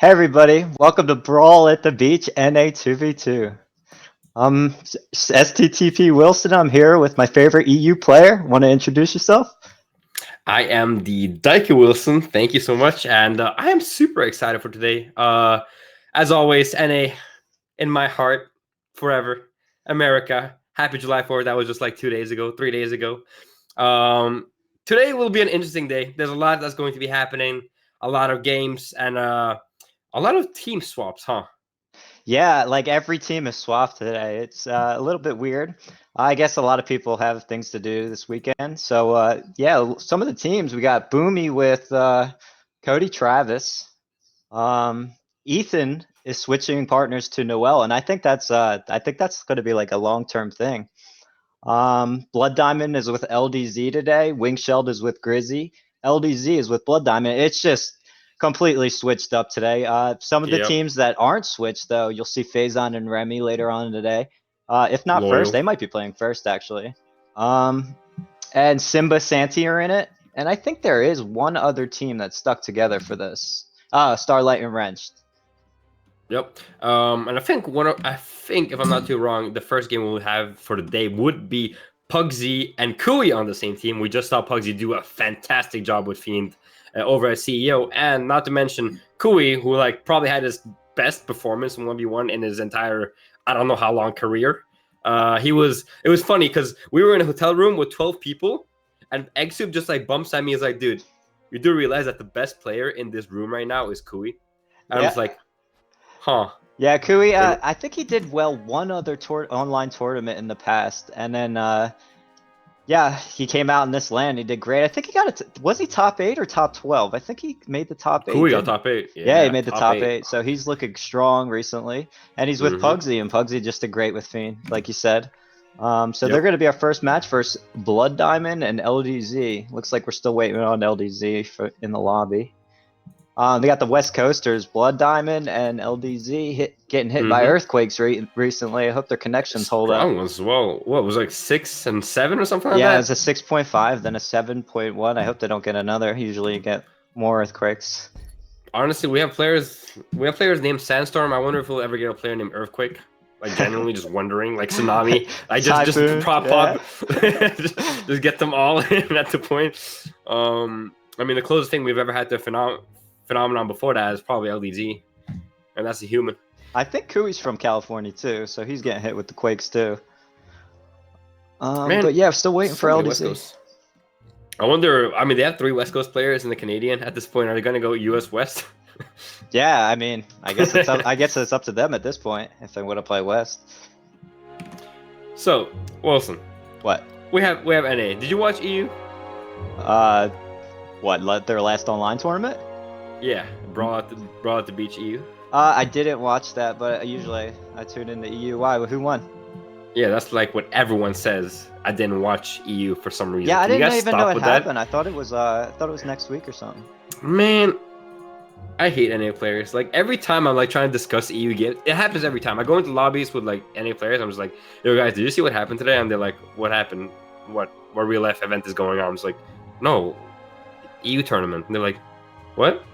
Hey everybody, welcome to Brawl at the Beach NA 2v2. I'm STTP Wilson. I'm here with my favorite EU player. Want to introduce yourself? I am the Daiki Wilson. Thank you so much, and I am super excited for today. As always, NA in my heart forever. America, happy July 4th. That was just like 3 days ago. Today will be an interesting day. There's a lot that's going to be happening, a lot of games, and a lot of team swaps, huh? Yeah, like every team is swapped today. It's a little bit weird. I guess a lot of people have things to do this weekend. So yeah, some of the teams we got Bumi with Cody Travis. Ethan is switching partners to Noel, and I think that's going to be like a long-term thing. Blood Diamond is with LDZ today. Wingsheld is with Grizzy. LDZ is with Blood Diamond. It's just completely switched up today. Some of the teams that aren't switched, though, you'll see Phazon and Remmy later on today. If not first, they might be playing first, actually. And Simba, Santi are in it. And I think there is one other team that's stuck together for this. Starlight and Wrenched. Yep. And I think if I'm not too wrong, the first game we'll have for the day would be Pugsy and Khui on the same team. We just saw Pugsy do a fantastic job with Fiend over as CEO, and not to mention Khui, who like probably had his best performance in 1v1 in his entire I don't know how long career. It was funny because we were in a hotel room with 12 people, and Egg Soup just like bumps at me. He's like, dude, you do realize that the best player in this room right now is Khui? And I was like, huh. Yeah, Khui, I think he did well one other online tournament in the past, and then yeah, he came out in this land. He did great. I think he got it. Was he top 8 or top 12? I think he made the top 8. Khui got top 8. Yeah, he made the top 8. So he's looking strong recently, and he's with Pugsy, and Pugsy just did great with Fiend, like you said. So they're going to be our first match versus Blood Diamond and LDZ. Looks like we're still waiting on LDZ in the lobby. They got the West Coasters, Blood Diamond and LDZ getting hit by earthquakes recently. I hope their connections hold up. As well. What was like 6 and 7 or something like that? Yeah, it's a 6.5, then a 7.1. I hope they don't get another. Usually you get more earthquakes. Honestly, we have players named Sandstorm. I wonder if we'll ever get a player named Earthquake. Like genuinely just wondering, like Tsunami. I just prop up, just get them all in at the point. I mean, the closest thing we've ever had to phenomenon before that is probably LDZ, and that's a human. I think Kui's from California too, so he's getting hit with the quakes too. But yeah, still waiting for LDZ. I wonder. I mean, they have 3 West Coast players in the Canadian at this point. Are they going to go US West? Yeah, I mean, I guess it's up. I guess it's up to them at this point if they want to play West. So, Wilson, what? We have NA. Did you watch EU? What? Their last online tournament? Yeah, Brawl at the Beach EU. I didn't watch that, but usually I tune into EU. Why? Who won? Yeah, that's like what everyone says. I didn't watch EU for some reason. Yeah, I didn't even know it happened. I thought it was next week or something. Man, I hate NA players. Like every time I'm like trying to discuss EU games, it happens every time. I go into lobbies with like NA players. I'm just like, yo guys, did you see what happened today? And they're like, what happened? What real life event is going on? I'm just like, no, EU tournament. And they're like, what?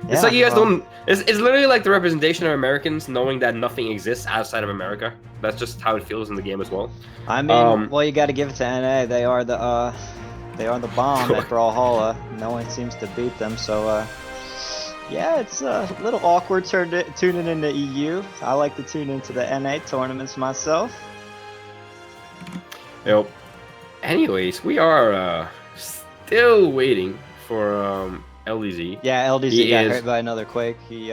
Yeah, it's like you guys don't. It's literally like the representation of Americans knowing that nothing exists outside of America. That's just how it feels in the game as well. I mean, well, you got to give it to NA. They are the bomb at Brawlhalla. No one seems to beat them. So yeah, it's a little awkward tuning into EU. I like to tune into the NA tournaments myself. Yep. Anyways, we are still waiting for LDZ. Yeah, LDZ got hurt by another quake. He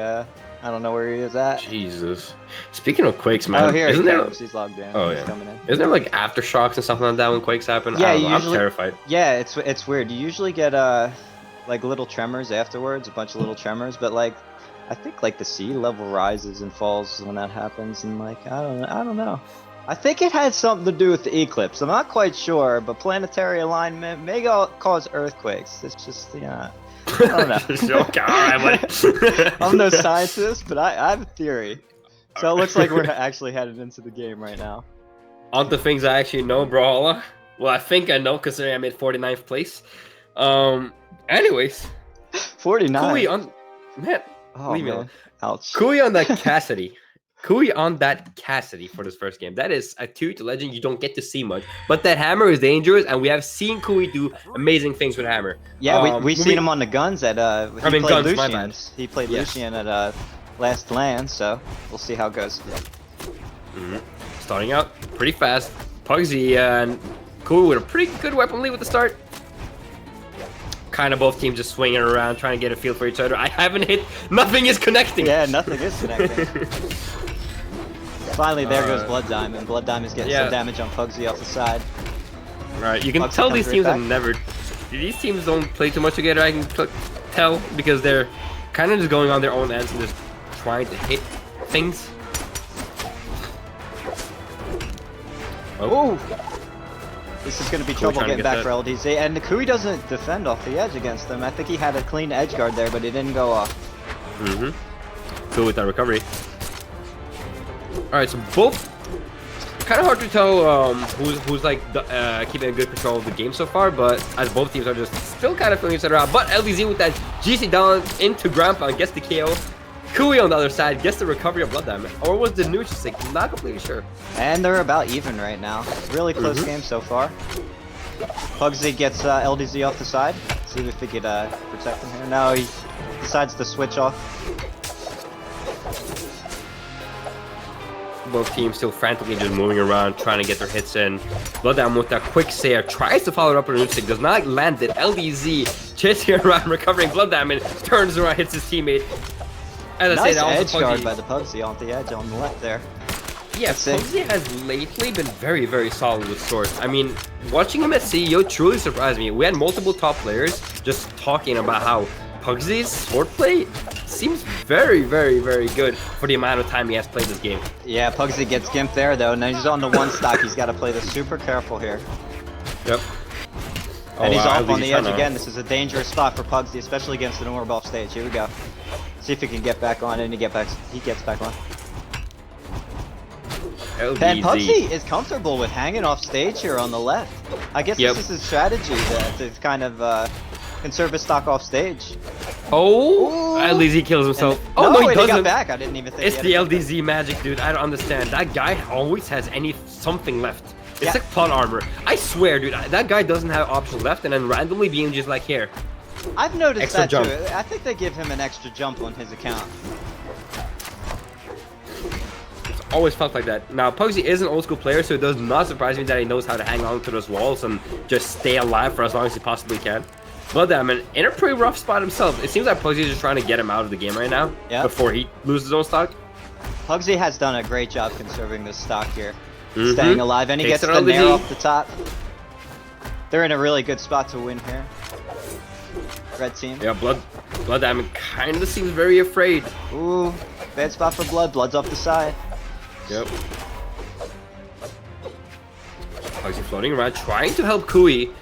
I don't know where he is at. Jesus. Speaking of quakes, man. Oh, here isn't he there? comes. He's logged in. Oh He's yeah. coming in. Isn't there like aftershocks and stuff like that when quakes happen? Yeah, I don't know. usually, I'm terrified. Yeah, it's weird. You usually get like little tremors afterwards, a bunch of little tremors, but like I think like the sea level rises and falls when that happens, and like I don't know. I think it had something to do with the eclipse. I'm not quite sure, but planetary alignment may cause earthquakes. It's just I don't know. Okay, all right, buddy. I'm no scientist, but I have a theory. So it looks like we're actually headed into the game right now. On the things I actually know, Brawlhalla. Well, I think I know considering I made 49th place. Anyways. 49. Khui on... Man, Oh, leave me man. alone. Ouch. Khui on that Cassidy. Khui on that Cassidy for this first game. That is a 2 to legend you don't get to see much. But that hammer is dangerous, and we have seen Khui do amazing things with hammer. Yeah, we've seen him on the guns at I mean, guns, my bad. He played Yes. Lucian at last LAN, so we'll see how it goes. Starting out pretty fast. Pugsy and Khui with a pretty good weapon lead with the start. Kind of both teams just swinging around, trying to get a feel for each other. I haven't hit. Nothing is connecting. Yeah, nothing is connecting. Finally, there goes DoubleDime, and DoubleDime is getting some damage on Pugsy off the side. Right, you can Pugsy tell comes these right teams back. have never. These teams don't play too much together. I can tell because they're kind of just going on their own ends and just trying to hit things. Oh! This is going to be trouble trying to getting get back for LDZ, and Khui doesn't defend off the edge against them. I think he had a clean edge guard there, but it didn't go off. Cool with that recovery. Alright, so both kind of hard to tell who's like keeping a good control of the game so far, but as both teams are just still kind of feeling each other out. But LDZ with that GC down into ground pound gets the KO. Khui on the other side gets the recovery of DoubleDime, or was the neutral stick? Not completely sure. And they're about even right now. Really close game so far. Pugsy gets LDZ off the side. See if he could protect him here. No, he decides to switch off. Both teams still frantically just moving around, trying to get their hits in. DoubleDime with that quick Sayer tries to follow it up with a neutral stick, does not land it. LDZ chasing around, recovering DoubleDime, and turns around, hits his teammate. As I Nice say, that edge was guard by the Pugsy on the edge on the left there. Yeah, Pugsy has lately been very, very solid with swords. I mean, watching him at CEO truly surprised me. We had multiple top players just talking about how Pugsy's swordplay seems very, very, very good for the amount of time he has played this game. Yeah, Pugsy gets gimped there though. Now he's on the one stock. He's got to play this super careful here. Yep. And he's off on the edge again. This is a dangerous spot for Pugsy, especially against an orb off stage. Here we go. See if he can get back on, and he gets back on. LDZ. And Pugsy is comfortable with hanging off stage here on the left. I guess this is his strategy to kind of conserve his stock off stage. Oh, LDZ kills himself. No, no, he he doesn't. got back. I didn't even think It's the LDZ magic, dude. I don't understand. That guy always has something left. It's like plot armor. I swear, dude, that guy doesn't have options left, and then randomly being just like, here. I've noticed Extra that jump. too. I think they give him an extra jump on his account. It's always felt like that. Now, Pugsy is an old school player, so it does not surprise me that he knows how to hang on to those walls and just stay alive for as long as he possibly can. But I mean, in a pretty rough spot himself. It seems like Pugsy is just trying to get him out of the game right now before he loses his own stock. Pugsy has done a great job conserving this stock here. Staying alive, and he gets the LDZ. nair off the top. They're in a really good spot to win here. Red team. Yeah, DoubleDime kind of seems very afraid. Ooh, bad spot for Blood. Blood's off the side. Yep. Pugsy floating around, trying to help Khui.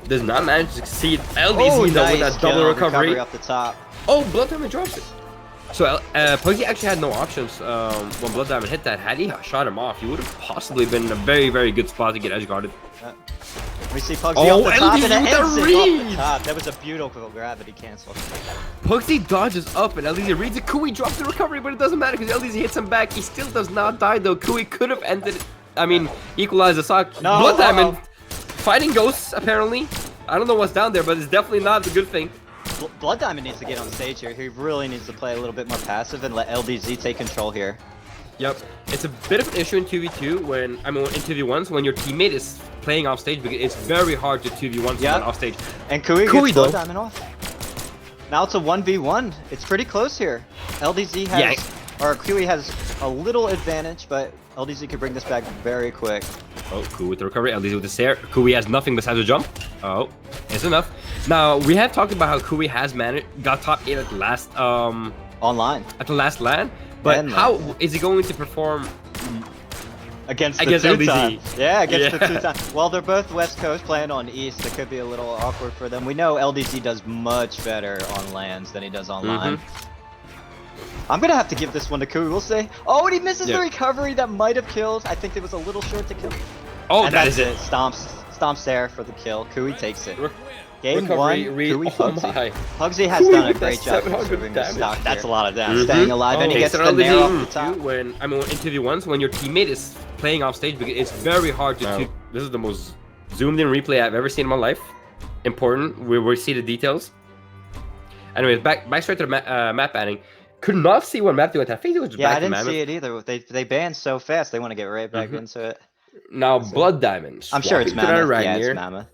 Does not manage to succeed. LDZ though with that double recovery. Off the top. Oh, DoubleDime drops it. So Pugsy actually had no options when DoubleDime hit that. Had he shot him off, he would have possibly been in a very, very good spot to get edge guarded. We see Pugsy off the top and LDZ it with ends the it off the read! top. That was a beautiful gravity cancel. Pugsy dodges up and LDZ reads it. Khui drops the recovery, but it doesn't matter because LDZ hits him back. He still does not die though. Khui could have ended it. I mean, equalized the sock. No, DoubleDime fighting ghosts, apparently. I don't know what's down there, but it's definitely not a good thing. DoubleDime needs to get on stage here. He really needs to play a little bit more passive and let LDZ take control here. Yep. It's a bit of an issue in 2v2 when, in 2v1s when your teammate is playing off stage because it's very hard to 2v1 someone off stage. And Khui Khui gets though. DoubleDime off. Now it's a 1v1. It's pretty close here. LDZ has, or Khui has a little advantage, but LDZ could bring this back very quick. Oh, Khui with the recovery. LDZ with the stare. Khui has nothing besides a jump. Oh, it's enough. Now we have talked about how Khui has got top 8 at the last online at the last LAN, but how is he going to perform against LDZ? Yeah, against the 2 times. Well, they're both West Coast playing on East. It could be a little awkward for them. We know LDZ does much better on LANs than he does online. I'm gonna have to give this one to Khui. We'll see. Oh, and he misses the recovery that might have killed. I think it was a little short to kill. Oh, and that is it. Stomps there for the kill. Khui takes it. Game recovery, 1, Khui Pugsy. Pugsy has Khui done a with great job conserving the stock. That's a lot of damage. Mm-hmm. Staying alive, and he gets the nair off the top. When I mean, in 2v1s, when your teammate is playing off stage, because it's very hard to. This is the most zoomed in replay I've ever seen in my life. Important. We see the details. Anyways, back straight to the map banning. Could not see what map they went. I think it was just I didn't see it either. They banned so fast. They want to get right back into it. Now Blood Diamond. I'm sure it's Mammoth. Yeah, it's Mammoth.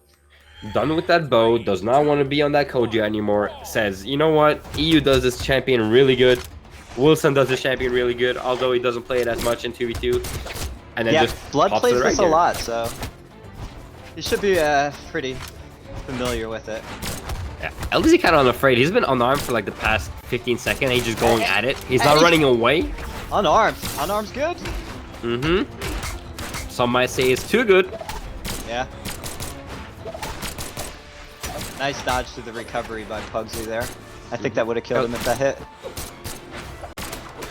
Done with that bow. Does not want to be on that Koji anymore. Says, you know what? EU does this champion really good. Wilson does this champion really good, although he doesn't play it as much in 2v2. And then just Blood plays this a lot, so he should be pretty familiar with it. Yeah, LDZ kind of unafraid. He's been unarmed for like the past 15 seconds. He's just going at it. He's not running away. Unarmed. Unarmed's good. Some might say it's too good. Yeah. Nice dodge through the recovery by Pugsy there. I think that would have killed him if that hit.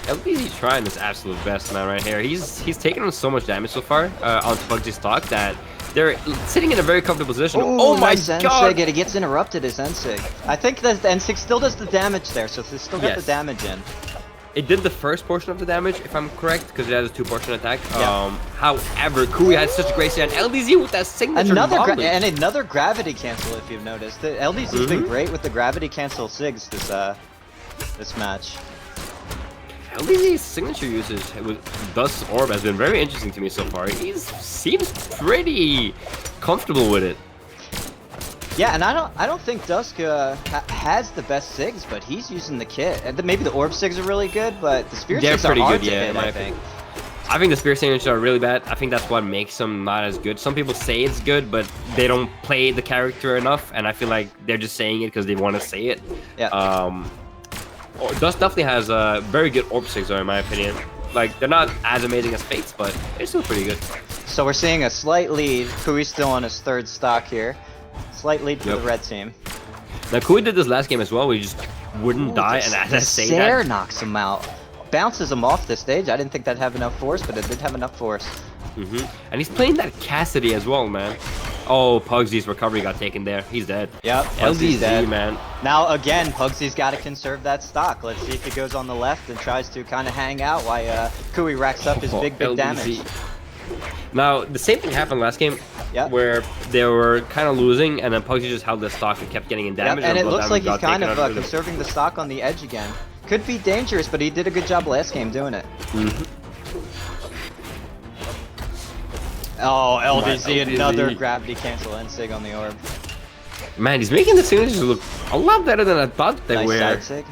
LDZ's trying his absolute best, man, right here. He's taken on so much damage so far on Pugsy's stock that they're sitting in a very comfortable position. Oh my god! And he gets interrupted as N-Sig. I think that the N-Sig still does the damage there, so they still got the damage in. It did the first portion of the damage, if I'm correct, because it has a 2-portion attack. However, Khui had such a great stand. LDZ with that signature another gravity cancel, if you've noticed. The LDZ's been great with the gravity cancel SIGs this match. LDZ's signature usage with Dust Orb has been very interesting to me so far. He seems pretty comfortable with it. Yeah, and I don't think Dusk has the best SIGs, but he's using the kit. And maybe the Orb SIGs are really good, but the Spear SIGs are hard to hit, I think. I think the Spear signatures are really bad. I think that's what makes them not as good. Some people say it's good, but they don't play the character enough, and I feel like they're just saying it because they want to say it. Yeah. Dust definitely has very good Orb SIGs, though, in my opinion. Like, they're not as amazing as Fates, but they're still pretty good. So we're seeing a slight lead. Kui's still on his 3rd stock here. Slight lead for the red team. Now, Khui did this last game as well. We just wouldn't die, and as I say that, knocks him out. Bounces him off the stage. I didn't think that'd have enough force, but it did have enough force. And he's playing that Cassidy as well, man. Oh, Pugsy's recovery got taken there. He's dead. Yep, LDZ dead, man. Now again, Pugsy's got to conserve that stock. Let's see if he goes on the left and tries to kind of hang out while Khui racks up his big damage. Now, the same thing happened last game, where they were kind of losing, and then Pugsy just held the stock and kept getting in damage. And it looks like he's kind of conserving the stock on the edge again. Could be dangerous, but he did a good job last game doing it. Oh, LDZ, another gravity cancel N-Sig on the orb. Man, he's making the signatures look a lot better than I thought they were. Side sig.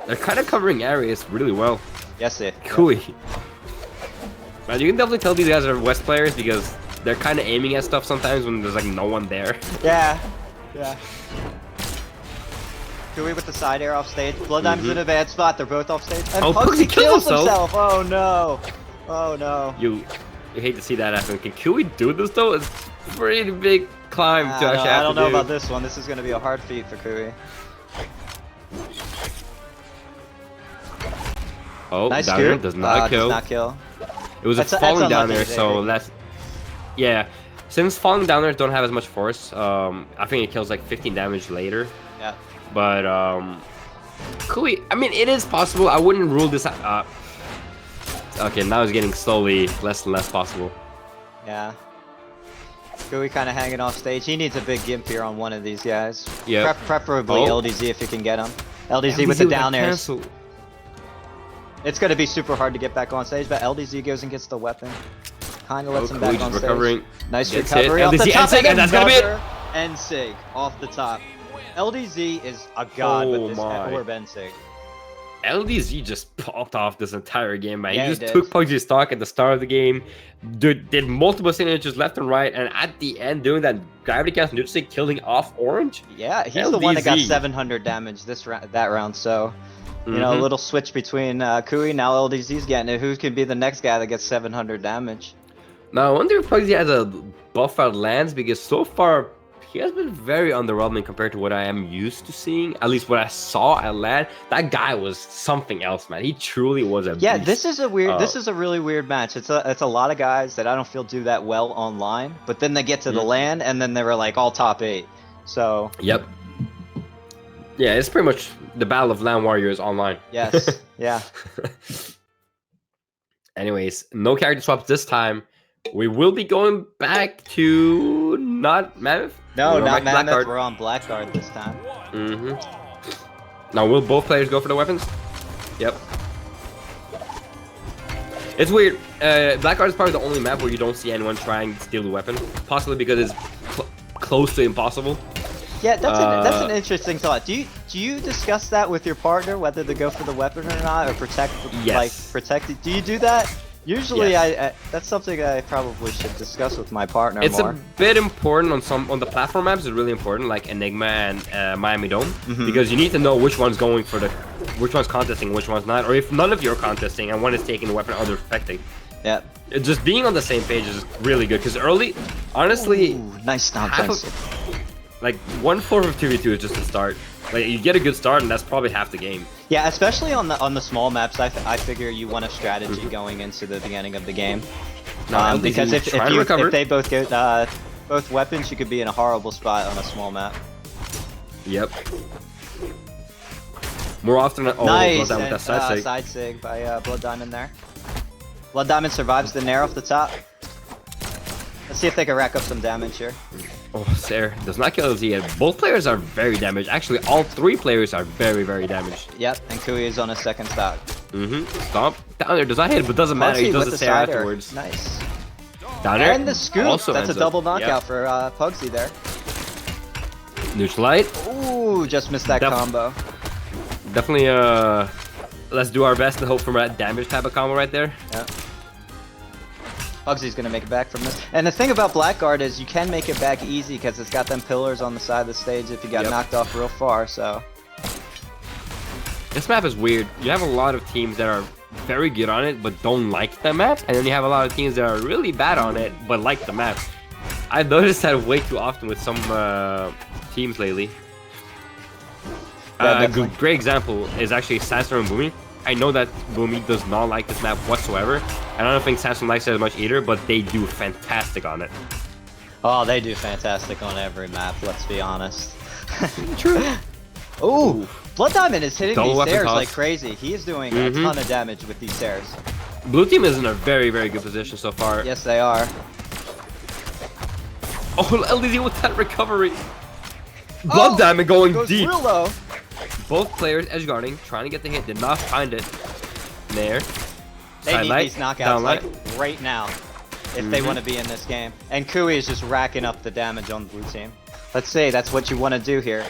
They're kind of covering areas really well. Yes, it. Khui. Man, you can definitely tell these guys are West players because they're kind of aiming at stuff sometimes when there's like no one there. Yeah. Khui with the side air off stage. DoubleDime's in a bad spot. They're both off stage. And Pugsy kills himself. Oh no. Oh no. You hate to see that happen. Can Khui do this though? It's a pretty big climb to actually have to do. I don't know about this one. This is going to be a hard feat for Khui. Oh, nice down there does not kill. Does not kill. It was falling down there, so that's... Yeah, since falling down there don't have as much force, I think it kills like 15 damage later. Yeah. But, Khui, I mean, it is possible. I wouldn't rule this out. Okay, now it's getting slowly less and less possible. Yeah. Khui kind of hanging off stage. He needs a big gimp here on one of these guys. Yeah. Preferably LDZ if you can get him. LDZ with the down airs. It's going to be super hard to get back on stage, but LDZ goes and gets the weapon. Kind of lets him back on stage. Recovering. Nice recovery off the top. And that's going to be it. N-Sig off the top. LDZ is a god with Oh this my. orb Ensig. LDZ just popped off this entire game, man. Yeah, he he just did. took Pugsy's stock at the start of the game, did multiple signatures left and right, and at the end doing that gravity cast neutral killing off Orange. Yeah, he's the one that got LDZ. 700 damage that round. So, you know, a Mhm. little switch between Khui. Now LDZ's getting it. Who can be the next guy that gets 700 damage? Now I wonder if Pugsy has a buff out lands, because so far he has been very underwhelming compared to what I am used to seeing. At least what I saw at land, that guy was something else, man. He truly was a Yeah, beast. this is a weird. This is a really weird match. It's a lot of guys that I don't feel do that well online, but then they get to the land and then they were like all top 8. So Yep. Yeah, it's pretty much the Battle of Land Warriors online. yes, yeah. Anyways, no character swaps this time. We will be going back to not Mammoth. No, We're going not back to Mammoth. Blackguard. We're on Blackguard this time. Now, will both players go for the weapons? Yep. It's weird. Blackguard is probably the only map where you don't see anyone trying to steal the weapon. Possibly because it's close to impossible. Yeah, that's an interesting thought. Do you discuss that with your partner, whether to go for the weapon or not, or protect it? Do you do that? Usually, Yes. that's something I probably should discuss with my partner It's more. a bit important on the platform maps. It's really important, like Enigma and Miami Dome, because you need to know which one's which one's contesting, which one's not, or if none of you are contesting and one is taking the weapon, other affecting. Yeah. Just being on the same page is really good, because early, honestly, Ooh, nice stomp. like 1/4 of 2v2 is just a start. Like you get a good start, and that's probably half the game. Yeah, especially on the small maps, I figure you want a strategy going into the beginning of the game. Because if they both get both weapons, you could be in a horrible spot on a small map. Yep. More often, Nice, Blood Diamond with that side sig. side sig by Blood Diamond there. Blood Diamond survives the nair off the top. Let's see if they can rack up some damage here. Oh, Sarah does not kill LZ yet. Both players are very damaged. Actually, all 3 players are very, very damaged. Yep, and Khui is on a second stock. Stomp. Down there does not hit, but doesn't matter. He does the Sarah afterwards. Nice. Down there. And the scoop. Also That's a ends double up. knockout for Pugsy there. Neutral light. Ooh, just missed that combo. Definitely, let's do our best to hope for that damage type of combo right there. Yeah. Pugsy's gonna make it back from this. And the thing about Blackguard is you can make it back easy because it's got them pillars on the side of the stage if you got knocked off real far, so. This map is weird. You have a lot of teams that are very good on it but don't like the map, and then you have a lot of teams that are really bad on it but like the map. I've noticed that way too often with some teams lately. A great example is actually Sandstorm and Bumi. I know that Bumi does not like this map whatsoever. I don't think Sandstorm likes it as much either, but they do fantastic on it. Oh, they do fantastic on every map, let's be honest. True. Ooh, Blood Diamond is hitting Double these weapon stairs toss. like crazy. He is doing a ton of damage with these stairs. Blue team is in a very, very good position so far. Yes, they are. Oh, LDZ with that recovery. Blood Diamond going goes deep. Real low. Both players edge guarding, trying to get the hit, did not find it. There. They Side need light, these knockouts down like light. right now if they want to be in this game. And Khui is just racking up the damage on the blue team. Let's see, that's what you want to do here.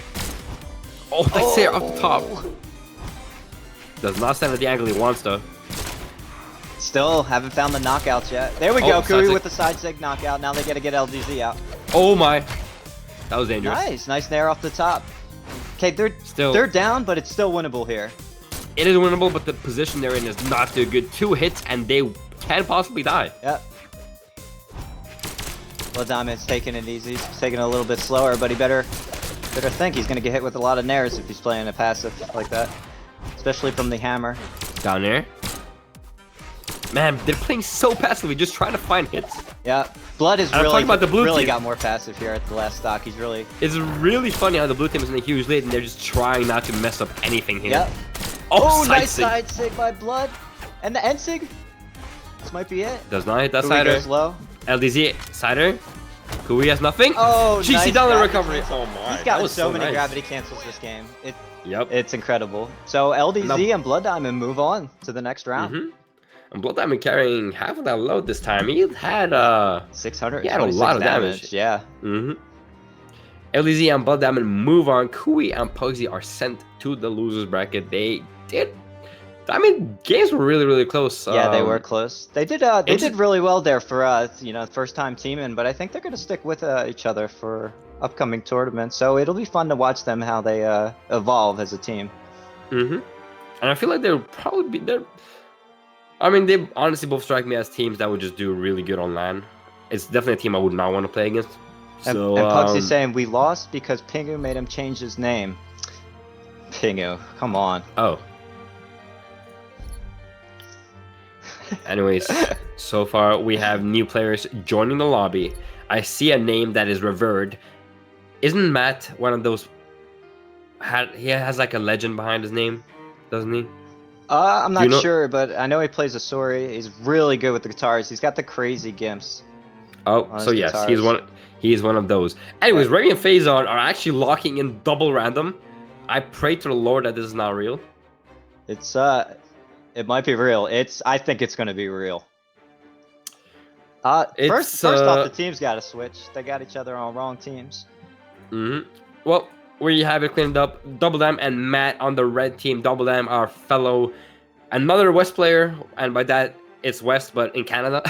Oh, that's there off the top. Does not stand at the angle he wants though. Still haven't found the knockouts yet. There we go, side Khui sig. with the side sig knockout. Now they got to get LDZ out. Oh my. That was dangerous. Nice nair off the top. Okay, they're down, but it's still winnable here. It is winnable, but the position they're in is not too good. 2 hits and they can possibly die. Yep. Well, Diamond's taking it easy. He's taking it a little bit slower, but he better think he's gonna get hit with a lot of nairs if he's playing a passive like that, especially from the hammer. Down there. Man, they're playing so passively, just trying to find hits. Yeah, Blood is I'm talking about the blue really team. got more passive here at the last stock. He's really. It's really funny how the blue team is in a huge lead and they're just trying not to mess up anything here. Yep. Oh, nice sig. side sig by Blood, and the end sig. This might be it. Does not hit that Khui sider. goes low. LDZ sider. Khui has nothing. Oh, GC nice down the gravity recovery. cancel. Oh my. He's that gotten was so many nice. gravity cancels this game. Yep. It's incredible. So LDZ Now- and Blood Diamond move on to the next round. And Blood Diamond carrying half of that load this time. He had 600. He had a lot of damage. Yeah. LDZ and DoubleDime move on. Khui and Pugsy are sent to the losers bracket. They did. I mean, games were really, really close. Yeah, they were close. They did. They did really well there for you know, first time teaming. But I think they're gonna stick with each other for upcoming tournaments. So it'll be fun to watch them how they evolve as a team. And I feel like they'll probably be there. I mean, they honestly both strike me as teams that would just do really good on LAN. It's definitely a team I would not want to play against. So, and Pugsy's saying we lost because Pingu made him change his name. Pingu, come on. Oh. Anyways, so far we have new players joining the lobby. I see a name that is revered. Isn't Matt one of those? He has like a legend behind his name, doesn't he? I'm not sure, but I know he plays a Sori. He's really good with the guitars. He's got the crazy gimps. Oh, so yes, he's one of those. Anyways, Remmy and Phazon are actually locking in double random. I pray to the Lord that this is not real. It's it might be real. I think it's gonna be real. First off, the teams got to switch. They got each other on wrong teams. Well, we have it cleaned up. DoubleDime and Matt on the red team. DoubleDime, our fellow, another West player, and by that it's West, but in Canada.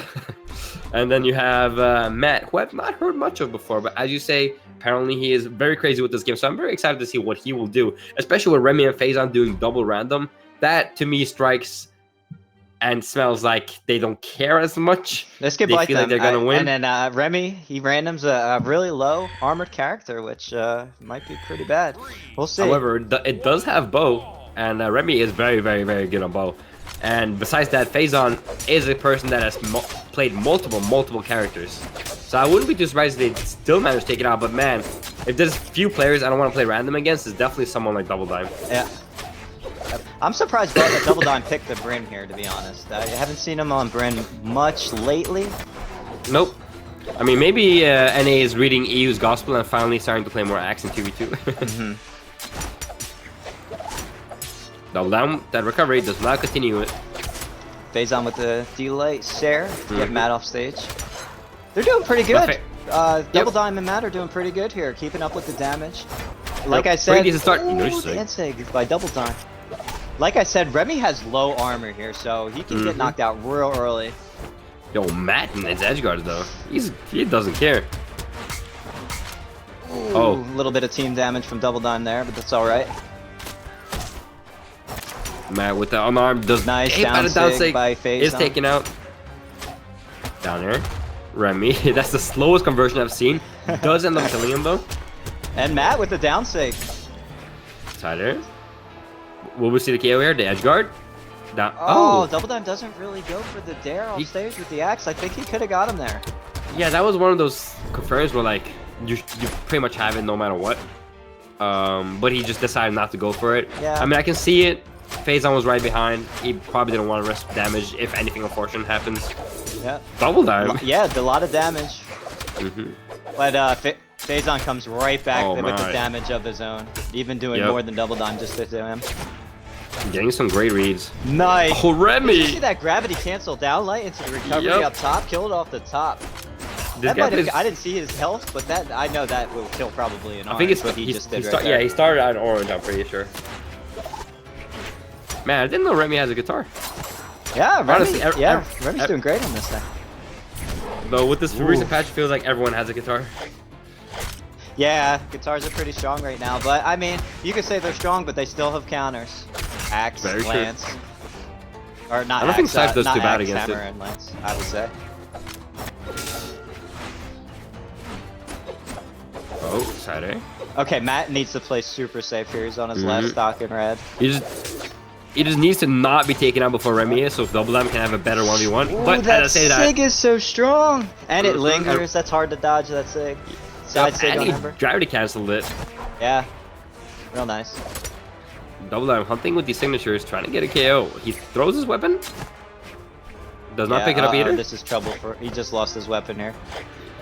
And then you have Matt, who I've not heard much of before, but as you say, apparently he is very crazy with this game. So I'm very excited to see what he will do, especially with Remmy and Phazon doing double random. That to me strikes and smells like they don't care as much. This could bite them. Like they're gonna win. And then Remmy, he randoms a really low armored character, which might be pretty bad. We'll see. However, it does have bow, and Remmy is very, very, very good on bow. And besides that, Phazon is a person that has played multiple characters. So I wouldn't be too surprised if they still manage to take it out. But man, if there's few players I don't want to play random against, it's definitely someone like DoubleDime. Yeah. I'm surprised DoubleDime picked the Bryn here, to be honest. I haven't seen him on Bryn much lately. Nope. I mean, maybe NA is reading EU's gospel and finally starting to play more Axe in 2v2. DoubleDime, that recovery does not continue it. Phazon with the delay share to get Matt off stage. They're doing pretty good. DoubleDime and Matt are doing pretty good here, keeping up with the damage. Like I said, dancing by DoubleDime. Like I said, Remmy has low armor here, so he can get knocked out real early. Yo, Matt and his edge guards though, he doesn't care. Ooh, a little bit of team damage from DoubleDime there, but that's all right. Matt with the unarmed does nice down by Phazon. Is taken out. Down there, Remmy. That's the slowest conversion I've seen. Does end up killing him though. And Matt with the down sig. Tighter. Will we see the KO here? The edge guard. Down. Oh, DoubleDime doesn't really go for the dare off stage with the axe. I think he could have got him there. Yeah, that was one of those confirms where like you pretty much have it no matter what. But he just decided not to go for it. Yeah. I mean, I can see it. Phazon was right behind. He probably didn't want to risk damage if anything unfortunate happens. Yeah. DoubleDime. Yeah, a lot of damage. But Phazon comes right back with the damage of his own, even doing more than DoubleDime just to do him. Getting some great reads. Nice. Oh, Remmy. Did you see that gravity cancel down light into the recovery up top? Killed off the top. I didn't see his health, but I know that will kill probably an orange. I think it's what he just did right there. Yeah, he started on orange, I'm pretty sure. Man, I didn't know Remmy has a guitar. Yeah, honestly, Remmy's doing great on this thing. Though with this recent patch, it feels like everyone has a guitar. Yeah, guitars are pretty strong right now, but I mean, you could say they're strong, but they still have counters. Axe, Lance. Or not I don't think Scythe does too bad against Hammer and Lance, I would say. Oh, Saturday. Okay, Matt needs to play super safe here. He's on his left stock in red. He just needs to not be taken out before Remmy is, so DoubleDime can have a better 1v1. Ooh, but that sig is so strong, and it lingers. That's hard to dodge. That sig. Side sig on Ember. Gravity canceled it. Yeah, real nice. DoubleDime hunting with these signatures, trying to get a KO. He throws his weapon. Does not pick it up either. This is trouble for. He just lost his weapon here,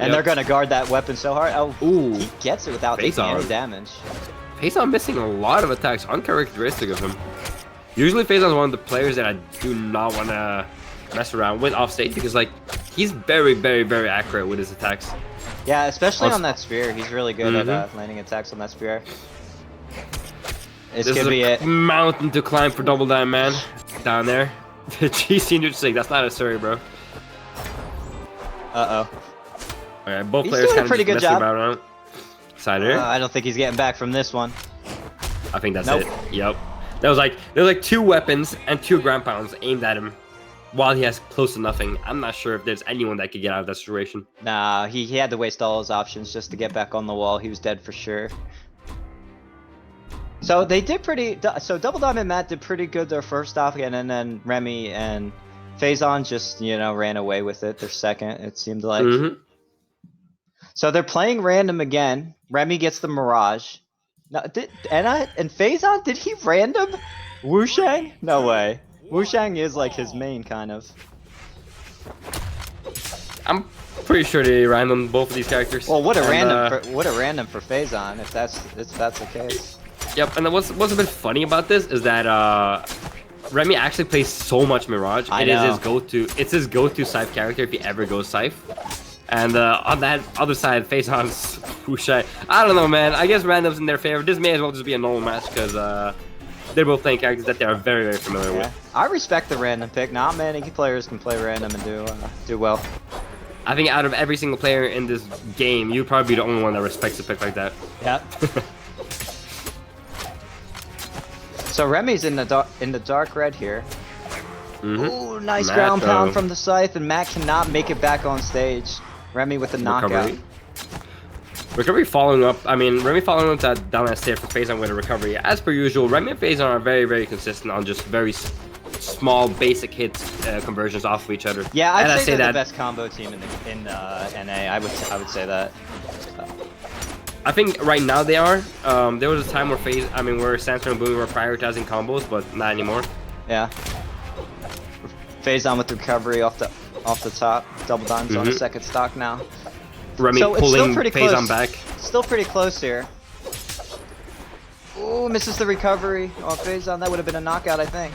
and they're gonna guard that weapon so hard. Oh, he gets it without taking any damage. Phazon missing a lot of attacks, uncharacteristic of him. Usually Phazon is one of the players that I do not want to mess around with off stage because like he's very, very, very accurate with his attacks. Yeah, especially Also- on that spear. He's really good at landing attacks on that spear. This This could is be a it. mountain to climb for DoubleDime, man. Down there. The GC neutral, that's not a story, bro. Uh-oh. Alright, both He's players doing a kind of pretty just good messing job. around. Cider. I don't think he's getting back from this one. I think that's Nope. it. Yep. There was like 2 weapons and 2 ground pounds aimed at him while he has close to nothing. I'm not sure if there's anyone that could get out of that situation. Nah, he had to waste all his options just to get back on the wall. He was dead for sure. So they did so DoubleDime and Matt did pretty good their first stop again, and then Remmy and Phazon just, you know, ran away with it. Their second, it seemed like. So they're playing random again. Remmy gets the Mirage. No, and Phazon, did he random Wushang? No way. Wushang is like his main kind of. I'm pretty sure they random both of these characters. Well, what a random for Phazon if that's the case. Yep, and what's a bit funny about this is that Remmy actually plays so much Mirage. I It know. is his go-to. It's his go-to Scythe character if he ever goes Scythe. And on that other side, Phazon's Wushai. I don't know, man. I guess random's in their favor. This may as well just be a normal match because they're both playing characters that they are very, very familiar with. I respect the random pick. Not many players can play random and do well. I think out of every single player in this game, you'd probably be the only one that respects a pick like that. Yep. So Remy's in the dark red here. Ooh, nice Matt, ground pound from the Scythe, and Matt cannot make it back on stage. Remmy with the knockout. Recovery following up. I mean, Remmy following up that down that stair for Phazon with a recovery. As per usual, Remmy and Phazon are very, very consistent on just very small, basic hits conversions off of each other. Yeah, I'd and say they're the best combo team in NA. I would say that. I think right now they are. There was a time where where Santi and Bumi were prioritizing combos, but not anymore. Yeah. Phazon with recovery off the top. DoubleDime's on a second stock now. Remmy so pulling pretty Phazon close. back. Still pretty close here. Ooh, misses the recovery on Phazon. That would have been a knockout, I think.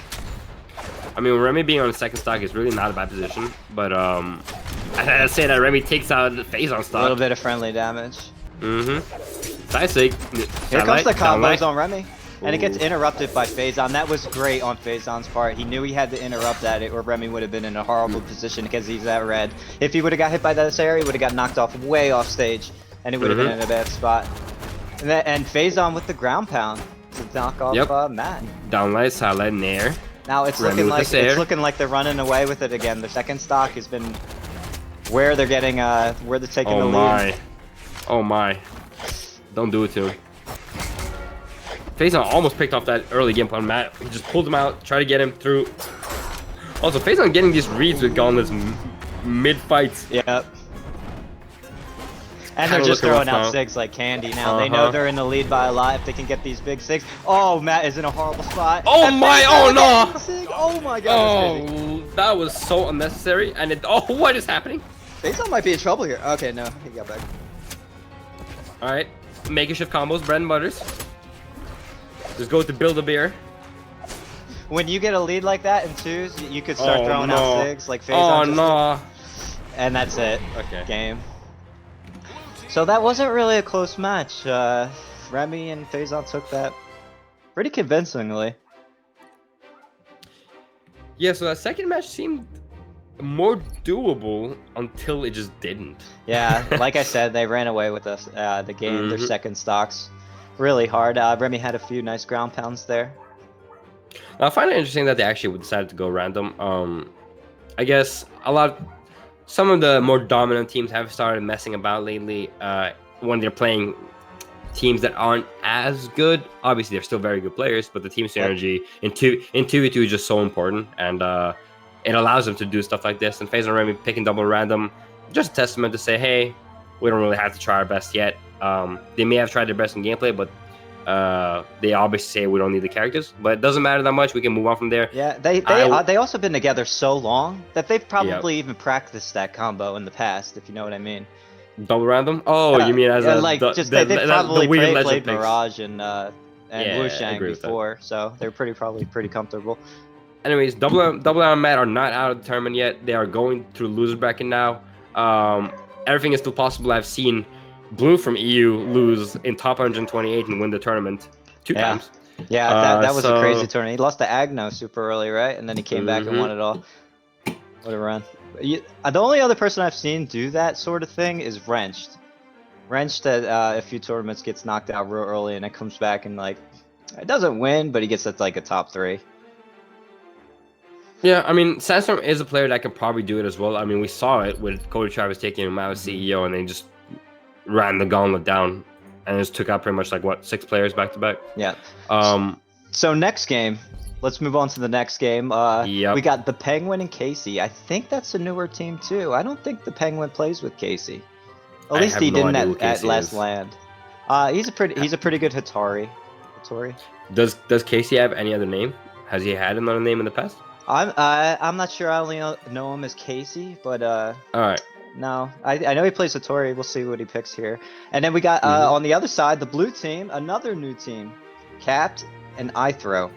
I mean, Remmy being on the second stock is really not a bad position, but I'd say that Remmy takes out the Phazon stock. A little bit of friendly damage. Nice sig. Here comes the combos Starlight. on Remmy. And it gets interrupted by Phazon. That was great on Phazon's part. He knew he had to interrupt that, or Remmy would have been in a horrible position because he's that red. If he would have got hit by that area, he would have got knocked off way off stage, and he would have been in a bad spot. And Phazon with the ground pound to knock off Matt. Downlight, Starlight, Nair. Now it's looking like they're running away with it again. The second stock has been where they're getting where they're taking the lead. Oh my. Don't do it to him. Phazon almost picked off that early game plan. Matt he just pulled him out, tried to get him through. Also, Phazon getting these reads with gauntlets mid-fights. Yep. And they're just throwing out sigs like candy now. They know they're in the lead by a lot if they can get these big sigs. Oh, Matt is in a horrible spot. Oh my, oh no! Sig. Oh my god. Oh, that was so unnecessary. And what is happening? Phazon might be in trouble here. Okay, no, he got back. Alright, makeshift combos, bread and butters. Just go to build a beer. When you get a lead like that in twos, you could start throwing out sigs like Phazon. Oh no. And that's it. Okay. Game. So that wasn't really a close match. Remmy and Phazon took that pretty convincingly. Yeah, so that second match seemed more doable until it just didn't. Yeah, like I said, they ran away with us. The game, their second stocks, really hard. Remmy had a few nice ground pounds there. Now, I find it interesting that they actually decided to go random. I guess some of the more dominant teams have started messing about lately when they're playing teams that aren't as good. Obviously, they're still very good players, but the team synergy in 2v2 is just so important, and it allows them to do stuff like this. And Phazon and Remmy picking double random, just a testament to say, hey, we don't really have to try our best yet. They may have tried their best in gameplay, but they obviously say we don't need the characters. But it doesn't matter that much. We can move on from there. Yeah, they also been together so long that they've probably even practiced that combo in the past, if you know what I mean. Double random? Oh, you mean as they probably played Mirage and Wushang before, so they're probably pretty comfortable. Anyways, Double and Matt are not out of the tournament yet. They are going through loser bracket now. everything is still possible. I've seen Blue from EU lose in top 128 and win the tournament 2 times. Yeah, that was a crazy tournament. He lost to Agno super early, right? And then he came back and won it all. What a run. The only other person I've seen do that sort of thing is Wrenched. Wrenched at a few tournaments gets knocked out real early and then comes back and like, it doesn't win, but he gets like a top 3. Yeah, I mean, Sandstorm is a player that can probably do it as well. I mean, we saw it with Cody Travis taking him out as CEO and they just ran the gauntlet down and just took out pretty much like, what, 6 players back to back? Yeah. So next game, let's move on to the next game. We got the Penguin and Casey. I think that's a newer team too. I don't think the Penguin plays with Casey. At least he didn't at Last Land. He's a pretty good Hattori. Does Casey have any other name? Has he had another name in the past? I'm not sure. I only know him as Casey, but all right. No, I know he plays Hattori. We'll see what he picks here. And then we got on the other side, the blue team, another new team, Capped and iThrow.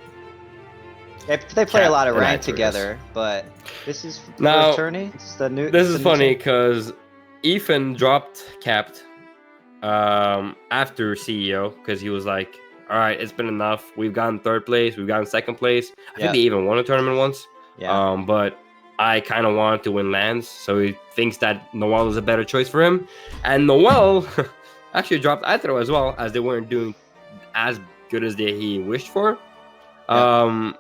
They play a lot of rank together, but this is now attorney. This is funny because Ethan dropped Capped after CEO because he was like, all right, it's been enough. We've gotten 3rd place. We've gotten 2nd place. I think they even won a tournament once. Yeah. But I kind of wanted to win lands, so he thinks that Noel is a better choice for him. And Noel actually dropped iThrow as well, as they weren't doing as good as he wished for. Yeah.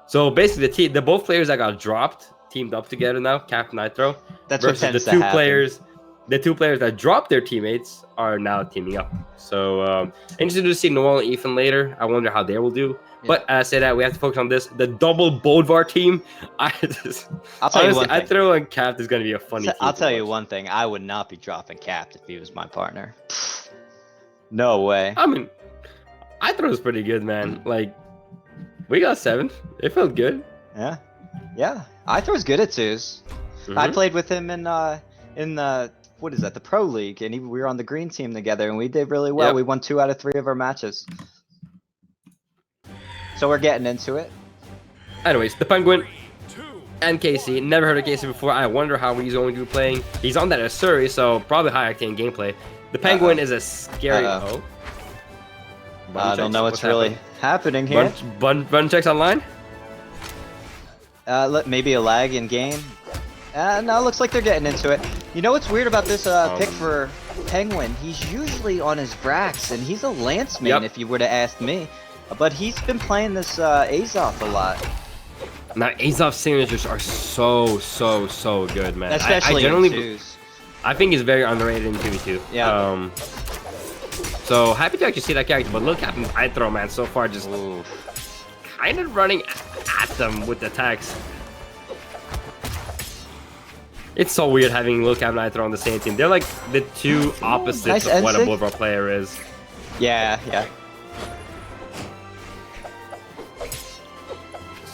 So basically, the both players that got dropped teamed up together now, Cap and iThrow. That's versus what tends the two players. The 2 players that dropped their teammates are now teaming up. So interested to see Noel and Ethan later. I wonder how they will do. Yeah. But I say that we have to focus on this. The double Bodvar team. I'll tell you one thing. iThrow and Cap is going to be a funny team. I'll tell you one thing. I would not be dropping Cap if he was my partner. No way. I mean, iThrow is pretty good, man. Like, we got 7th. It felt good. Yeah. Yeah. iThrow's good at 2s. I played with him in the what is that, the Pro League, and we were on the green team together, and we did really well. Yep. We won 2 out of 3 of our matches. So we're getting into it. Anyways, the Penguin and Casey. Never heard of Casey before. I wonder how he's going to be playing. He's on that Asuri, so probably high octane gameplay. The Penguin is a scary. I don't know what's really happening here. Run checks online. Maybe a lag in game. No, it looks like they're getting into it. You know what's weird about this pick for Penguin? He's usually on his Brax, and he's a Lance main if you were to ask me. But he's been playing this Azov a lot. Now, Azov signatures are so good, man. Especially in 2s. I think he's very underrated in 2v2. Yeah. So happy to actually see that character, but look at him, iThrow, man, so far just kind of running at them with attacks. It's so weird having Lil Cap and iThrow on the same team. They're like the 2 opposites of what a Bodvar player is. Yeah.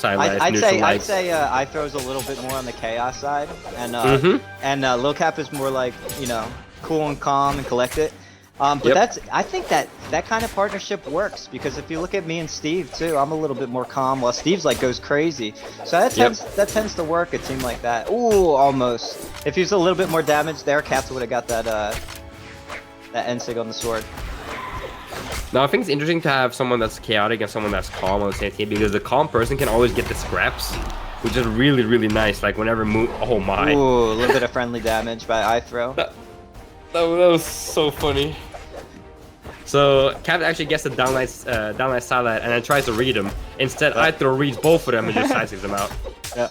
I'd say iThrow's a little bit more on the chaos side, and Lil Cap is more like, cool and calm and collected. But I think that kind of partnership works, because if you look at me and Steve too, I'm a little bit more calm while Steve's like goes crazy. So that tends to work, a team like that. Ooh, almost. If he was a little bit more damage there, Caps would have got that N-Sig on the sword. Now, I think it's interesting to have someone that's chaotic and someone that's calm on the same team, because the calm person can always get the scraps, which is really nice. Like whenever oh my. Ooh, a little bit of friendly damage by iThrow. That was so funny. So Cap actually gets the downlight Starlight and then tries to read him. Instead, iThrow reads both of them and just sidesteps them out. Yeah.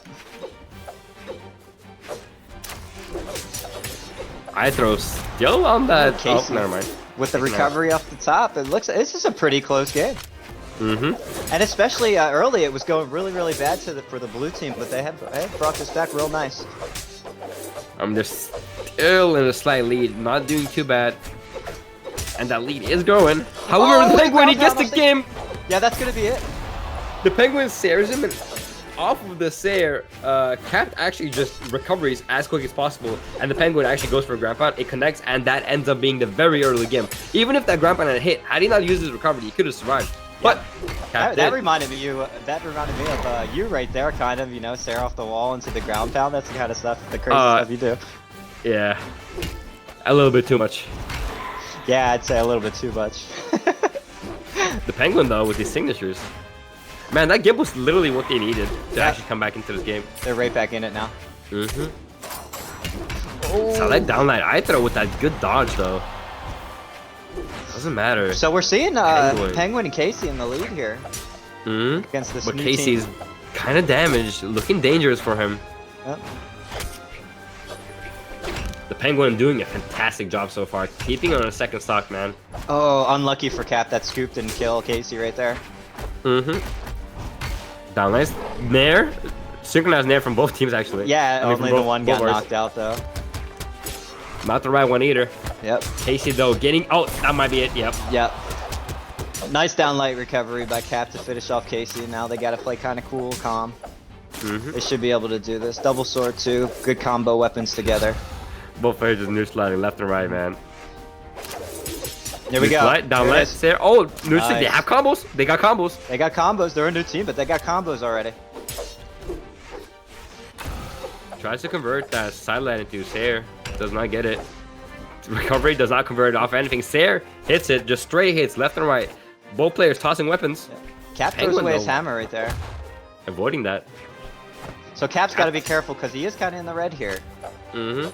iThrow's still on that. Oh, never mind. With the recovery off the top, this is a pretty close game. And especially early, it was going really bad for the blue team, but they have brought this back real nice. They're still in a slight lead, not doing too bad. And that lead is growing. However, the Penguin, he gets the game. Yeah, that's going to be it. The Penguin sares him, and off of the Sayer, Cap actually just recovers as quick as possible, and the Penguin actually goes for a ground pound. It connects, and that ends up being the very early game. Even if that ground pound had hit, had he not used his recovery, he could have survived. But that reminded me of you right there, kind of, Sayer off the wall into the ground pound. That's the kind of stuff, the crazy stuff you do. Yeah. A little bit too much. Yeah, I'd say a little bit too much. The Penguin, though, with his signatures. Man, that gimp was literally what they needed to actually come back into this game. They're right back in it now. Mm-hmm. So that downlight I throw with that good dodge, though. Doesn't matter. So we're seeing Penguin and Casey in the lead here. Mm-hmm. Against this but new Casey's team. kind of damaged, looking dangerous for him. Yep. The Penguin doing a fantastic job so far, keeping on a second stock, man. Oh, unlucky for Cap that scooped and kill Casey right there. Mm-hmm. Down nice. Nair. Synchronized Nair from both teams, actually. Yeah, I mean, only the one got knocked out, though. Not the right one either. Yep. Casey, though, getting... Oh, that might be it. Yep. Yep. Nice downlight recovery by Cap to finish off Casey. Now they got to play kind of cool, calm. Mm-hmm. They should be able to do this. Double sword, too. Good combo weapons together. Both players just neutral sliding left and right, man. There we go. Down light, there. Oh, neutral. Nice. They have combos. They got combos. They got combos. They're a new team, but they got combos already. Tries to convert that sideline into Sair. Does not get it. Recovery does not convert it off anything. Sair hits it. Just straight hits left and right. Both players tossing weapons. Yeah. Cap throws away his hammer right there. Avoiding that. So Cap's got to be careful because he is kind of in the red here. Mm-hmm.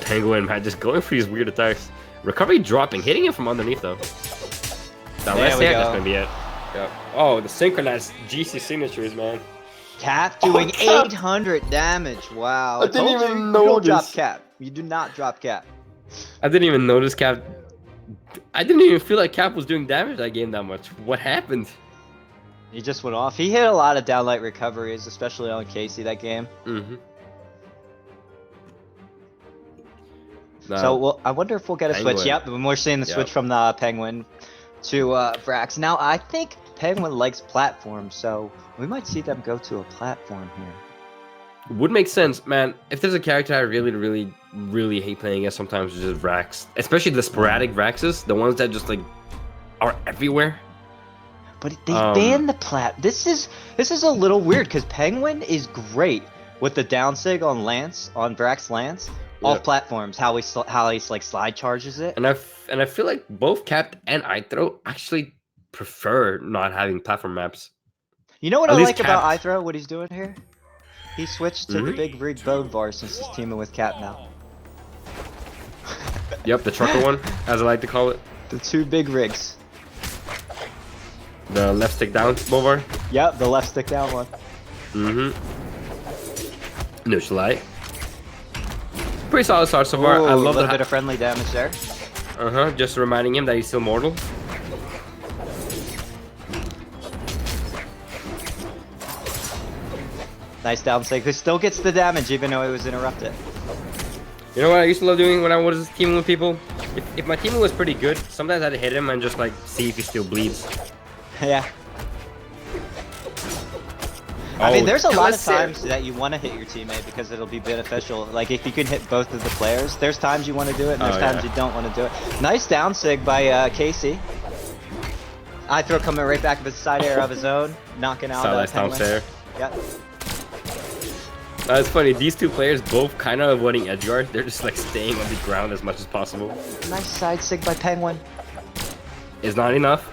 Penguin, man, just going for these weird attacks. Recovery dropping, hitting him from underneath though. That last hit, that's gonna be it. Yep. Oh, the synchronized GC signatures, man. Cap doing 800 damage. Wow. I didn't even you notice. don't drop Cap. You do not drop Cap. I didn't even notice Cap. I didn't even feel like Cap was doing damage that game that much. What happened? He just went off. He hit a lot of downlight recoveries, especially on Casey that game. Mm-hmm. So well, I wonder if we'll get a Penguin. switch. Yep, we're seeing the switch from the Penguin to Vrax. Now I think Penguin likes platforms, so we might see them go to a platform here. Would make sense, man. If there's a character I really hate playing against, sometimes it's just Vrax. Especially the sporadic Vraxes, the ones that just like are everywhere. But they banned the plat. This is a little weird because Penguin is great with the down sig on Lance, on Vrax Lance. Off platforms, how he's like slide charges it, and I feel like both Cap and Ithro actually prefer not having platform maps. You know what I like about Ithro? What he's doing here? He switched to the big rig bone bar since he's teaming with Cap now. Yep, the trucker one, as I like to call it. The two big rigs. The left stick down bar. Yep, the left stick down one. Mm-hmm. Neutral light. Pretty solid start so far. I love a little bit of friendly damage there. Uh-huh, just reminding him that he's still mortal. Nice down sig, who still gets the damage even though he was interrupted. You know what I used to love doing when I was teaming with people? If my team was pretty good, sometimes I'd hit him and just like see if he still bleeds. Yeah. I mean, there's a lot of times that you want to hit your teammate because it'll be beneficial. Like, if you can hit both of the players, there's times you want to do it, and there's times you don't want to do it. Nice down sig by Casey. Ithro coming right back with the side air of his own, knocking out Penguin. Yep. It's funny, these two players both kind of avoiding edge guard. They're just like staying on the ground as much as possible. Nice side sig by Penguin. Is not enough.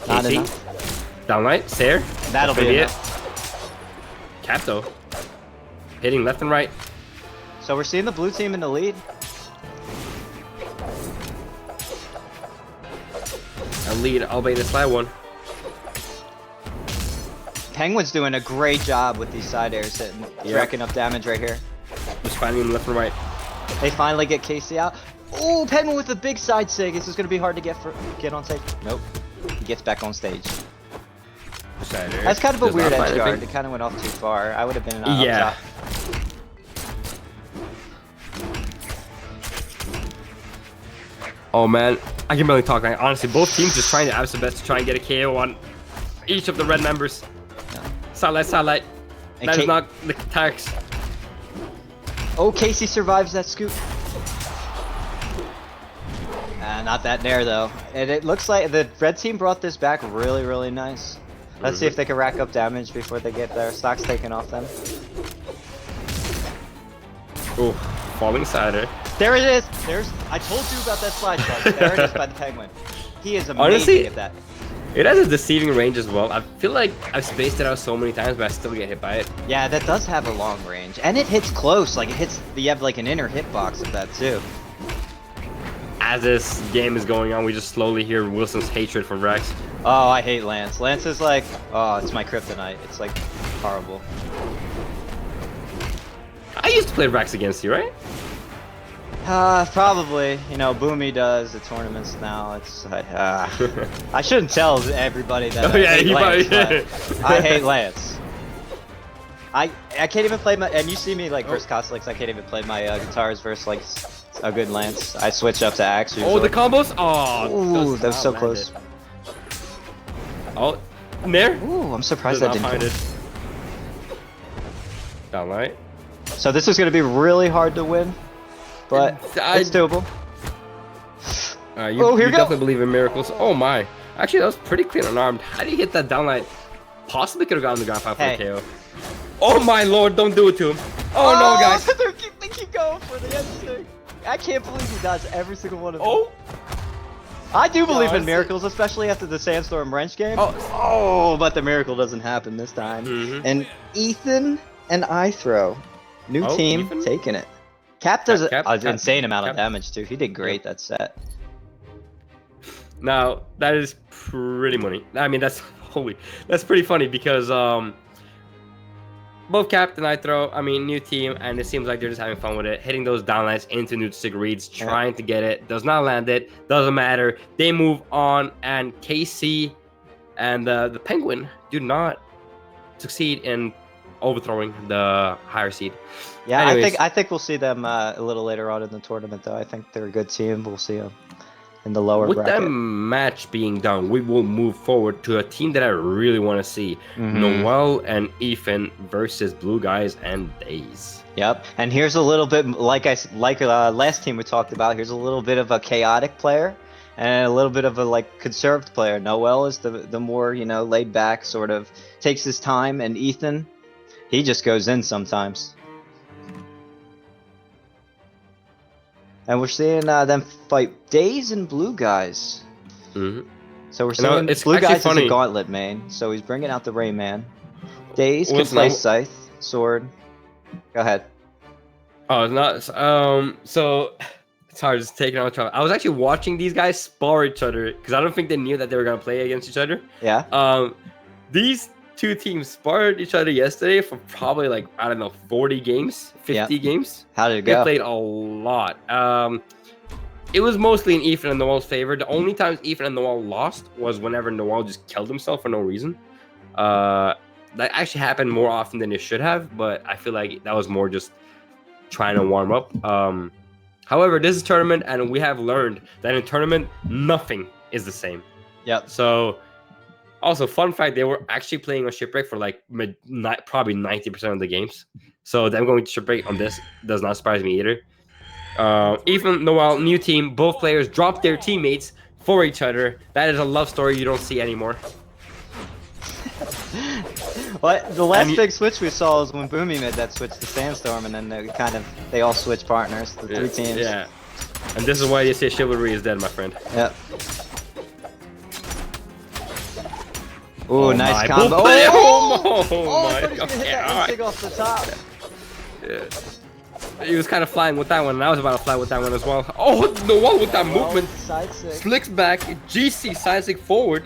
Not enough. Downlight, Sair. That'll be it. Cap though, hitting left and right. So we're seeing the blue team in the lead. A lead, albeit a slight one. Penguin's doing a great job with these side airs, racking up damage right here. Just finding him left and right. They finally get Casey out. Oh, Penguin with the big side sig. This is going to be hard to get on stage. Nope. He gets back on stage. That's kind of a weird edge guard. It kind of went off too far. I would have been up top. Oh man, I can barely talk. Honestly, both teams just trying to absolute best to try and get a KO on each of the red members. Starlight. That is not the tax. Oh, Casey survives that scoop. Not that Nair though. And it looks like the red team brought this back really nice. Let's see if they can rack up damage before they get their stocks taken off them. Oh, falling cider. There it is. I told you about that slide bug. There it is by the penguin. He is amazing Honestly, at that. It has a deceiving range as well. I feel like I've spaced it out so many times, but I still get hit by it. Yeah, that does have a long range, and it hits close. Like it hits. You have like an inner hitbox of that too. As this game is going on, we just slowly hear Wilson's hatred for Rex. Oh, I hate Lance. Lance is like, oh, it's my kryptonite. It's like horrible. I used to play Rex against you, right? Probably. You know, Bumi does the tournaments now. It's I shouldn't tell everybody that I hate Lance, but I hate Lance. I can't even play my, and you see me like versus Cosolix, I can't even play my guitars versus like a good Lance. I switch up to Axe usually. Oh, the combos? Oh, ooh, that was so close. Oh, there? Ooh, I'm surprised I didn't find it. Down right. So this is going to be really hard to win, but it's doable. You definitely believe in miracles. Oh my. Actually, that was pretty clean unarmed. How do you hit that downlight? Possibly could have gotten the ground five for the KO. Oh my lord, don't do it to him. Oh no, guys. They keep going for the end stick. I can't believe he does every single one of them. Oh. I do believe in miracles, especially after the Sandstorm Wrench game. Oh, but the miracle doesn't happen this time. And Ethan and iThrow, new team, taking it. Cap does an insane amount of damage too. He did great that set. Now that is pretty money. I mean, that's pretty funny because both Cap and iThrow, I mean, new team, and it seems like they're just having fun with it, hitting those downlights into new stick reads, trying to get it, does not land it, doesn't matter. They move on, and KC and the Penguin do not succeed in overthrowing the higher seed. Yeah, anyways, I think we'll see them a little later on in the tournament, though. I think they're a good team. We'll see them in the lower bracket. With that match being done, we will move forward to a team that I really want to see. Noel and Ethan versus Blue Guys and Days. Yep, and here's a little bit, like last team we talked about, here's a little bit of a chaotic player and a little bit of a like conserved player. Noel is the more, you know, laid back, sort of takes his time, and Ethan, he just goes in sometimes. And we're seeing them fight Days and Blue Guys. So we're seeing Blue Guys is a gauntlet main, so he's bringing out the Rayman. Days can play Scythe, Sword. Go ahead. Oh, it's not. So it's hard just taking out trouble. I was actually watching these guys spar each other because I don't think they knew that they were gonna play against each other. Yeah. These two teams sparred each other yesterday for probably like, I don't know, 40 games, 50 games. How did it go? They played a lot. It was mostly in Ethan and Noel's favor. The only times Ethan and Noel lost was whenever Noel just killed himself for no reason. That actually happened more often than it should have, but I feel like that was more just trying to warm up. However, this is a tournament, and we have learned that in a tournament, nothing is the same. Yep. So, also, fun fact, they were actually playing on Shipwreck for like probably 90% of the games. So them going to Shipwreck on this does not surprise me either. Ethan, Noel, new team, both players dropped their teammates for each other. That is a love story you don't see anymore. Well, the last big switch we saw was when Bumi made that switch to Sandstorm, and then they all switched partners, the three teams. Yeah, and this is why they say chivalry is dead, my friend. Yep. Ooh, nice combo. Oh my god. Hit that off the top. Yeah. He was kind of flying with that one, and I was about to fly with that one as well. Oh, Noel with that movement. Slicks back, GC side stick forward.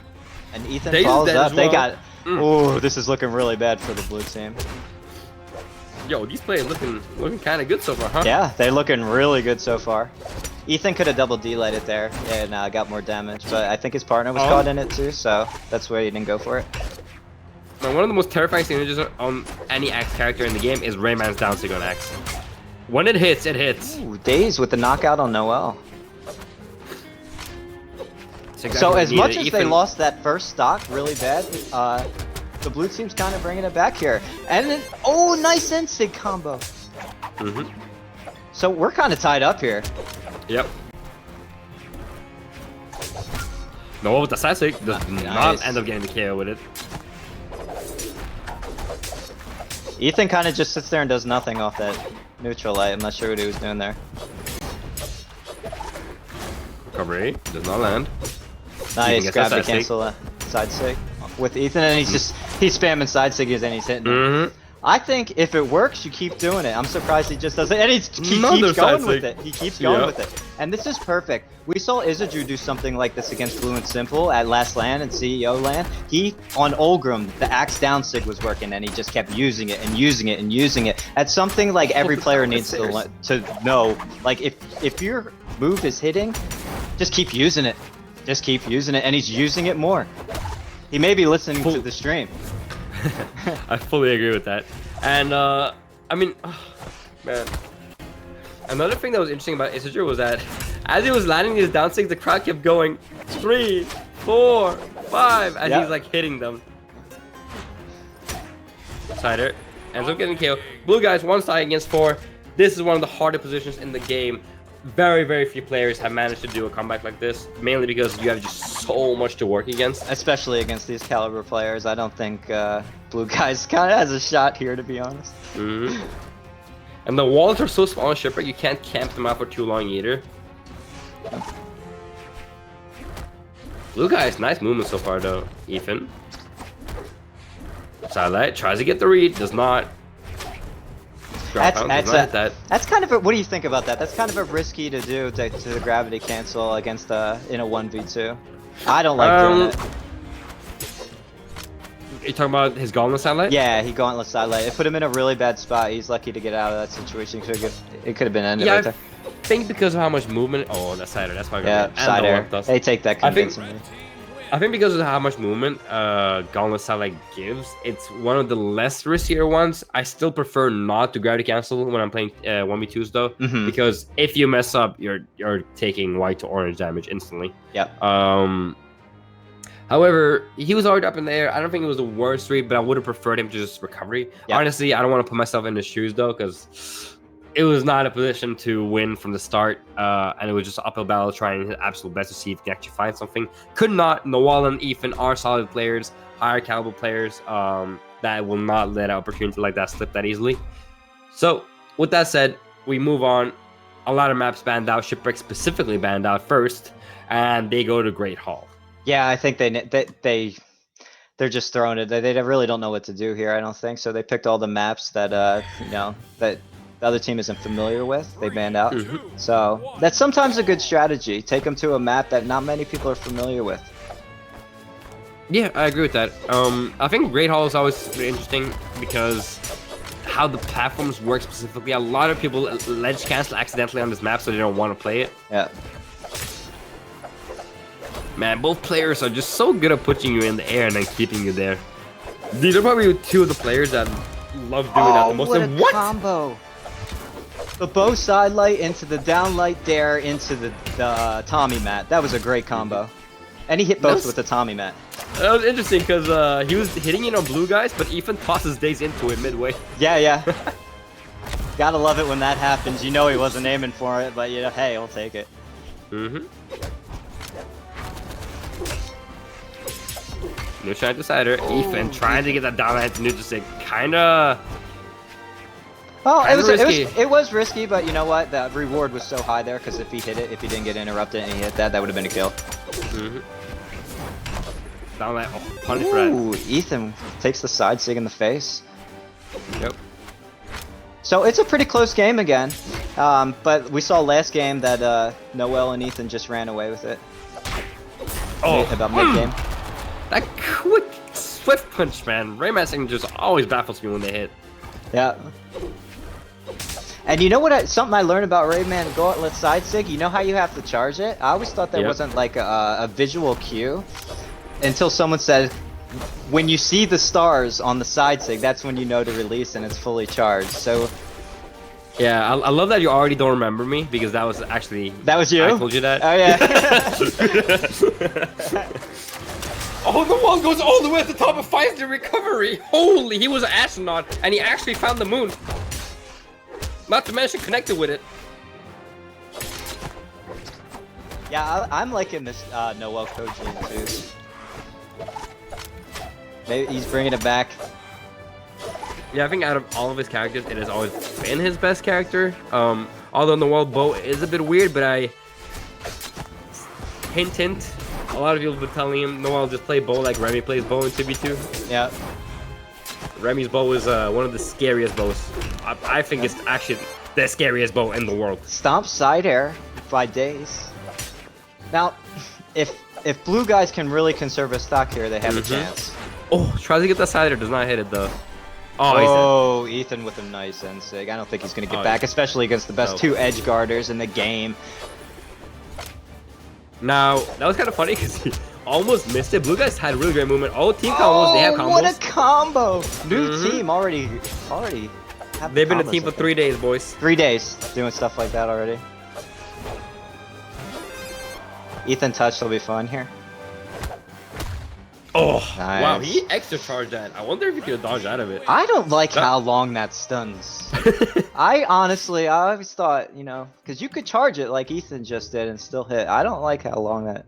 And Ethan follows up. They got. Ooh, this is looking really bad for the blue team. Yo, these players looking kind of good so far, huh? Yeah, they're looking really good so far. Ethan could have double D-light it there and got more damage, but I think his partner was caught in it too, so that's why he didn't go for it. Now, one of the most terrifying signatures on any Axe character in the game is Rayman's down stick on Axe. When it hits, it hits. Ooh, Days with the knockout on Noel. So as much as they lost that first stock really bad, the blue team's kind of bringing it back here. And then, nice instinct combo. So we're kind of tied up here. Yep. Noel with the side stick does not end up getting the KO with it. Ethan kind of just sits there and does nothing off that Neutral light. I'm not sure what he was doing there. Recovery does not land. Nice, gravity cancel side sig with Ethan, and he's spamming side siggies and he's hitting him. I think if it works, you keep doing it. I'm surprised he just doesn't, and he keeps going with it. He keeps going with it, and this is perfect. We saw Izadru do something like this against Blue and Simple at last land and CEO land. He on Olgrim, the axe down sig was working, and he just kept using it and using it and using it. That's something like every player needs to know. Like if your move is hitting, just keep using it. Just keep using it, and he's using it more. He may be listening to the stream. I fully agree with that. And I mean, man. Another thing that was interesting about Izadru was that as he was landing these down sigs, the crowd kept going 3, 4, 5 as he's like hitting them. Sider ends up getting killed. Blue guys 1 side against 4. This is one of the hardest positions in the game. Very, very few players have managed to do a comeback like this, mainly because you have just so much to work against. Especially against these caliber players. I don't think Blue Guys kind of has a shot here, to be honest. And the walls are so small on Shipwreck, you can't camp them out for too long either. Blue Guys, nice movement so far though, Ethan. Starlight tries to get the read, does not. That's kind of a, what do you think about that? That's kind of a risky to do to the gravity cancel against in a 1v2. I don't like doing it. You talking about his gauntlet satellite? Yeah, he gauntlet satellite. It put him in a really bad spot. He's lucky to get out of that situation. It could have been ended right there. I think because of how much movement. Oh, that's Cider. That's why. Yeah, Cider. They take that convincingly. I think because of how much movement Gauntlet Satellite gives, it's one of the less riskier ones. I still prefer not to gravity cancel when I'm playing 1v2s though, because if you mess up, you're taking white to orange damage instantly. Yeah. However, he was already up in the air. I don't think it was the worst read, but I would have preferred him to just recovery. Yep. Honestly, I don't want to put myself in his shoes though, because it was not a position to win from the start, and it was just an uphill battle trying his absolute best to see if he can actually find something. Could not. Noel and Ethan are solid players, higher caliber players that will not let an opportunity like that slip that easily. So, with that said, we move on. A lot of maps banned out, Shipwreck specifically banned out first, and they go to Great Hall. Yeah, I think they're just throwing it. They really don't know what to do here, I don't think. So they picked all the maps that that the other team isn't familiar with. They banned out. So that's sometimes a good strategy. Take them to a map that not many people are familiar with. Yeah, I agree with that. I think Great Hall is always really interesting because how the platforms work specifically. A lot of people ledge cancel accidentally on this map, so they don't want to play it. Yeah. Man, both players are just so good at putting you in the air and then keeping you there. These are probably two of the players that love doing that the most. What a combo! The bow side light into the down light dare into the Tommy mat. That was a great combo. And he hit both with the Tommy mat. That was interesting because he was hitting it on blue guys, but Ethan tosses Days into it midway. Yeah. Gotta love it when that happens. You know he wasn't aiming for it, but hey, he'll take it. No shot decider. Ethan trying to get that down at neutral stick. Kinda. Well, it was risky, but you know what? The reward was so high there because if he hit it, if he didn't get interrupted and he hit that, that would have been a kill. Down that punish for that. Ooh, Ethan takes the side sig in the face. Yep. So it's a pretty close game again, but we saw last game that Noel and Ethan just ran away with it. About mid-game. That quick, swift punch, man. Raymassing just always baffles me when they hit. Yeah. And you know what? Something I learned about Rayman Gauntlet side sig. You know how you have to charge it? I always thought there wasn't like a visual cue until someone said, when you see the stars on the side sig, that's when you know to release and it's fully charged. So. Yeah, I love that you already don't remember me because that was actually. That was you? I told you that. Oh yeah. Oh, the wall goes all the way at the top and finds the recovery. Holy, he was an astronaut and he actually found the moon. Not to mention connected with it. Yeah, I'm liking this Noel coaching too. Maybe he's bringing it back. Yeah, I think out of all of his characters, it has always been his best character. Although Noel Bo is a bit weird, but hint, hint. A lot of people have been telling him, Noel, just play Bo like Remmy plays Bo in 2v2. Yeah. Remy's bow is one of the scariest bows. I think it's actually the scariest bow in the world. Stomp side air by days. Now, if blue guys can really conserve a stock here, they have a chance. Oh, tries to get that side air, does not hit it though. Oh, Ethan with a nice end sig. I don't think he's going to get back, especially against the best two edge guarders in the game. Now, that was kind of funny because he almost missed it. Blue guys had really great movement. Oh, team combos, they have combos. What a combo! New team already. They've been a team for 3 days, boys. 3 days doing stuff like that already. Ethan touch will be fun here. Oh, nice. Wow, he extra charged that. I wonder if he could dodge out of it. I don't like how long that stuns. I always thought, you know, because you could charge it like Ethan just did and still hit. I don't like how long that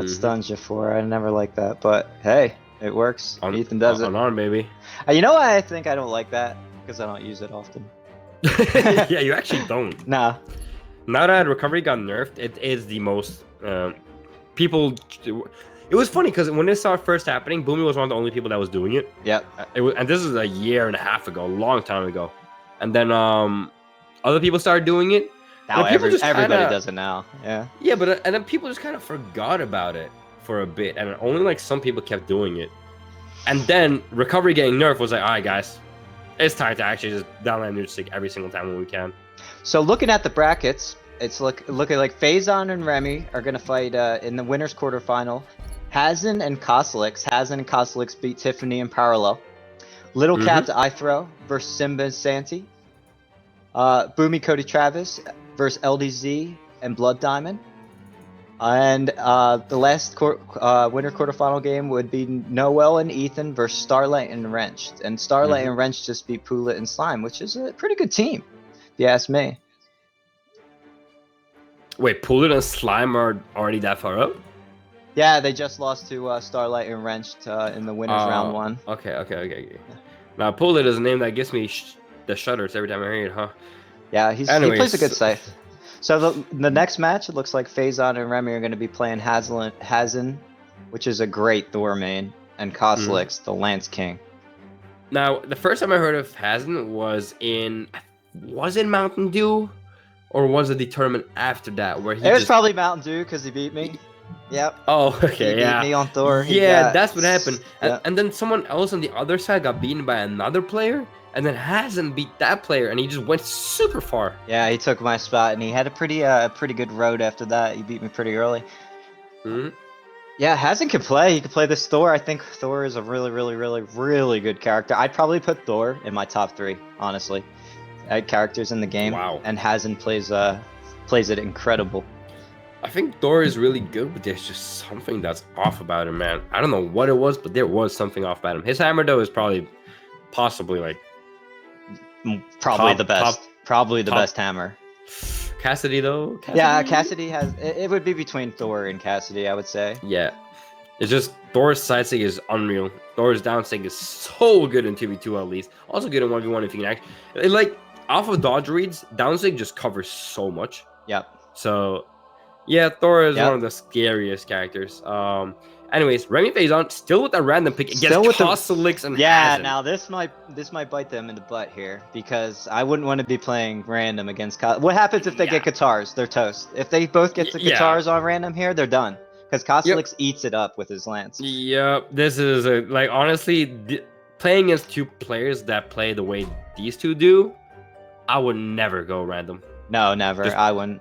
stuns you for. I never liked that, but hey, it works. Ethan does it. On, baby. You know why I think I don't like that? Because I don't use it often. Yeah, you actually don't. Nah. Now that recovery got nerfed, it is the most people. It was funny because when this started first happening, Bumi was one of the only people that was doing it. Yep. And this is a year and a half ago, a long time ago. And then other people started doing it. Now everybody does it now. Yeah. Yeah, but and then people just kind of forgot about it for a bit, and only like some people kept doing it. And then recovery getting nerfed was like, all right, guys, it's time to actually just download new stick every single time when we can. So looking at the brackets, it's looking like Phazon and Remmy are gonna fight in the winners quarterfinal. Hasin and Cosolix. Hasin and Cosolix beat Tiffany in parallel. Little Cat I Throw versus Simba and Santi. Bumi Cody Travis versus LDZ and Blood Diamond. And the last winner quarterfinal game would be Noel and Ethan versus Starlight and Wrenched. And Starlight and Wrenched just beat Poolit and Slime, which is a pretty good team, if you ask me. Wait, Poolit and Slime are already that far up? Yeah, they just lost to Starlight and Wrenched in the winners round 1. Okay. Now, Poolit is a name that gives me the shudders every time I hear it, huh? Yeah, he plays a good scythe. So the next match, it looks like Phazon and Remmy are going to be playing Hasin, which is a great Thor main, and Cosolix, the Lance King. Now, the first time I heard of Hasin was it Mountain Dew? Or was it the tournament after that? Where it was probably Mountain Dew because he beat me. Yep. Oh, okay, he beat me on Thor. Yeah, that's what happened. And then someone else on the other side got beaten by another player, and then Hasin beat that player, and he just went super far. Yeah, he took my spot, and he had a pretty good road after that. He beat me pretty early. Yeah, Hasin can play. He can play this Thor. I think Thor is a really good character. I'd probably put Thor in my top 3, honestly. Characters in the game. Wow. And Hasin plays it incredible. I think Thor is really good, but there's just something that's off about him, man. I don't know what it was, but there was something off about him. His hammer, though, is possibly like the best. Probably the best hammer. Cassidy, though? Yeah, Cassidy has... It would be between Thor and Cassidy, I would say. Yeah. It's just Thor's side stick is unreal. Thor's down stick is so good in 2v2 at least. Also good in 1v1 if you can act. Like, off of dodge reads, down stick just covers so much. Yep. So, yeah, Thor is one of the scariest characters. Anyways, Remmy Phazon still with that random pick against Cosolix and Yeah, Hasin. now this might bite them in the butt here because I wouldn't want to be playing random against What happens if they get guitars? They're toast. If they both get the guitars on random here, they're done. Because Cosolix eats it up with his lance. Yep, this is honestly, playing against two players that play the way these two do, I would never go random. No, never. I wouldn't.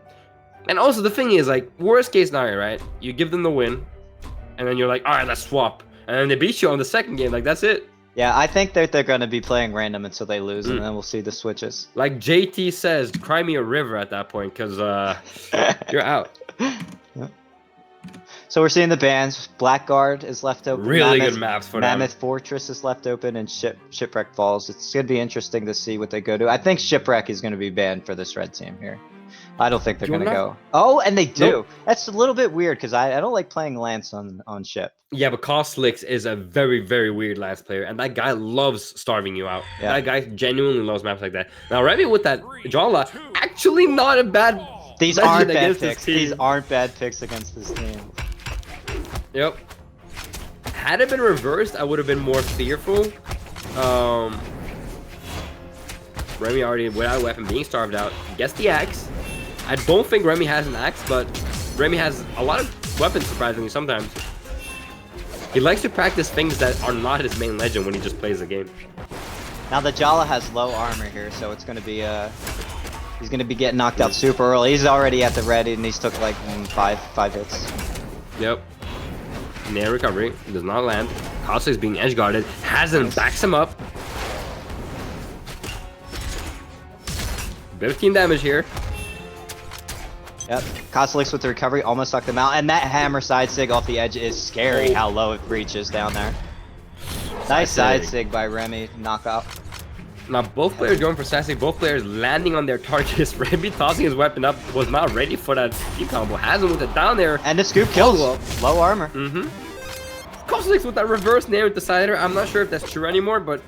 And also the thing is, like, worst case scenario, right? You give them the win, and then you're like, all right, let's swap. And then they beat you on the second game. Like, that's it. Yeah, I think that they're going to be playing random until they lose, and then we'll see the switches. Like JT says, cry me a river at that point, because you're out. Yep. So we're seeing the bans. Blackguard is left open. Really good maps for them. Mammoth Fortress is left open, and Shipwreck Falls. It's going to be interesting to see what they go to. I think Shipwreck is going to be banned for this red team here. I don't think they're You're gonna not- go. Oh, and they do. Nope. That's a little bit weird because I don't like playing Lance on ship. Yeah, but Cosolix is a very, very weird Lance player, and that guy loves starving you out. Yeah. That guy genuinely loves maps like that. Now, Remmy with that Brawlhalla, actually not a bad. These legend aren't bad against this picks. These team. aren't bad picks against this team. Yep. Had it been reversed, I would have been more fearful. Remmy already without a weapon, being starved out, gets the axe. I don't think Remmy has an axe, but Remmy has a lot of weapons, surprisingly, sometimes. He likes to practice things that are not his main legend when he just plays the game. Now the Jala has low armor here, so it's gonna be he's gonna be getting knocked out super early. He's already at the ready, and he's took like five hits. Yep. Nair recovery does not land. Cosolix being edge guarded. Hasin backs him up. Bit of team damage here. Yep. Cosolix with the recovery almost sucked him out, and that hammer side sig off the edge is scary. How low it reaches down there. Nice side sig by Remmy. Knockout. Now both players going for sassy. Both players landing on their targets. Remmy tossing his weapon up, was not ready for that team combo. Hasin with it down there. And the scoop kills. Low armor. Cosolix with that reverse Nair with decider. I'm not sure if that's true anymore, but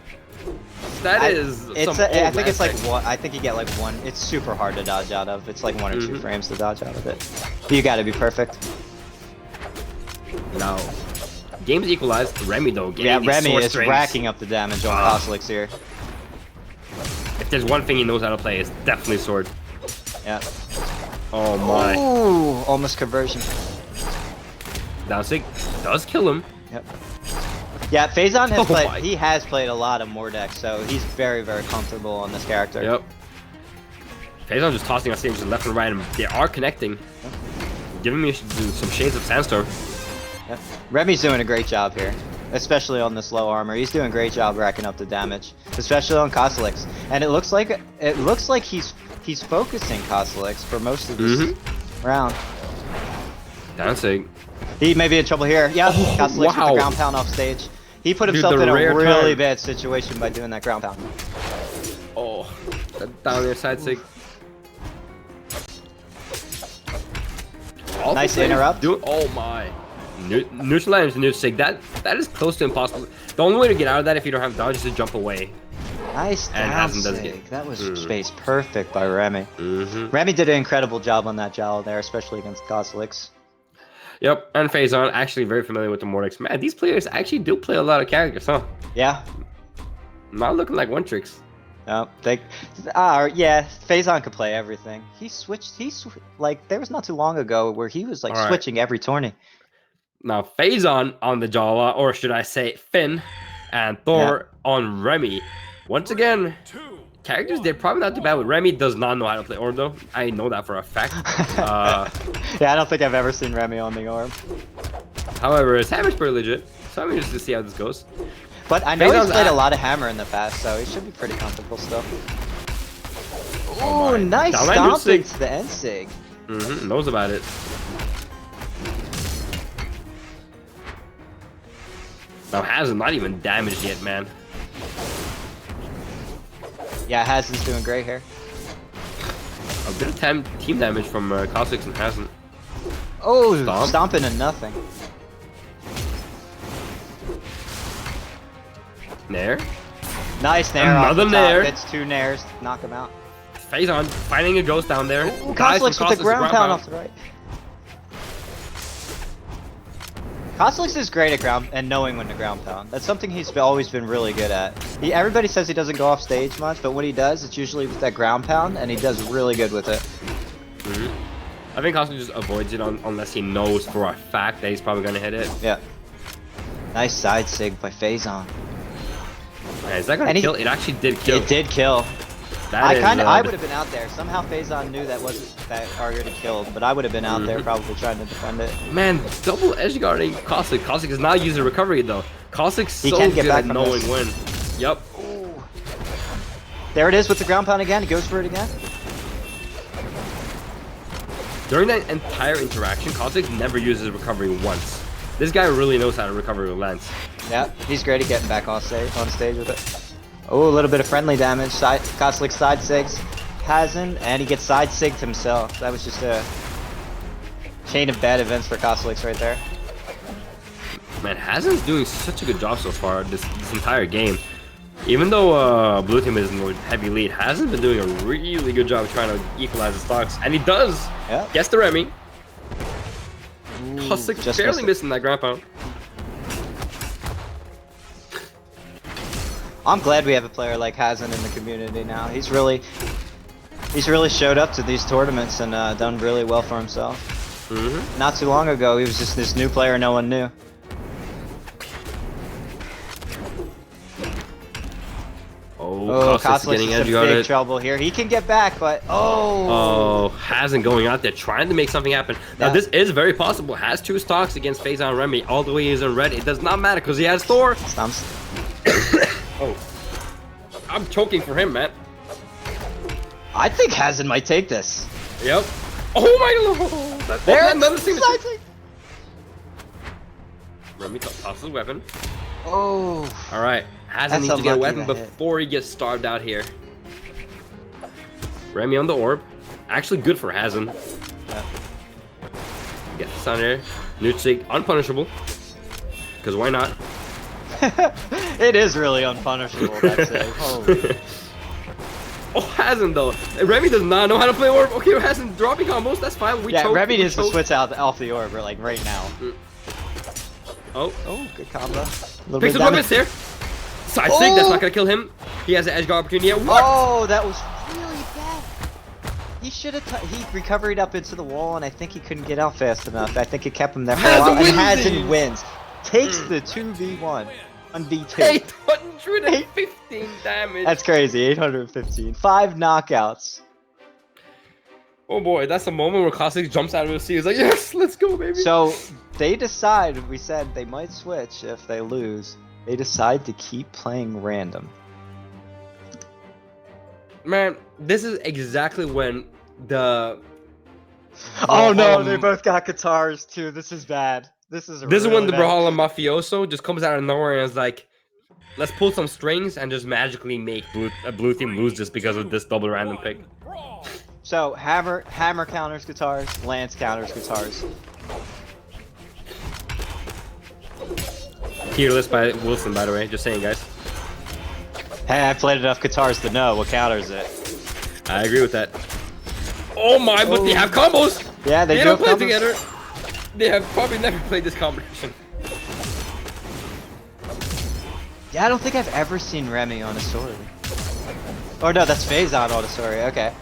that is. I think it's like one. I think you get like one. It's super hard to dodge out of. It's like 1 or 2 frames to dodge out of it. You got to be perfect. No. Game's equalized. Remmy though. Yeah, Remmy is strings. racking up the damage on Cosolix here. If there's one thing he knows how to play, it's definitely sword. Yeah. Oh my. Ooh, almost conversion. Down sig does kill him. Yep. Yeah, Phazon has played. He has played a lot of Mordex, so he's very, very comfortable on this character. Yep. Phazon just tossing us stages left and right, and they are connecting. Yep. Giving me some shades of Sandstorm. Yep. Remy's doing a great job here, especially on this low armor. He's doing a great job racking up the damage, especially on Cosolix. And it looks like he's focusing Cosolix for most of this round. Down sig. He may be in trouble here. Yeah, Cosolix with the ground pound off stage. He put himself in a really bad situation by doing that ground pound. Oh, down there side sig. Nice interrupt. Oh my. Neutral items to neutral sig. That is close to impossible. The only way to get out of that if you don't have dodge is to jump away. Nice down sig. That was spaced perfect by Remmy. Remmy did an incredible job on that Jala there, especially against Cosolix. Yep, and Phazon actually very familiar with the Mordex. Man, these players actually do play a lot of characters, huh? Yeah. Not looking like one tricks. No, yeah, Phazon could play everything. He switched. Like there was not too long ago where he was like switching every tourney. Now Phazon on the Jala, or should I say Finn, and Thor on Remmy. Once again, characters they're probably not too bad. With Remmy does not know how to play Orb though. I know that for a fact. Yeah, I don't think I've ever seen Remmy on the Orb. However, his hammer's pretty legit, so I'm interested to see how this goes. But I know he's played a lot of hammer in the past, so he should be pretty comfortable still. Oh, nice stomp into the end sig. Knows about it. Now Hasin not even damaged yet, man. Yeah, Hasin's doing great here. A bit of team damage from Cosolix and Hasin. Oh, stomping to nothing. Nair. Nice Nair. Another Nair. That's 2 Nairs. Knock him out. Phazon finding a ghost down there. Ooh, Cosolix with the ground pound off the right. Cosolix is great at ground and knowing when to ground pound. That's something he's always been really good at. Everybody says he doesn't go off stage much, but when he does, it's usually with that ground pound, and he does really good with it. I think Cosolix just avoids it unless he knows for a fact that he's probably going to hit it. Yeah. Nice side sig by Phazon. Man, is that going to kill? It actually did kill. It did kill. I would have been out there. Somehow Phazon knew that already killed, but I would have been out there probably trying to defend it. Man, double edge guarding Cosolix. Cosolix is not using recovery though. Cosolix so good at knowing when. Yep. Ooh. There it is with the ground pound again. He goes for it again. During that entire interaction, Cosolix never uses recovery once. This guy really knows how to recover with Lance. Yeah, he's great at getting back on stage with it. Oh, a little bit of friendly damage. Cosolix side sigs. Hasin, and he gets side sigged himself. That was just a chain of bad events for Cosolix right there. Man, Hasin's doing such a good job so far this entire game. Even though blue team is in the heavy lead, Hasin's been doing a really good job trying to equalize the stocks, and he does. Yeah. Gets the Remmy. Cosolix just barely missed it. missing that ground pound. I'm glad we have a player like Hasin in the community now. He's really showed up to these tournaments and done really well for himself. Not too long ago, he was just this new player no one knew. Oh, Cosolix getting is edgy in on big it. trouble here. He can get back, but Oh, Hasin going out there trying to make something happen. Now this is very possible. Has 2 stocks against Phazon and Remmy. All the way he's in red. It does not matter because he has Thor. Oh, I'm choking for him, man. I think Hasin might take this. Yep. Oh my lord. That's another thing. Remmy tosses the weapon. Oh. All right. Hasin That's needs to get a unlucky weapon to hit. before he gets starved out here. Remmy on the orb. Actually good for Hasin. Get this on here. Nutsig unpunishable. Because why not? It is really unpunishable, that's it. Holy. Oh, Hasin though. Remmy does not know how to play orb. Okay, Hasin dropping combos. That's fine. We choke, Remmy we needs to choke. switch out off the orb like right now. Oh, Good combo. Little picks bit the down weapons here. Side sig. That's not gonna kill him. He has an edge guard opportunity. Yeah, what? Oh, that was really bad. He should have. He recovered up into the wall, and I think he couldn't get out fast enough. I think it kept him there for a while. And Hasin wins. Takes the 2v1 on V2. 815 damage. That's crazy. 815. 5 knockouts. Oh boy, that's a moment where Cosolix jumps out of his seat. He's like, yes, let's go, baby. So they decide. We said they might switch if they lose. They decide to keep playing random. Man, this is exactly when the... Oh no, they both got guitars too. This is bad. This is This is when the bad. Brawlhalla Mafioso just comes out of nowhere and is like, let's pull some strings and just magically make blue team lose just because of this double random pick. So hammer counters guitars, Lance counters guitars. Tier list by Wilson, by the way. Just saying, guys. Hey, I played enough guitars to know what counters it. I agree with that. Oh my, but they have combos! Yeah, they do don't have play combos. together. They have probably never played this combination. Yeah, I don't think I've ever seen Remmy on a story. Or no, that's Phazon on a story. Okay.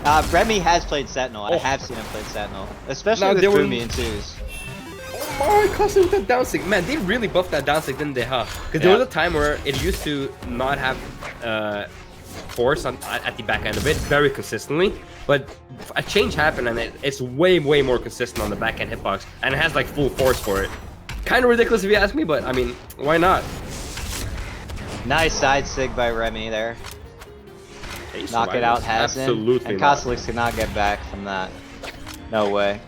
Remmy has played Sentinel. I have seen him play Sentinel, especially Now, with they were- Bumi and twos. Oh my, Cosolix with that down stick. Man, they really buffed that down stick, didn't they, huh? Because there was a time where it used to not have force at the back end of it very consistently, but a change happened and it's way more consistent on the back end hitbox, and it has like full force for it. Kind of ridiculous if you ask me, but I mean, why not? Nice side sig by Remmy there. Knock it out, Hasin. Absolutely And not. Cosolix cannot get back from that. No way.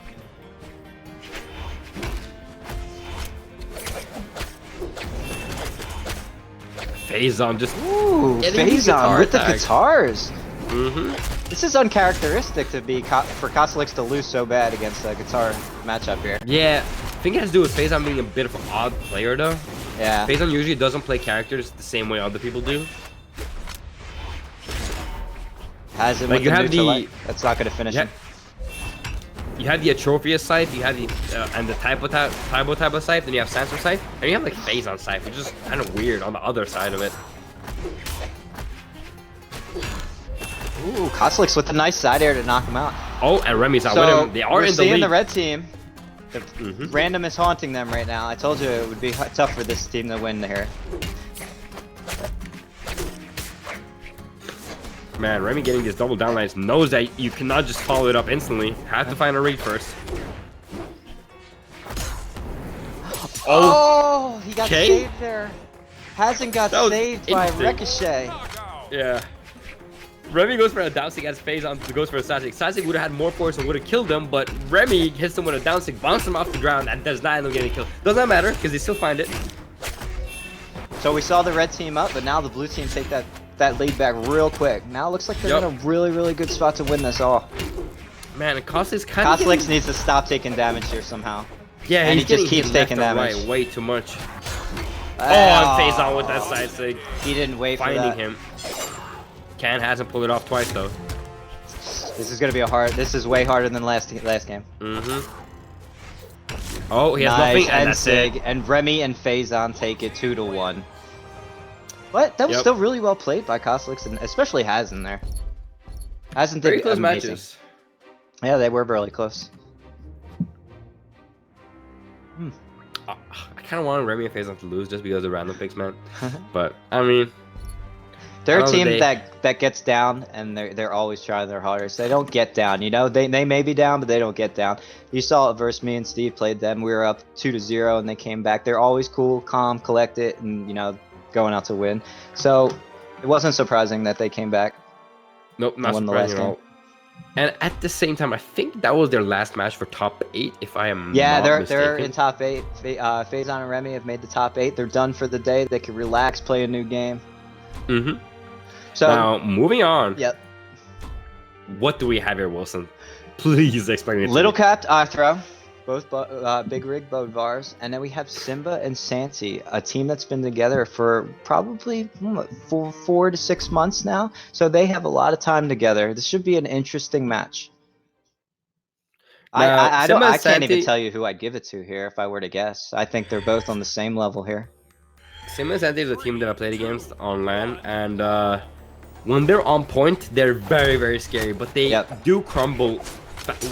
Phazon just Ooh, getting these Phazon with the attacks. guitars. Mm-hmm. This is uncharacteristic to be for Cosolix to lose so bad against a guitar matchup here. Yeah, I think it has to do with Phazon being a bit of an odd player though. Yeah. Phazon usually doesn't play characters the same way other people do. Hasin Like with you the have neutral the- light. That's not gonna finish him. You have the Atrophius scythe, you have the and the type of scythe, then you have Sansa scythe, and you have like Phazon scythe, which is kind of weird on the other side of it. Ooh, Cosolix with a nice side air to knock him out. Oh, and Remy's out So with him. They are we're in the seeing lead. the red team. The Mhm. random is haunting them right now. I told you it would be tough for this team to win here. Man, Remmy getting these double down lines knows that you cannot just follow it up instantly. Have to find a read first. Oh, he got Okay. saved there. Hasin got That was saved by insane. Ricochet. Yeah. Remmy goes for a down stick as Phazon goes for a side stick. Side stick would have had more force and would have killed him, but Remmy hits him with a down stick, bounces him off the ground, and does not end up getting killed. Does not matter, because they still find it. So we saw the red team up, but now the blue team take that that lead back real quick. Now it looks like they're in a really good spot to win this all. Man, Cosolix kind of. Cosolix needs to stop taking damage here somehow. Yeah, and he just keeps taking damage. Right, way too much. Oh, and Phazon with that side sig. He didn't wait for that. Finding him. Hasn't pulled it off twice though. This is gonna be a hard. This is way harder than last game. Oh, he has nothing, and that's it. And Remmy and Phazon take it 2-1. What? That was still really well played by Cosolix, and especially Hasin there. Hasin did very close amazing. matches. Yeah, they were really close. I kind of wanted Remmy and Phazon to lose just because of random picks, man. But I mean, they're a team that gets down, and they're always trying their hardest. They don't get down, you know. They may be down, but they don't get down. You saw it versus me and Steve played them. We were up 2-0, and they came back. They're always cool, calm, collected, and you know, going out to win. So it wasn't surprising that they came back. Nope, not surprising at all. And at the same time, I think that was their last match for top 8, if I am not they're mistaken. in top 8. Phazon and Remmy have made the top 8. They're done for the day. They can relax, play a new game. So now moving on. Yep. What do we have here, Wilson? Please explain it. Little capped Arthro, both big rig both bars, and then we have Simba and Santi, a team that's been together for probably 4 to 6 months now. So they have a lot of time together. This should be an interesting match. Now, I can't even tell you who I'd give it to here if I were to guess. I think they're both on the same level here. Simba and Santi is a team that I played against on LAN, and when they're on point, they're very scary. But they do crumble.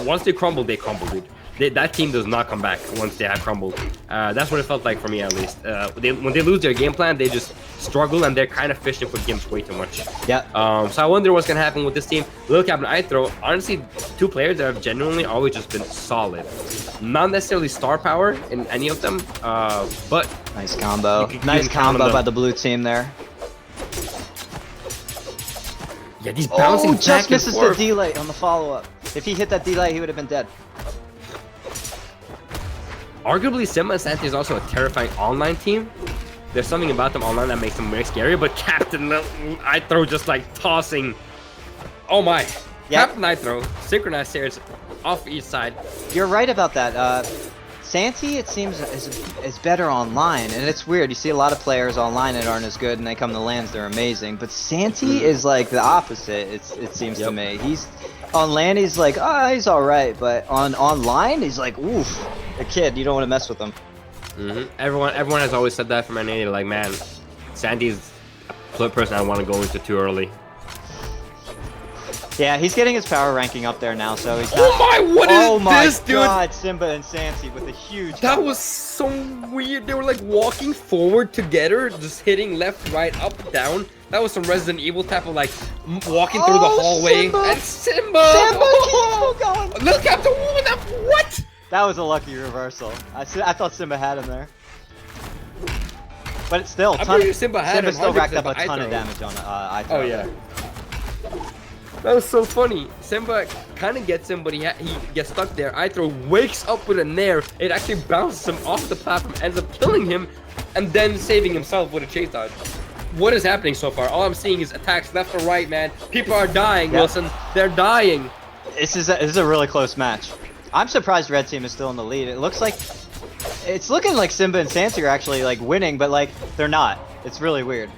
Once they crumble, dude. That team does not come back once they have crumbled. That's what it felt like for me, at least. When they lose their game plan, they just struggle, and they're kind of fishing for games way too much. So I wonder what's gonna happen with this team. Little Cap and Ithro, honestly, 2 players that have genuinely always just been solid. Not necessarily star power in any of them, but nice combo. Nice combo by the blue team there. Yeah, these bouncing back just misses and forth. the delay on the follow-up. If he hit that delay, he would have been dead. Arguably, Simba and Santi is also a terrifying online team. There's something about them online that makes them very scary, but Captain Ithro just like tossing. Oh my. Captain Ithro, synchronized stairs off each side. You're right about that. Santi, it seems, is better online, and it's weird. You see a lot of players online that aren't as good, and they come to LANs, they're amazing. But Santi is like the opposite. It seems to me. He's on LAN, he's like, he's all right, but on online, he's like, oof, a kid. You don't want to mess with him. Everyone has always said that from NA. They're like, man, Santi's a person I want to go into too early. Yeah, he's getting his power ranking up there now, so he's not... Oh my, what is this, dude? Oh my god, Simba and Santi with a huge... That was so weird. They were like walking forward together, just hitting left, right, up, down. That was some Resident Evil type of like walking through the hallway. Simba. And Simba! Simba, keep going! Look at the what? That was a lucky reversal. I thought Simba had him there. But it's still... Simba still racked up a ton of damage on Ithro. Oh yeah. That was so funny. Simba kind of gets him, but he gets stuck there. Ithro wakes up with a nair. It actually bounces him off the platform, ends up killing him, and then saving himself with a chase dodge. What is happening so far? All I'm seeing is attacks left or right, man. People are dying, Wilson. They're dying. This is a really close match. I'm surprised Red Team is still in the lead. It looks like... It's looking like Simba and Santi are actually like winning, but like they're not. It's really weird.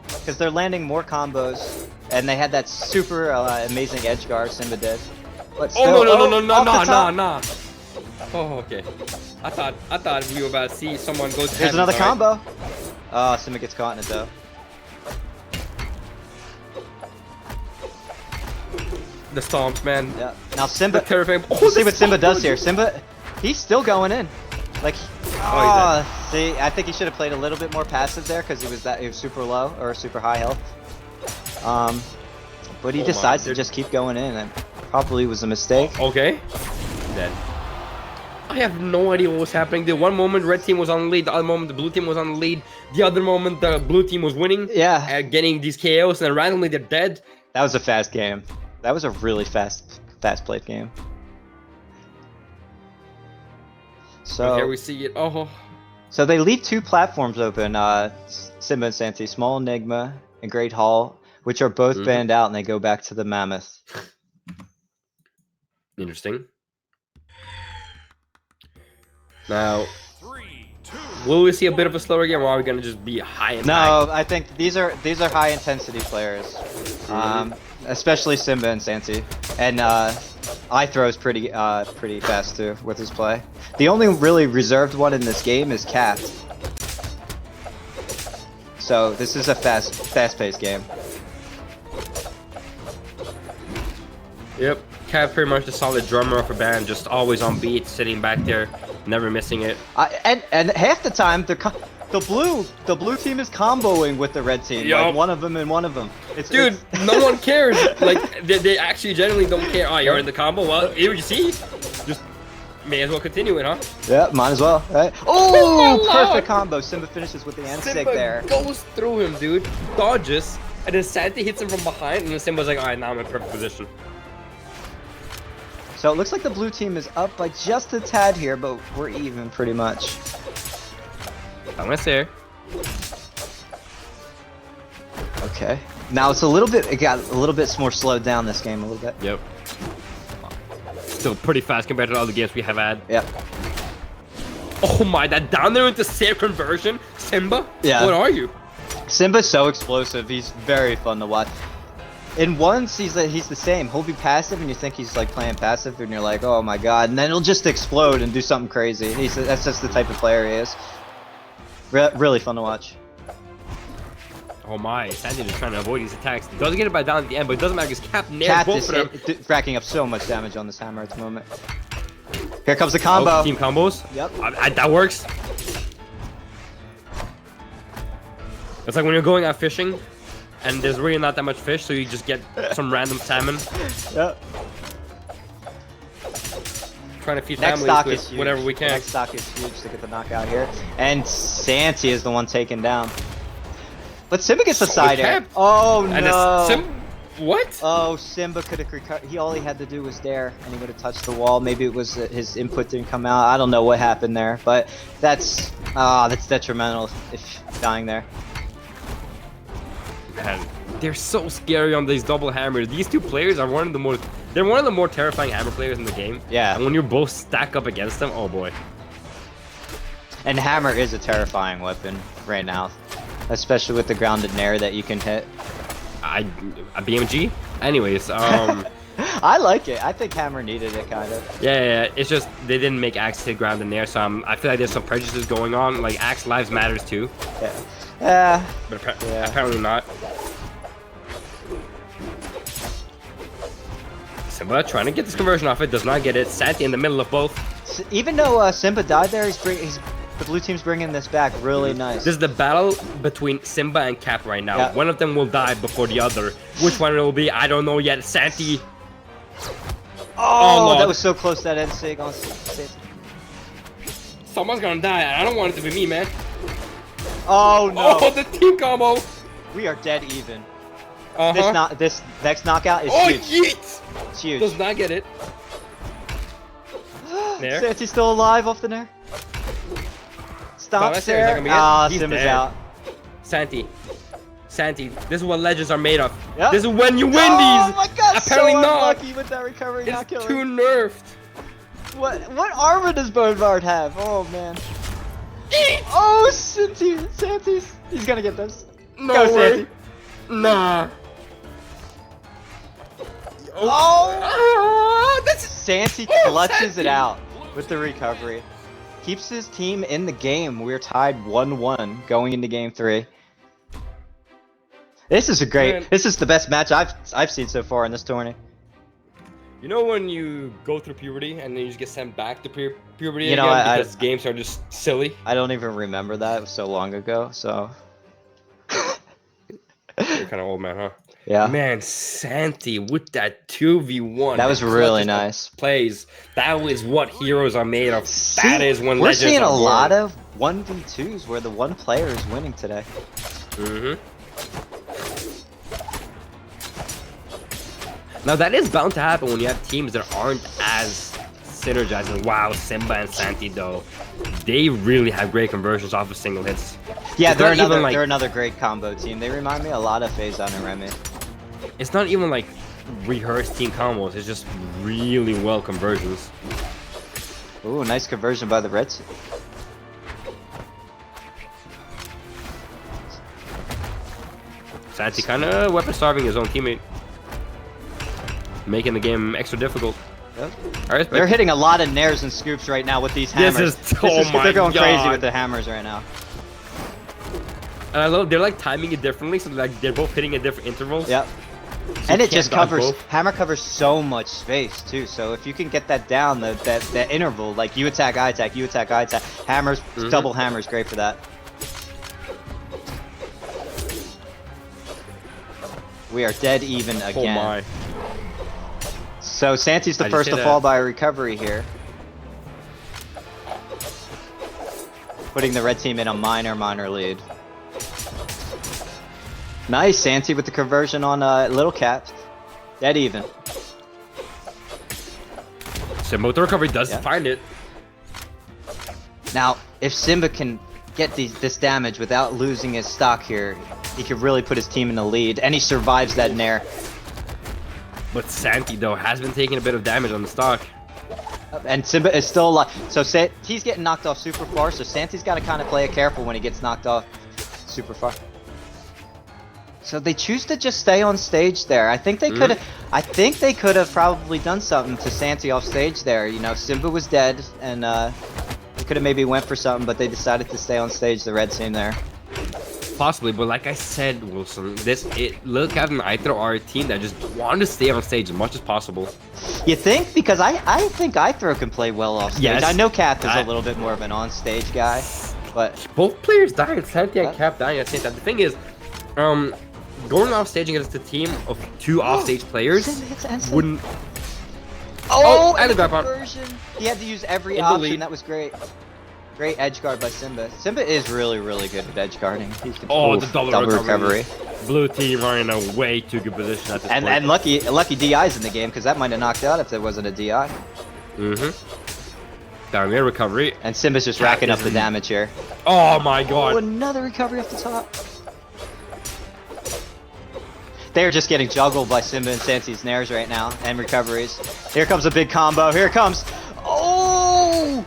Because they're landing more combos, and they had that super amazing edge guard Simba did. But still, no. Oh, okay. I thought we were about to see someone go to Here's another combo. Oh, Simba gets caught in it though. The stomps, man. Yeah. Now Simba. Terrifying. We'll see what Simba does here. Simba, he's still going in. Like, see, I think he should have played a little bit more passive there because he was super low or super high health. But he decides to just keep going in, and probably was a mistake. Okay. Dead. I have no idea what was happening. The one moment red team was on the lead, the other moment the blue team was on the lead, the other moment the blue team was winning. Yeah. Getting these KOs, and then randomly they're dead. That was a fast game. That was a really fast played game. So here we see it. Oh. So they leave 2 platforms open. Simba and Santi, Small Enigma and Great Hall. which are both banned out, and they go back to the Mammoth. Interesting. Now, will we see a bit of a slower game, or are we gonna just be high impact? No, I think these are high intensity players, especially Simba and Santi, and I-Throw is pretty fast too with his play. The only really reserved one in this game is Cat. So this is a fast-paced game. Yep, Cat pretty much the solid drummer of a band, just always on beat, sitting back there, never missing it. And half the time the blue team is comboing with the red team, like one of them and one of them. Dude, no one cares. Like they actually genuinely don't care. Oh, you're in the combo. Well, here you see, just may as well continue it, huh? Yeah, might as well. Right? Oh, perfect combo. Simba finishes with the N-Sig there. Goes through him, dude. Dodges, and then Santi hits him from behind, and then Simba's like, all right, now I'm in perfect position. So it looks like the blue team is up by just a tad here, but we're even pretty much. I'm gonna say. Okay. Now it's it got a little bit more slowed down this game a little bit. Yep. Still pretty fast compared to the other games we have had. Yep. Oh my, that down there into safe conversion, Simba? Yeah. What are you? Simba's so explosive. He's very fun to watch. In ones, he's the same. He'll be passive, and you think he's like playing passive, and you're like, oh my god, and then he'll just explode and do something crazy. That's just the type of player he is. Really fun to watch. Oh my, Santi is trying to avoid these attacks. Doesn't get it by down at the end, but it doesn't matter because Cap nails both of them. Racking up so much damage on this hammer at the moment. Here comes the combo. Oh, team combos? Yep. That works. It's like when you're going out fishing, and there's really not that much fish, so you just get some random salmon. Yep. Trying to feed Next families stock with is huge. whatever we can. Next stock is huge to get the knockout here. And Santi is the one taken down. But Simba gets the side air. Oh no! What? Oh, Simba could have recovered. All he had to do was dare, and he would have touched the wall. Maybe it was his input didn't come out. I don't know what happened there, but that's detrimental if dying there. Man, they're so scary on these double hammers. These two players are one of the more terrifying hammer players in the game. Yeah. And when you both stack up against them, oh boy. And hammer is a terrifying weapon right now, especially with the grounded nair that you can hit. A BMG? Anyways, I like it. I think hammer needed it kind of. Yeah, it's just they didn't make Axe hit ground in there, so I feel like there's some prejudices going on. Like Axe lives matters too. Yeah. But apparently not. Simba trying to get this conversion off it, does not get it. Santi in the middle of both. Even though Simba died there, the blue team's bringing this back really nice. This is the battle between Simba and Cap right now. Yeah. One of them will die before the other. Which one it will be, I don't know yet. Santi. Oh, that was so close, that N-Sig on Santi. Someone's gonna die. I don't want it to be me, man. Oh no! Oh, the team combo. We are dead even. This next knockout is huge. Yeet! It's huge. Does not get it. There. Santi's still alive off the nair. Stomps there. Ah, Simba's out. Santi, this is what legends are made of. Yep. This is when you win these. Oh my god, apparently so not. unlucky with that recovery, It's not killing. too nerfed. What armor does Bonebard have? Oh man. Oh, Santi's. He's gonna get this. No Go, way. Santi. Nah. Oh, Santi clutches it out with the recovery. Keeps his team in the game. We're tied 1-1 going into game 3. This is this is the best match I've seen so far in this tourney. You know when you go through puberty and then you just get sent back to puberty You again know, because games are just silly? I don't even remember that. It was so long ago, so. You're kind of old, man, huh? Yeah. Man, Santi with that 2v1. That was really nice. Plays. That was what heroes are made of. That is when we're legends seeing are a born. lot of 1v2s where the one player is winning today. Now that is bound to happen when you have teams that aren't as synergizing. Wow, Simba and Santi though, they really have great conversions off of single hits. Yeah, they're another great combo team. They remind me a lot of Phazon and Remmy. it's not even like rehearsed team combos. It's just really well conversions. Ooh, nice conversion by the red team. Santi kind of weapon starving his own teammate, making the game extra difficult. Yep. All right, They're hitting a lot of nairs and scoops right now with these hammers. They're going crazy with the hammers right now. And I love they're like timing it differently, so they're both hitting at different intervals. Yep. So And you it just can't dodge covers, both. hammer covers so much space too. So if you can get that down, that interval, like you attack, I attack, you attack, I attack, hammers, double hammers, great for that. We are dead even again. Oh my. So Santi's the I just first hit to a- fall by a recovery here. Putting the red team in a minor lead. Nice, Santi with the conversion on Little Cat. Dead even. Simba with the recovery does Yeah. find it. Now, if Simba can get this damage without losing his stock here, he could really put his team in the lead, and he survives that nair. But Santi though has been taking a bit of damage on the stock. And Simba is still alive. So he's getting knocked off super far, so Santi's got to kind of play it careful when he gets knocked off super far. So they choose to just stay on stage there. I think they could have. I think they could have probably done something to Santi off stage there. You know, Simba was dead, and they could have maybe went for something, but they decided to stay on stage. The red team there. Possibly, but like I said, Wilson, Lil Cat and Aithro are a team that just want to stay on stage as much as possible. You think? Because I think Ithro can play well off stage. Yes. I know Kath is a little bit more of an on-stage guy, but Both players dying, Santi and Cap dying at the same time. The thing is, going off stage against a team of two off-stage players wouldn't. Oh, and and a grab on. conversion. He had to use every In the option. lead. That was great. Great edge guard by Simba. Simba is really good at edge guarding. He can, Oh, oof, the double recovery. Blue team are in a way too good position at this point. And lucky DI's in the game because that might have knocked out if there wasn't a DI. Down there, recovery. And Simba's just racking up the damage here. Oh my god. Oh, another recovery off the top. They're just getting juggled by Simba and Santi's nairs right now, and recoveries. Here comes a big combo. Here it comes. Oh!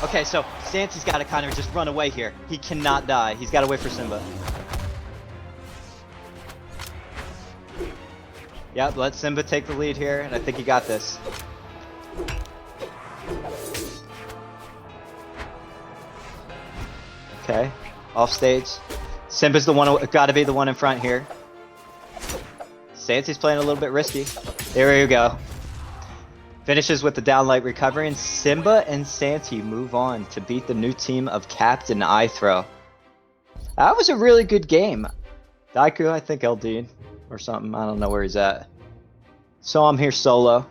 Okay, so Santi's got to kind of just run away here. He cannot die. He's got to wait for Simba. Yep, let Simba take the lead here, and I think he got this. Okay, off stage. Simba's the one, got to be the one in front here. Santi's playing a little bit risky. There you go. Finishes with the downlight recovery, and Simba and Santi move on to beat the new team of Captain Ithro. That was a really good game. Daiku, I think LD or something. I don't know where he's at. So I'm here solo.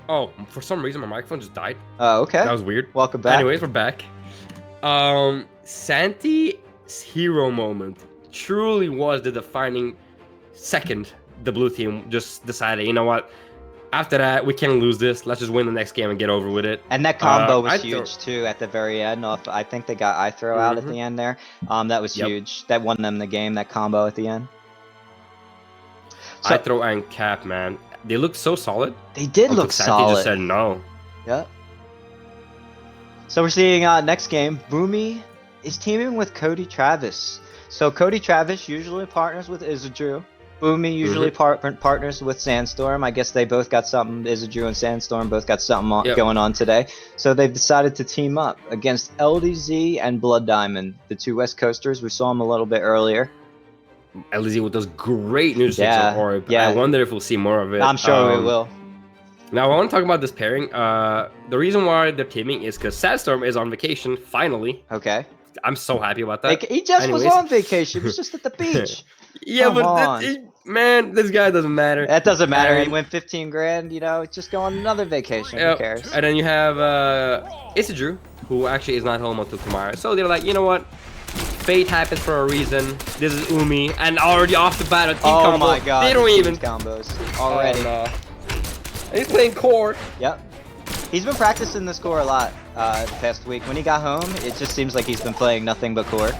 Oh, for some reason my microphone just died. Oh, okay. That was weird. Welcome back. Anyways, we're back. Santi's hero moment truly was the defining second. The blue team just decided, you know what? After that, we can't lose this. Let's just win the next game and get over with it. And that combo was Ithro- huge too at the very end. I think they got Ithro out at the end there. That was huge. That won them the game. That combo at the end. So, Ithro and Cap, man, they looked so solid. They did Until look Santi solid. just said no. Yeah. So we're seeing next game. Bumi is teaming with Cody Travis. So Cody Travis usually partners with Isadrew. Bumi usually partners with Sandstorm. I guess they both got something. Isadrew and Sandstorm both got something going on today. So they've decided to team up against LDZ and Blood Diamond, the two West Coasters. We saw them a little bit earlier. LZ with those great news orb. Yeah. I wonder if we'll see more of it. I'm sure we will. Now I want to talk about this pairing. The reason why they're teaming is because Sandstorm is on vacation finally. Okay. I'm so happy about that. He just was on vacation. He was just at the beach. Yeah, Come but on. man, this guy doesn't matter. That doesn't matter. And- He went 15 grand. You know, just go on another vacation. Yep. Who cares? And then you have Isadrew, who actually is not home until tomorrow. So they're like, you know what? Fate happens for a reason. This is Umi, and already off the bat, a team combo. Oh my god. They don't team even combos already. Oh, no. He's playing core. Yep. He's been practicing this core a lot the past week. When he got home, it just seems like he's been playing nothing but core.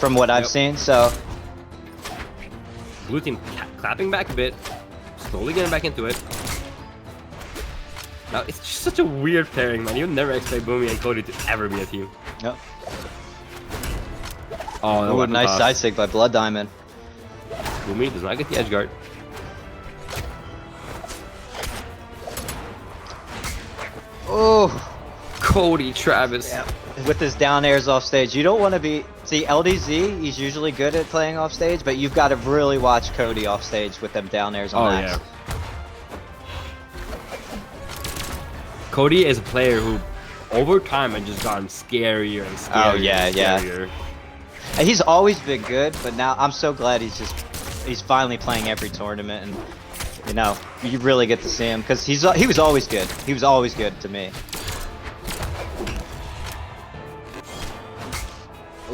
from what I've seen. So Blue team clapping back a bit, slowly getting back into it. Now it's just such a weird pairing, man. You would never expect Bumi and Cody to ever be a team. Yep. Oh, no, nice side sig by DoubleDime. Bumi does not get the edge guard. Oh, Cody Travis. yeah. With his down airs off stage, you don't want to be. See, LDZ, he's usually good at playing off stage, but you've got to really watch Cody off stage with them down airs on max. Yeah. Cody is a player who, over time, has just gotten scarier and scarier. Oh yeah, scarier. yeah. And he's always been good, but now I'm so glad he's finally playing every tournament, and you know, you really get to see him because he was always good. He was always good to me.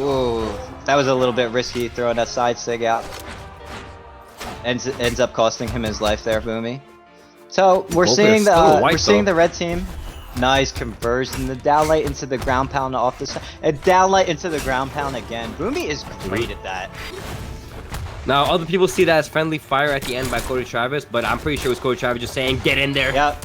Ooh, that was a little bit risky throwing that side sig out. Ends up costing him his life there, Bumi. So we're seeing the red team. Nice conversion, the downlight into the ground pound off the side, and downlight into the ground pound again. Bumi is great at that. Now other people see that as friendly fire at the end by Cody Travis, but I'm pretty sure it was Cody Travis just saying, "Get in there." Yep.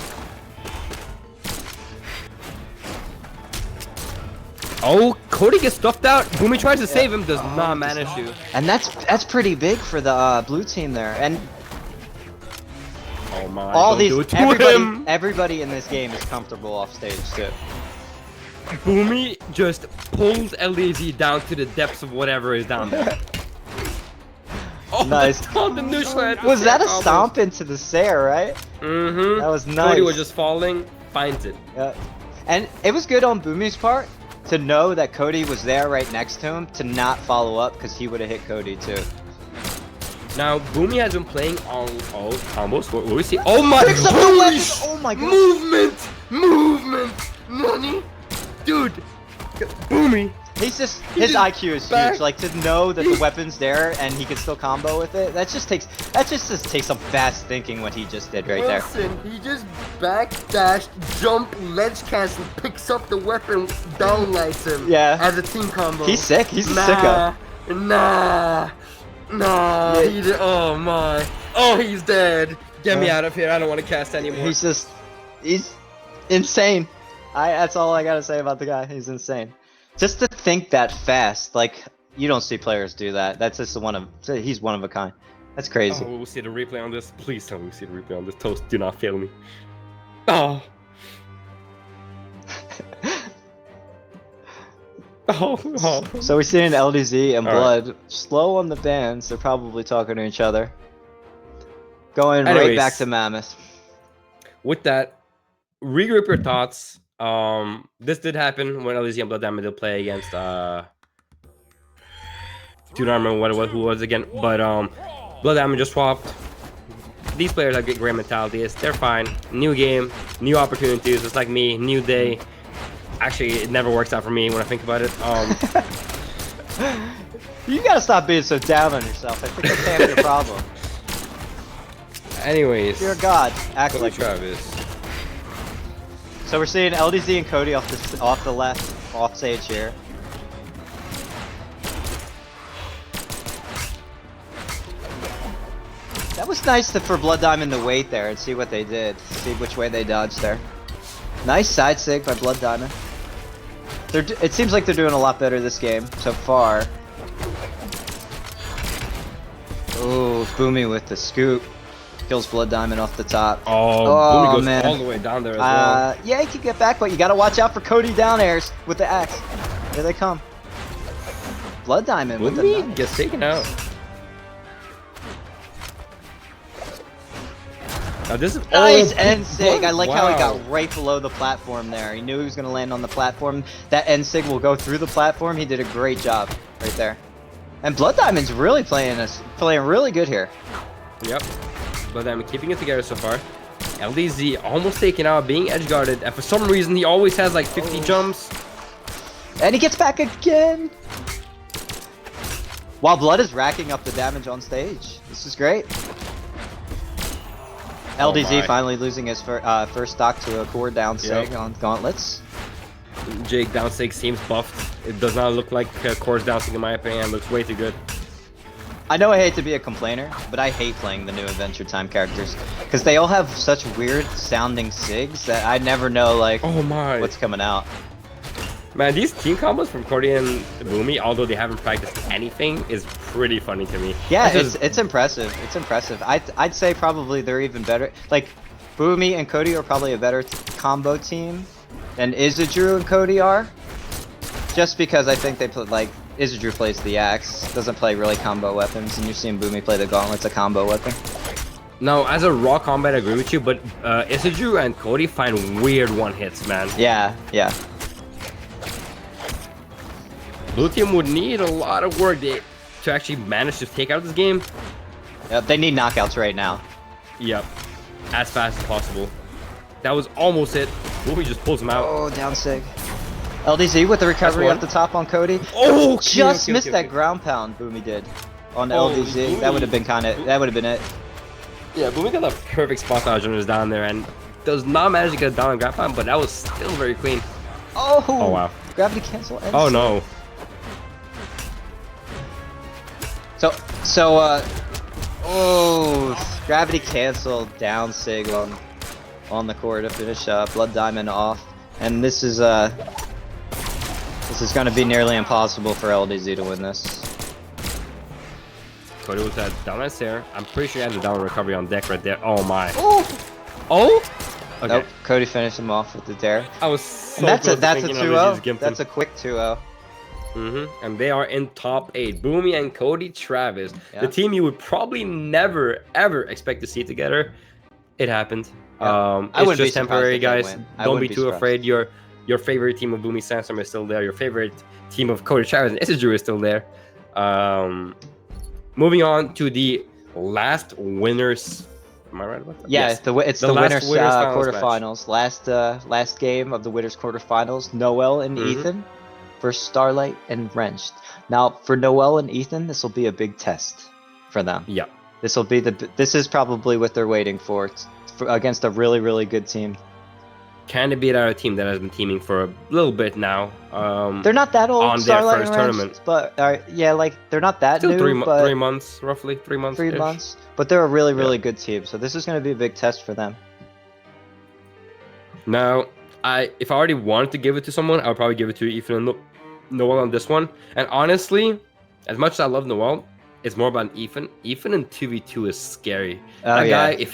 Oh, Cody gets stuffed out. Bumi tries to save him, does not manage to. And that's pretty big for the blue team there. And oh my! all don't these do it to everybody in this game is comfortable off stage too. Bumi just pulls LDZ down to the depths of whatever is down there. Oh, nice. Was that a stomp into the Sair, right? Mm-hmm. That was nice. Cody was just falling, finds it. Yeah. And it was good on Bumi's part to know that Cody was there right next to him to not follow up because he would have hit Cody too. Now Bumi has been playing all combos. What we see? Oh my! Picks up the weapon! Oh my god! Movement, Nani, dude, Bumi. He's just his IQ is huge. Like to know that the weapon's there and he can still combo with it. That just takes some fast thinking what he just did right there. He just backdash, jump, ledge cancel, picks up the weapon, downlights him. Yeah. As a team combo. He's sick. He's a sicko. Nah. Yeah. Oh my. Oh, he's dead. Get me out of here. I don't want to cast anymore. He's insane. That's all I gotta say about the guy. He's insane. Just to think that fast, like you don't see players do that. That's just he's one of a kind. That's crazy. Oh, we'll see the replay on this. Please tell me we see the replay on this. Toast, do not fail me. Oh. Oh. So we're seeing LDZ and All Blood slow on the bands. They're probably talking to each other. Going right Anyways, back to Mammoth. With that, regroup your thoughts. This did happen when LDZ and DoubleDime did play against do not remember who was again, but DoubleDime just swapped. These players have great mentalities. They're fine. New game, new opportunities. It's like me, new day. Actually, it never works out for me when I think about it. You gotta stop being so down on yourself. I think that's half your problem. Anyways, Dear God, act Cody like Travis. So we're seeing LDZ and Cody off the left, off stage here. That was nice for DoubleDime to wait there and see what they did, see which way they dodged there. Nice side sig by DoubleDime. It seems like they're doing a lot better this game so far. Ooh, Bumi with the scoop. Kills DoubleDime off the top. Oh, Bumi goes man. all the way down there as well. Yeah, he can get back, but you gotta watch out for Cody down airs with the axe. Here they come. DoubleDime with the Bumi gets taken out. Now this is nice end sig. I like how he wow. got right below the platform there. He knew he was gonna land on the platform. That end sig will go through the platform. He did a great job right there. And DoubleDime's really playing really good here. Yep. But I'm keeping it together so far. LDZ almost taken out, being edge guarded, and for some reason he always has like 50 jumps. And he gets back again. While Blood is racking up the damage on stage. This is great. LDZ finally losing his first stock to a core down sig on Gauntlets. Jake down 6 seems buffed. It does not look like course downsing in my opinion. It looks way too good. I know I hate to be a complainer, but I hate playing the new Adventure Time characters because they all have such weird sounding SIGs that I never know like Oh my. what's coming out. Man, these team combos from Cody and Bumi, although they haven't practiced anything, is pretty funny to me. Yeah, That's it's impressive. It's impressive. I'd say probably they're even better. Like Bumi and Cody are probably a better combo team than Izidru and Cody are. Just because I think they play like Izidru plays the axe, doesn't play really combo weapons, and you're seeing Bumi play the gauntlet's a combo weapon. No, as a raw combat, I agree with you, but Isidru and Cody find weird one hits, man. Yeah, yeah. Blue team would need a lot of work to actually manage to take out this game. Yep, they need knockouts right now. Yep, as fast as possible. That was almost it. Bumi just pulls him out. Oh, down sig. LDZ with the recovery one. up the top on Cody. Oh, Just missed that ground pound Bumi did on LDZ. Bumi. That would have been that would have been it. Yeah, Bumi got the perfect spot dodge when he was down there and does not manage to get down on ground pound, but that was still very clean. Oh, wow. Gravity cancel. Oh no. Gravity cancel down sig on the core to finish Blood Diamond off, and this is going to be nearly impossible for LDZ to win this. Cody with that down nice there. I'm pretty sure he has a down recovery on deck right there. Oh my. Oh, Oh. Okay. nope. Cody finished him off with the dare. I was so And that's a close to thinking LDZ's 2-0. Gimpton. That's a quick 2-0. And they are in top 8. Bumi and Cody Travis. Yeah. The team you would probably never, ever expect to see together. It happened. Yeah. I It's wouldn't be just temporary, surprised if they guys. win. I Don't be wouldn't be too surprised. afraid. Your favorite team of Bumi Sandstorm is still there. Your favorite team of Cody Travis and Isidru is still there. Moving on to the last winners. Am I right about that? Yeah, Yes. it's The the last winners winners finals quarterfinals. Last game of the winners quarterfinals. Noel and Ethan versus Starlight and Wrenched. Now for Noel and Ethan, this will be a big test for them. Yeah. This is probably what they're waiting for against a really, really good team. Can they beat out a team that has been teaming for a little bit now? They're not that old, on their Starlight first and Wrenched, tournament. but yeah, like they're not that Still new, 3 but months, roughly 3 months. 3 months. But they're a really, really good team, so this is going to be a big test for them. Now, if I already wanted to give it to someone, I would probably give it to Ethan and Noel on this one. And honestly, as much as I love Noel, it's more about Ethan. Ethan in 2v2 is scary. That guy, if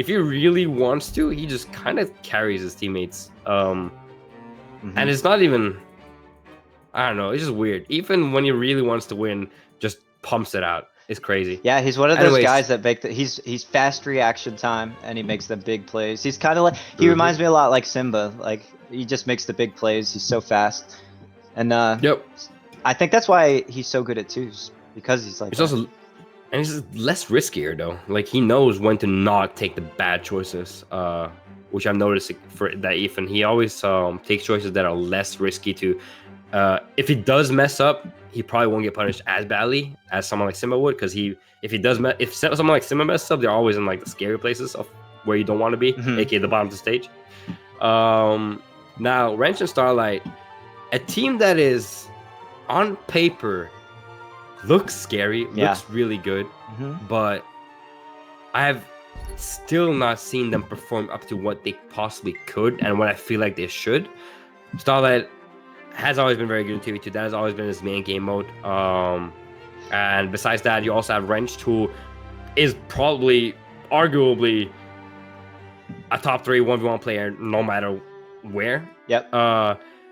he really wants to, he just kind of carries his teammates. And it's not even, I don't know, it's just weird. Even when he really wants to win, just pumps it out. It's crazy. Yeah, he's one of those Anyways. guys that he's fast reaction time and he makes the big plays. He's kind of like he reminds me a lot like Simba. Like he just makes the big plays. He's so fast, and Yep. I think that's why he's so good at twos because he's like. He's also, and he's less riskier though. Like he knows when to not take the bad choices. Which I'm noticing for that Ethan. He always takes choices that are less risky to. If he does mess up, he probably won't get punished as badly as someone like Simba would, because if someone like Simba messes up, they're always in like the scary places of where you don't want to be, aka the bottom of the stage. Now Wrench and Starlight, a team that is on paper looks scary, looks really good, but I have still not seen them perform up to what they possibly could and what I feel like they should. Starlight has always been very good in 2v2. That has always been his main game mode. And besides that, you also have Wrenched, who is probably, arguably, a top 3 1v1 player no matter where. Yep.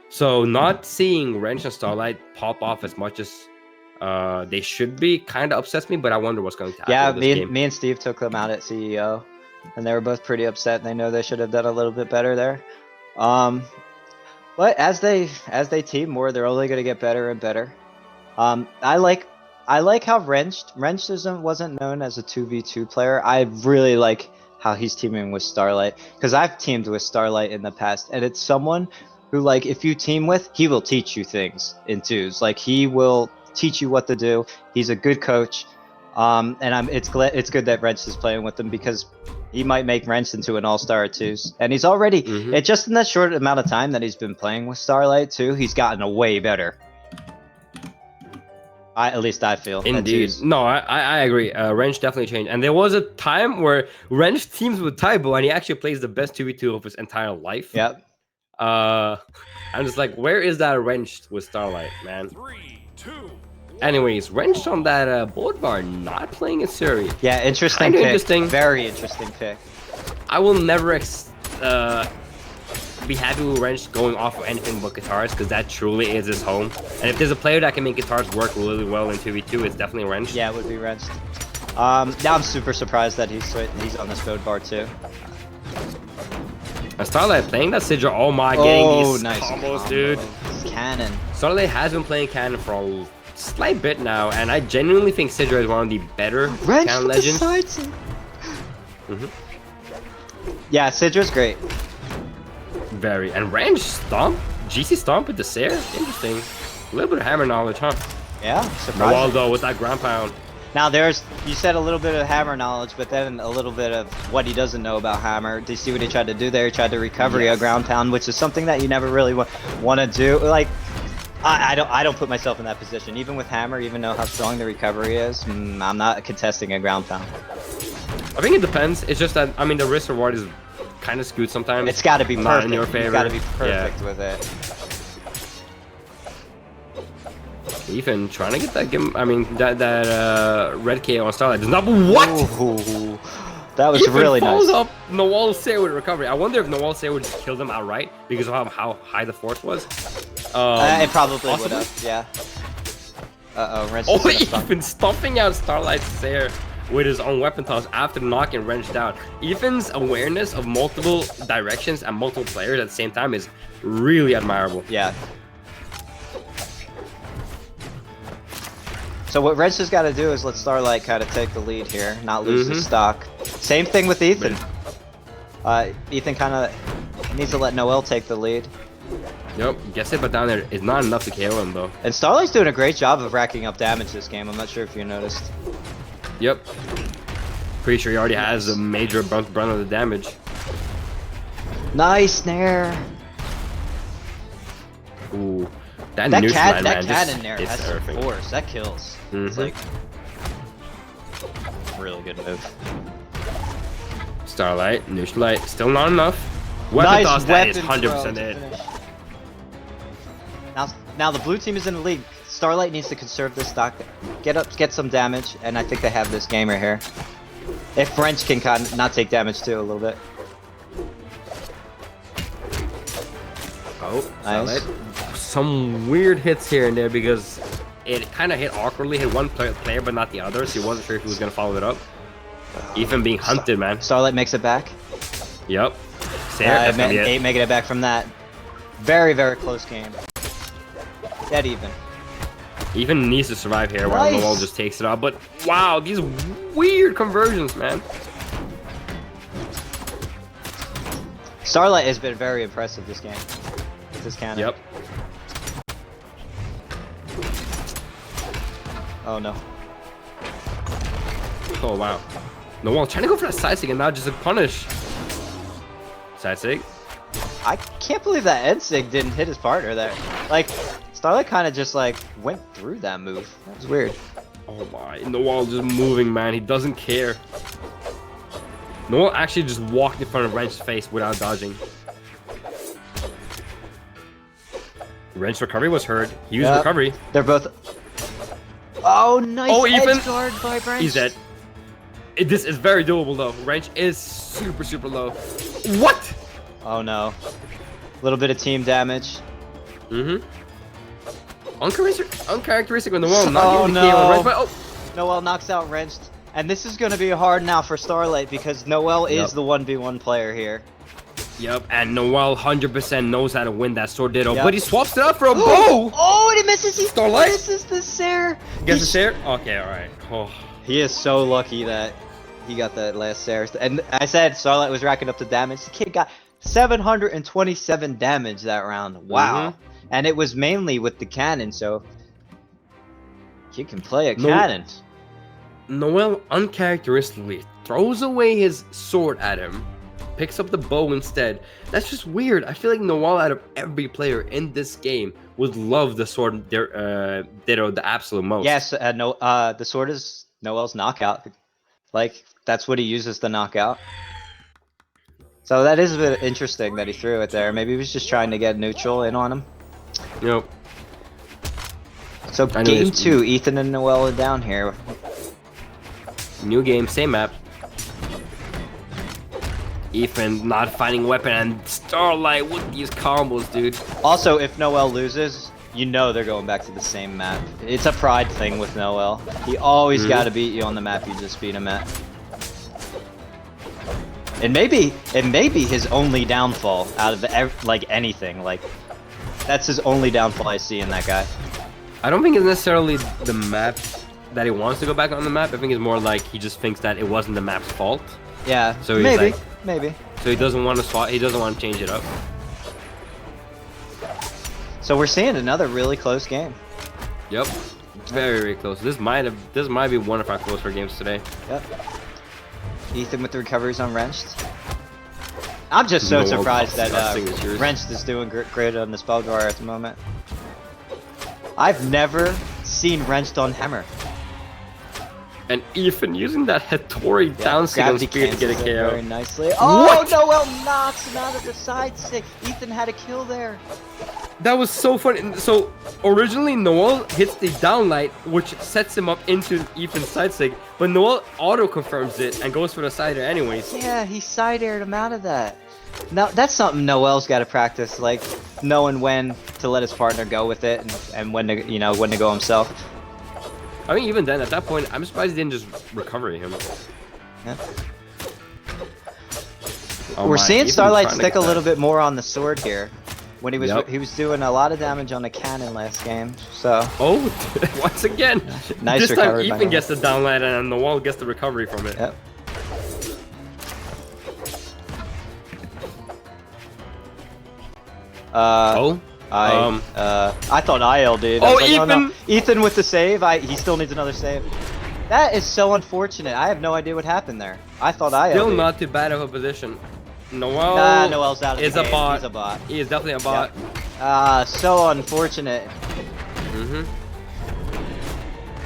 So not seeing Wrench and Starlight pop off as much as they should be kind of upsets me, but I wonder what's going to happen. Yeah, with this game. me and Steve took them out at CEO, and they were both pretty upset. And they know they should have done a little bit better there. But as they team more, they're only going to get better and better. I like how Wrenched wasn't known as a 2v2 player. I really like how he's teaming with Starlight, because I've teamed with Starlight in the past, and it's someone who, like, if you team with, he will teach you things in twos. Like, he will teach you what to do. He's a good coach. And it's good that Wrench is playing with him, because he might make Wrench into an all-star at twos. And he's already, just in that short amount of time that he's been playing with Starlight too, he's gotten a way better At least I feel. Indeed. No, I agree. Wrench definitely changed. And there was a time where Wrench teams with Taibo, and he actually plays the best 2v2 of his entire life. Yep. I'm just like, where is that Wrench with Starlight, man? 3, 2, 1. Anyways, Wrench on that board bar, not playing it serious. Yeah, interesting Kinda pick. interesting. Very interesting pick. I will never be happy with Wrench going off of anything but guitars, because that truly is his home. And if there's a player that can make guitars work really well in 2v2, it's definitely Wrench. Yeah, it would be Wrenched. Now I'm super surprised that he's on this board bar too. And Starlight playing that Sidra, oh my, getting these nice combos, combo. dude. Cannon. Starlight has been playing Cannon for a slight bit now, and I genuinely think Sidra is one of the better Wrench Cannon with the legends. side Yeah, Sidra's great. Very. And Wrench Stomp? GC Stomp with the Sair? Interesting. A little bit of hammer knowledge, huh? Yeah, Noel, surprising. though, with that ground pound. Now you said a little bit of hammer knowledge, but then a little bit of what he doesn't know about hammer. Do you see what he tried to do there? He tried to recover a ground pound, which is something that you never really want to do. Like, I don't put myself in that position. Even with hammer, even though how strong the recovery is, I'm not contesting a ground pound. I think it depends. It's just that, I mean, the risk reward is kind of skewed sometimes. It's got to be perfect. Not in your favor. It's got to be perfect with it. Ethan trying to get that game. I mean, that red KO on Starlight does not. What? Ooh, that was Ethan really follows nice. up Noel's Sair with recovery. I wonder if Noel's Sair would just kill them outright because of how high the force was. It probably possibly. would have. Yeah. Wrench. Oh, Ethan stomping out Starlight's Sair with his own weapon toss after knocking Wrench down. Ethan's awareness of multiple directions and multiple players at the same time is really admirable. Yeah. So what Wrench has got to do is let Starlight kind of take the lead here, not lose his stock. Same thing with Ethan. Ethan kind of needs to let Noel take the lead. Yep, gets it, but down there is not enough to KO him though. And Starlight's doing a great job of racking up damage this game. I'm not sure if you noticed. Yep. Pretty sure he already has a major brunt of the damage. Nice snare. Ooh. That That neutral man cannon just there hits has some everything. force. That kills. It's like really good move. Starlight, neutral light, still not enough. Weapon Nice toss, that is weapon 100% throw to it. finish. Now the blue team is in the lead. Starlight needs to conserve this stock, get some damage, and I think they have this game right here. If Wrench can kind of not take damage too a little bit. Oh, Nice. Starlight. Some weird hits here and there because it kind of hit awkwardly, hit one player but not the other, so he wasn't sure if he was going to follow it up. Ethan being hunted, man. Starlight makes it back. Yep. Sair, Eight making it back from that. Very, very close game. Dead even. Ethan needs to survive here while Nice. Noel just takes it off. But wow, these weird conversions, man. Starlight has been very impressive this game. With this cannon. Yep. Oh no. Oh wow. Noel trying to go for that side sig and now just a punish. Side sig. I can't believe that Ensig didn't hit his partner there. Like, Starlight kind of just like went through that move. That was weird. Oh my, Noel just moving, man. He doesn't care. Noel actually just walked in front of Wrench's face without dodging. Wrench recovery was heard. He used recovery. They're both. Oh, nice Ethan. edge guard by Wrench. He's dead. This is very doable though. Wrench is super, super low. What? Oh no. A little bit of team damage. Uncharacteristic with Noel not Oh, getting the KO on no. Wrench, but Noel knocks out Wrench. And this is going to be hard now for Starlight because Noel is the 1v1 player here. Yep, and Noel 100% knows how to win that sword ditto, Yep. but he swaps it up for a bow! Oh, and he misses. He Starlight? misses the Sair. Gets a share? Okay, alright. Oh. He is so lucky that he got that last Sair. And I said Starlight was racking up the damage. The kid got 727 damage that round. Wow. And it was mainly with the cannon, so kid can play a cannon. Noel uncharacteristically throws away his sword at him, picks up the bow instead. That's just weird. I feel like Noel, out of every player in this game, would love the sword, Ditto, the absolute most. Yes, no, the sword is Noel's knockout. Like, that's what he uses to knock out. So that is a bit interesting that he threw it there. Maybe he was just trying to get neutral in on him. Yep. So game 2, Ethan and Noel are down here. New game, same map. Ethan not finding weapon, and Starlight with these combos, dude. Also, if Noel loses, you know they're going back to the same map. It's a pride thing with Noel. He always got to beat you on the map you just beat him at. It may be his only downfall out of like anything. Like, that's his only downfall I see in that guy. I don't think it's necessarily the map that he wants to go back on the map. I think it's more like he just thinks that it wasn't the map's fault. Yeah, so he's maybe, like, maybe. So he doesn't want to swap. He doesn't want to change it up. So we're seeing another really close game. Yep, very, very close. This might be one of our closer games today. Yep. Ethan with the recoveries on Wrenched. I'm just so surprised that Wrenched is doing great on the spell drawer at the moment. I've never seen Wrenched on Hammer. And Ethan using that Hattori down stick on speed to get a KO. Very nicely. Oh, Noel knocks him out of the side stick. Ethan had a kill there. That was so funny. So originally Noel hits the downlight, which sets him up into Ethan's side stick, but Noel auto confirms it and goes for the side air anyways. Yeah, he side aired him out of that. Now that's something Noel's got to practice, like knowing when to let his partner go with it and when to when to go himself. I mean, even then, at that point, I'm surprised he didn't just recover him. Yeah. Oh We're seeing Starlight stick a that. little bit more on the sword here. When he was doing a lot of damage on the cannon last game. So. Oh, once again. Nice this recovery. Time Ethan gets the downlight and Noel gets the recovery from it. Yep. I thought IL did. Oh, like, Ethan! Oh, no. Ethan with the save. He still needs another save. That is so unfortunate. I have no idea what happened there. I thought IL Still did. not too bad of a position. Noel Noel's out of the game. a bot. He's a bot. He is definitely a bot. Yep. So unfortunate.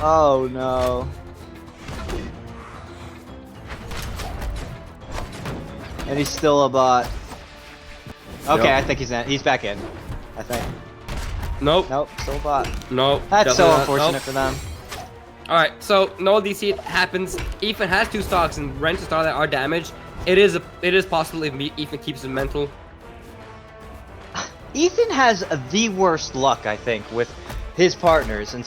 Oh no. And he's still a bot. Okay, Yep. I think he's back in. I think. Nope. Nope, still a bot. Nope. That's so not. unfortunate Nope. for them. Alright, so Noel DC happens. Ethan has 2 stocks and Wrench and Starlight are damaged. It is possible if Ethan keeps his mental. Ethan has the worst luck, I think, with his partners and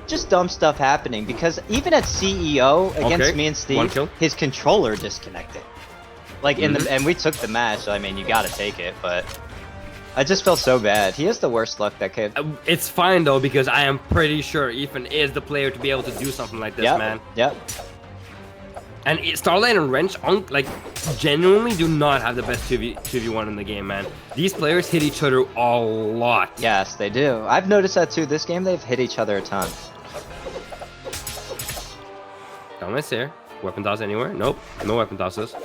just dumb stuff happening because even at CEO against me and Steve, his controller disconnected. Like and we took the match. I mean, you got to take it, but I just felt so bad. He has the worst luck, that kid. It's fine though because I am pretty sure Ethan is the player to be able to do something like this, man. Yep. And Starlight and Wrench, like, genuinely do not have the best 2v1 in the game, man. These players hit each other a lot. Yes, they do. I've noticed that too. This game, they've hit each other a ton. Downlight's there. Weapon toss anywhere? Nope. No weapon tosses.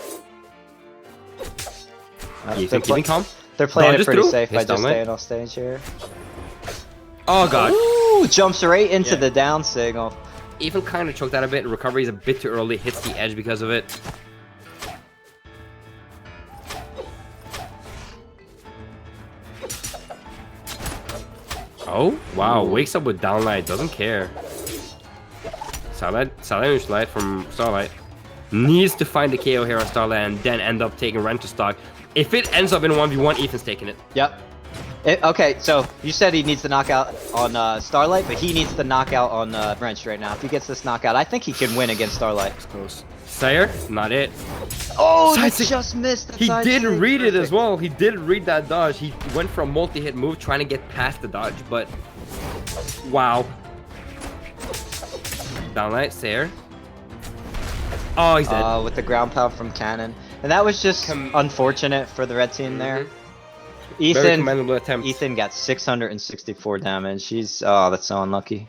Keeping calm. They're playing it pretty safe by His just downlight. staying off stage here. Oh, God. Ooh, jumps right into the down signal. Ethan kind of choked that a bit. Recovery is a bit too early. Hits the edge because of it. Oh, wow. Wakes up with downlight. Doesn't care. Starlight slide from Starlight. Needs to find the KO here on Starlight and then end up taking Wrench to stock. If it ends up in 1v1, Ethan's taking it. Yep. Okay, so you said he needs to knock out on Starlight, but he needs to knock out on Wrench right now. If he gets this knockout, I think he can win against Starlight. It's close. Sayer, not it. Oh, he just missed. He did read it as well. He did read that dodge. He went for a multi-hit move trying to get past the dodge, but wow. Downlight, Sayer. Oh, he's dead. With the ground pound from Cannon. And that was just unfortunate for the red team there. Very commendable attempt. Ethan got 664 damage. That's so unlucky.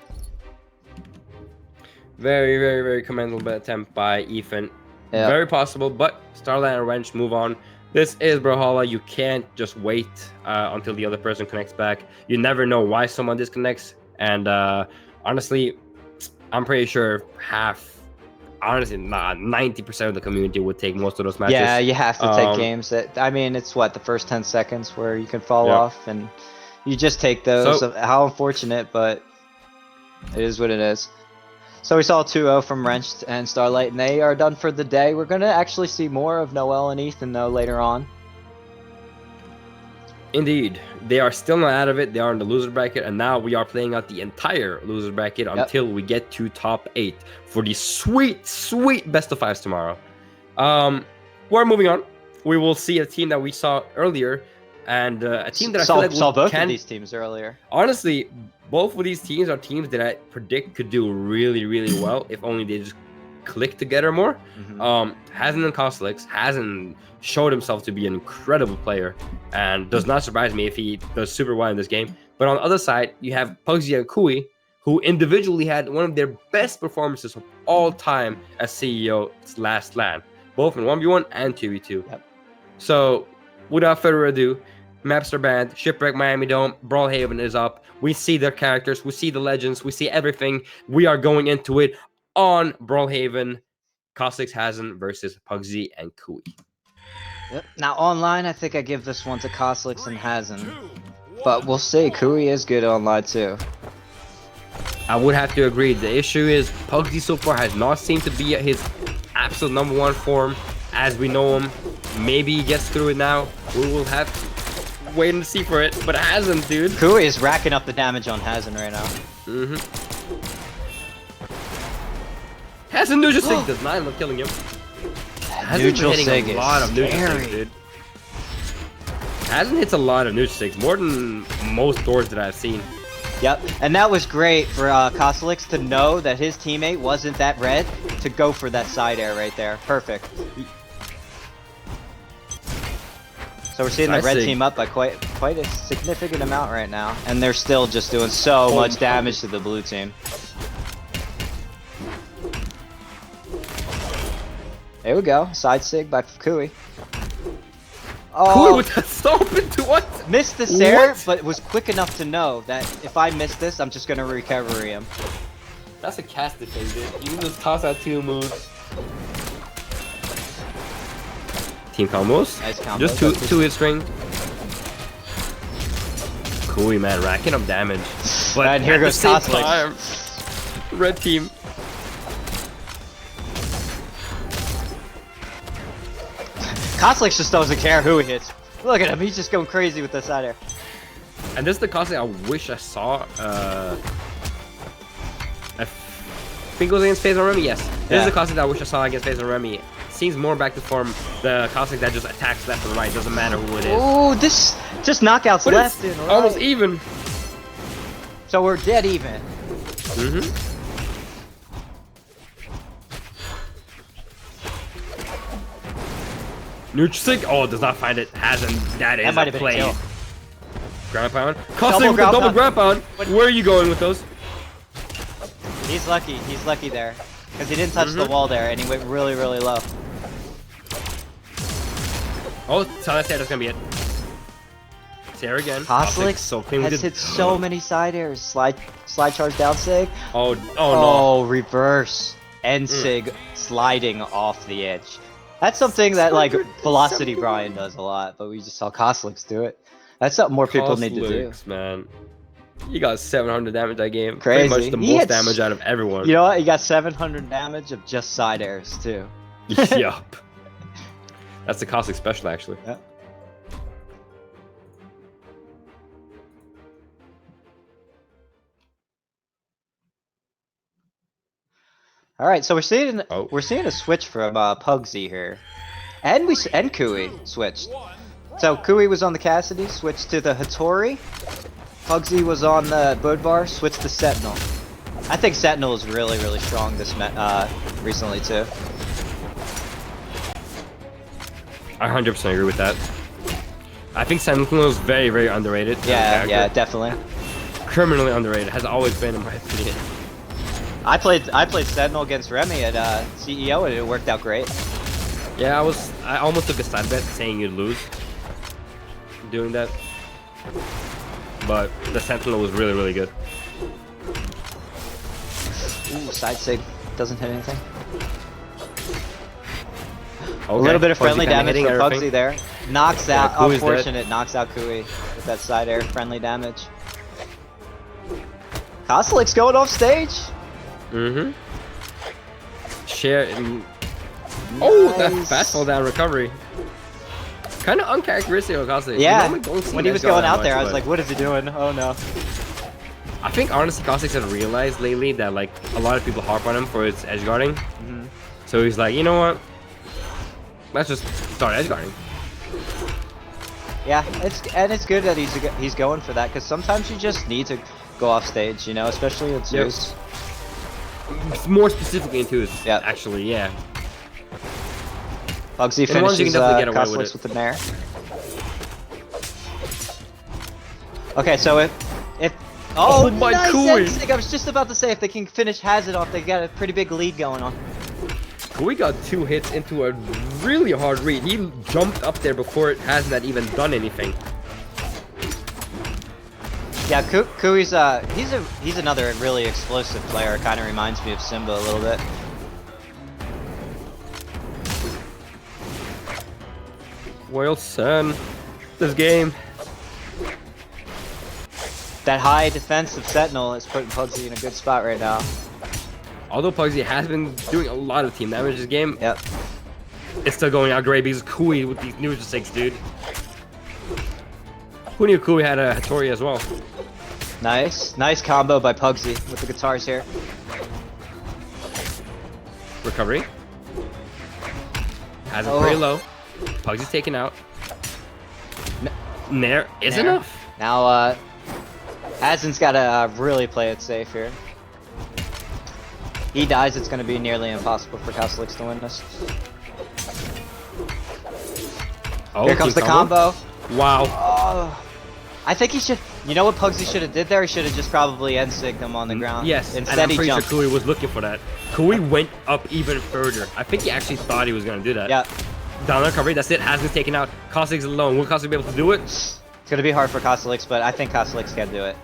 Very, very, very commendable attempt by Ethan. Yeah. Very possible, but Starlight and Wrench move on. This is Brawlhalla. You can't just wait until the other person connects back. You never know why someone disconnects. And honestly, I'm pretty sure 90% of the community would take most of those matches. Yeah, you have to take games that, I mean, it's what, the first 10 seconds where you can fall off, and you just take those. So, how unfortunate, but it is what it is. So we saw 2-0 from Wrench and Starlight, and they are done for the day. We're going to actually see more of Noel and Ethan, though, later on. Indeed. They are still not out of it. They are in the loser bracket, and now we are playing out the entire loser bracket until we get to top 8 for the sweet, sweet best of 5s tomorrow. We're moving on. We will see a team that we saw earlier, and a team that I feel like saw both of these teams earlier. Honestly, both of these teams are teams that I predict could do really, really well if only they just click together more. Hasin and Cosolix. Hasin showed himself to be an incredible player and does not surprise me if he does super well in this game. But on the other side, you have Pugsy and Khui, who individually had one of their best performances of all time as CEO's last LAN, both in 1v1 and 2v2. Yep. So, without further ado, maps are banned, Shipwreck Miami Dome, Brawlhaven is up. We see their characters, we see the legends, we see everything. We are going into it on Brawlhaven. Cosolix Hasin versus Pugsy and Khui. Yep. Now online, I think I give this one to Cosolix and Hasin, but we'll see. Khui is good online too. I would have to agree. The issue is Pugsy so far has not seemed to be at his absolute #1 form as we know him. Maybe he gets through it now. We will have to wait and see for it, but Hasin, dude. Khui is racking up the damage on Hasin right now. Hasin neutral sig does not end up killing him. Neutral hitting sig a lot is of neutral scary. sigs, dude. Hasin hits a lot of neutral sigs, more than most doors that I've seen. Yep, and that was great for Cosolix to know that his teammate wasn't that red to go for that side air right there. Perfect. So we're seeing the red team up by quite a significant amount right now, and they're still just doing so much damage to the blue team. There we go, side sig by Khui. Khui with that stomp into what? Missed the air, but was quick enough to know that if I miss this, I'm just gonna recovery him. That's a casted thing, dude. You can just toss out 2 moves. Team combos. Nice combos. Just two hit string. Khui, man, racking up damage. But and here goes Cosolix. Red team. Cosolix just doesn't care who he hits. Look at him, he's just going crazy with the side air. And this is the Cosolix I wish I saw. I think it was against Phazon Remmy, yes. This is the Cosolix I wish I saw against Phazon Remmy. Seems more back to form the Cosolix that just attacks left and right, doesn't matter who it is. Oh, this just knockouts But left it's and right. almost even. So we're dead even. Neutral sig, oh, does not find it. Hasn't. That is might a have been play. a kill. Ground pound. Cosolix with the double ground pound. Where are you going with those? He's lucky there. Because he didn't touch the wall there and he went really, really low. Oh, so that's gonna be it. There again. Cosolix so clean has hit so many side airs. Slide charge down sig. Oh no. Oh, reverse. End sig sliding off the edge. That's something that like Velocity Brian does a lot, but we just saw Cosolix do it. That's something more people need to do. Man. You got 700 damage that game. Crazy. Pretty much the most damage out of everyone. You know what? You got 700 damage of just side airs too. Yup. That's the Cosolix special actually. Yeah. All right, so we're seeing a switch from Pugsy here, and Khui switched. So Khui was on the Cassidy, switched to the Hattori. Pugsy was on the Budvar, switched to Sentinel. I think Sentinel is really, really strong this recently too. I 100% agree with that. I think Sentinel is very, very underrated. Yeah, definitely. Criminally underrated. Has always been in my opinion. I played Sentinel against Remmy at CEO and it worked out great. Yeah, I almost took a side bet saying you'd lose doing that. But the Sentinel was really, really good. Ooh, side sig doesn't hit anything. Okay. A little bit of Pugsy friendly kinda damage hitting from everything. Pugsy there. Knocks out, Khui's dead. unfortunate, knocks out Khui with that side air friendly damage. Cosolix going off stage. Mm-hmm. Share. Oh, that Nice. fast fall down recovery. Kind of uncharacteristic of Cosolix. Yeah, We don't see when he that was guy going that out there, much, I was but like, what is he doing? Oh no. I think honestly, Cosolix has realized lately that like a lot of people harp on him for his edge guarding. Mhm. So he's like, you know what? Let's just start edge guarding. Yeah, it's good that he's going for that, because sometimes you just need to go off stage, you know, especially with Yep. Zeus. More specifically into his, Yep. actually, yeah. Pugsy And once you finishes can definitely get away with Cosolix it. with the nair. Okay, so if Oh my nice Khui. egg-stick. I was just about to say, if they can finish Hasin off, they got a pretty big lead going on. We got 2 hits into a really hard read. He jumped up there before it hasn't even done anything. Yeah, Kui's he's another really explosive player. Kind of reminds me of Simba a little bit. Well, son, this game. That high defensive Sentinel is putting Pugsy in a good spot right now. Although Pugsy has been doing a lot of team damage this game, Yep. it's still going out great because Khui with these neutral six, dude. Who knew Khui had a Hattori as well? Nice combo by Pugsy with the guitars here. Recovery. Has it Oh. pretty low. Pugsy's taken out. Nair is Nair. enough. Now, Hasin's got to really play it safe here. He dies, it's going to be nearly impossible for Cosolix to win this. Oh, Here comes the team combo. Wow. Oh, I think he should. You know what Pugsy should have did there? He should have just probably end-sigged him on the ground. Yes, Instead and I'm he pretty jumped. sure Khui was looking for that. Khui went up even further. I think he actually thought he was going to do that. Yeah, Down recovery, that's it. Has been taken out. Cosolix alone. Will Cosolix be able to do it? it's going to be hard for Cosolix, but I think Cosolix can do it.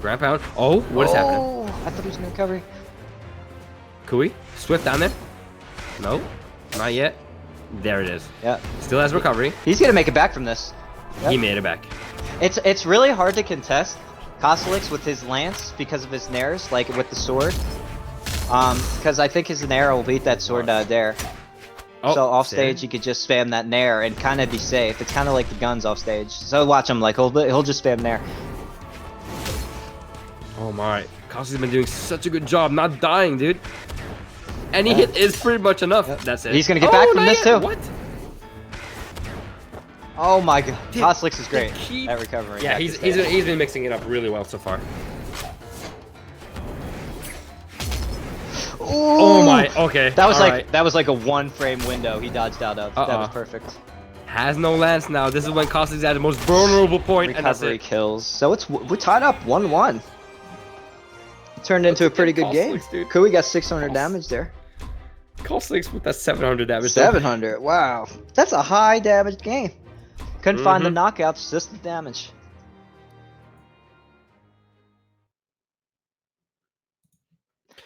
Ground pound. Oh, what is happening? Oh, I thought he was going to recover. Khui, Swift down there. No, not yet. There it is. Yeah, Still has recovery. he's going to make it back from this. Yep. He made it back. It's really hard to contest Cosolix with his lance because of his nairs, like with the sword. Because I think his nair will beat that sword there. Oh, So off there. stage, you could just spam that nair and kind of be safe. It's kind of like the guns off stage. So watch him, like he'll just spam nair. Oh my, Cosolix has been doing such a good job not dying, dude. Any hit is pretty much enough. Yep. That's it. He's gonna get back from not this yet. too. What? Oh my god, Dude, Cosolix is great keep- at recovering. Yeah, back to he's stage. been mixing it up really well so far. Oh Ooh! my, okay. That was all like right. that was like a 1-frame window he dodged out of. That was Uh-uh. perfect. Has no lance now. This is when Cosolix is at the most vulnerable point, and that's Recovery it. kills. So we're tied up 1-1. It turned into a pretty good game. Cosolix, dude. Khui got 600 damage there. Cosolix with that 700 damage. 700. Wow, that's a high damage game. Couldn't find the Mm-hmm. knockouts, just the damage.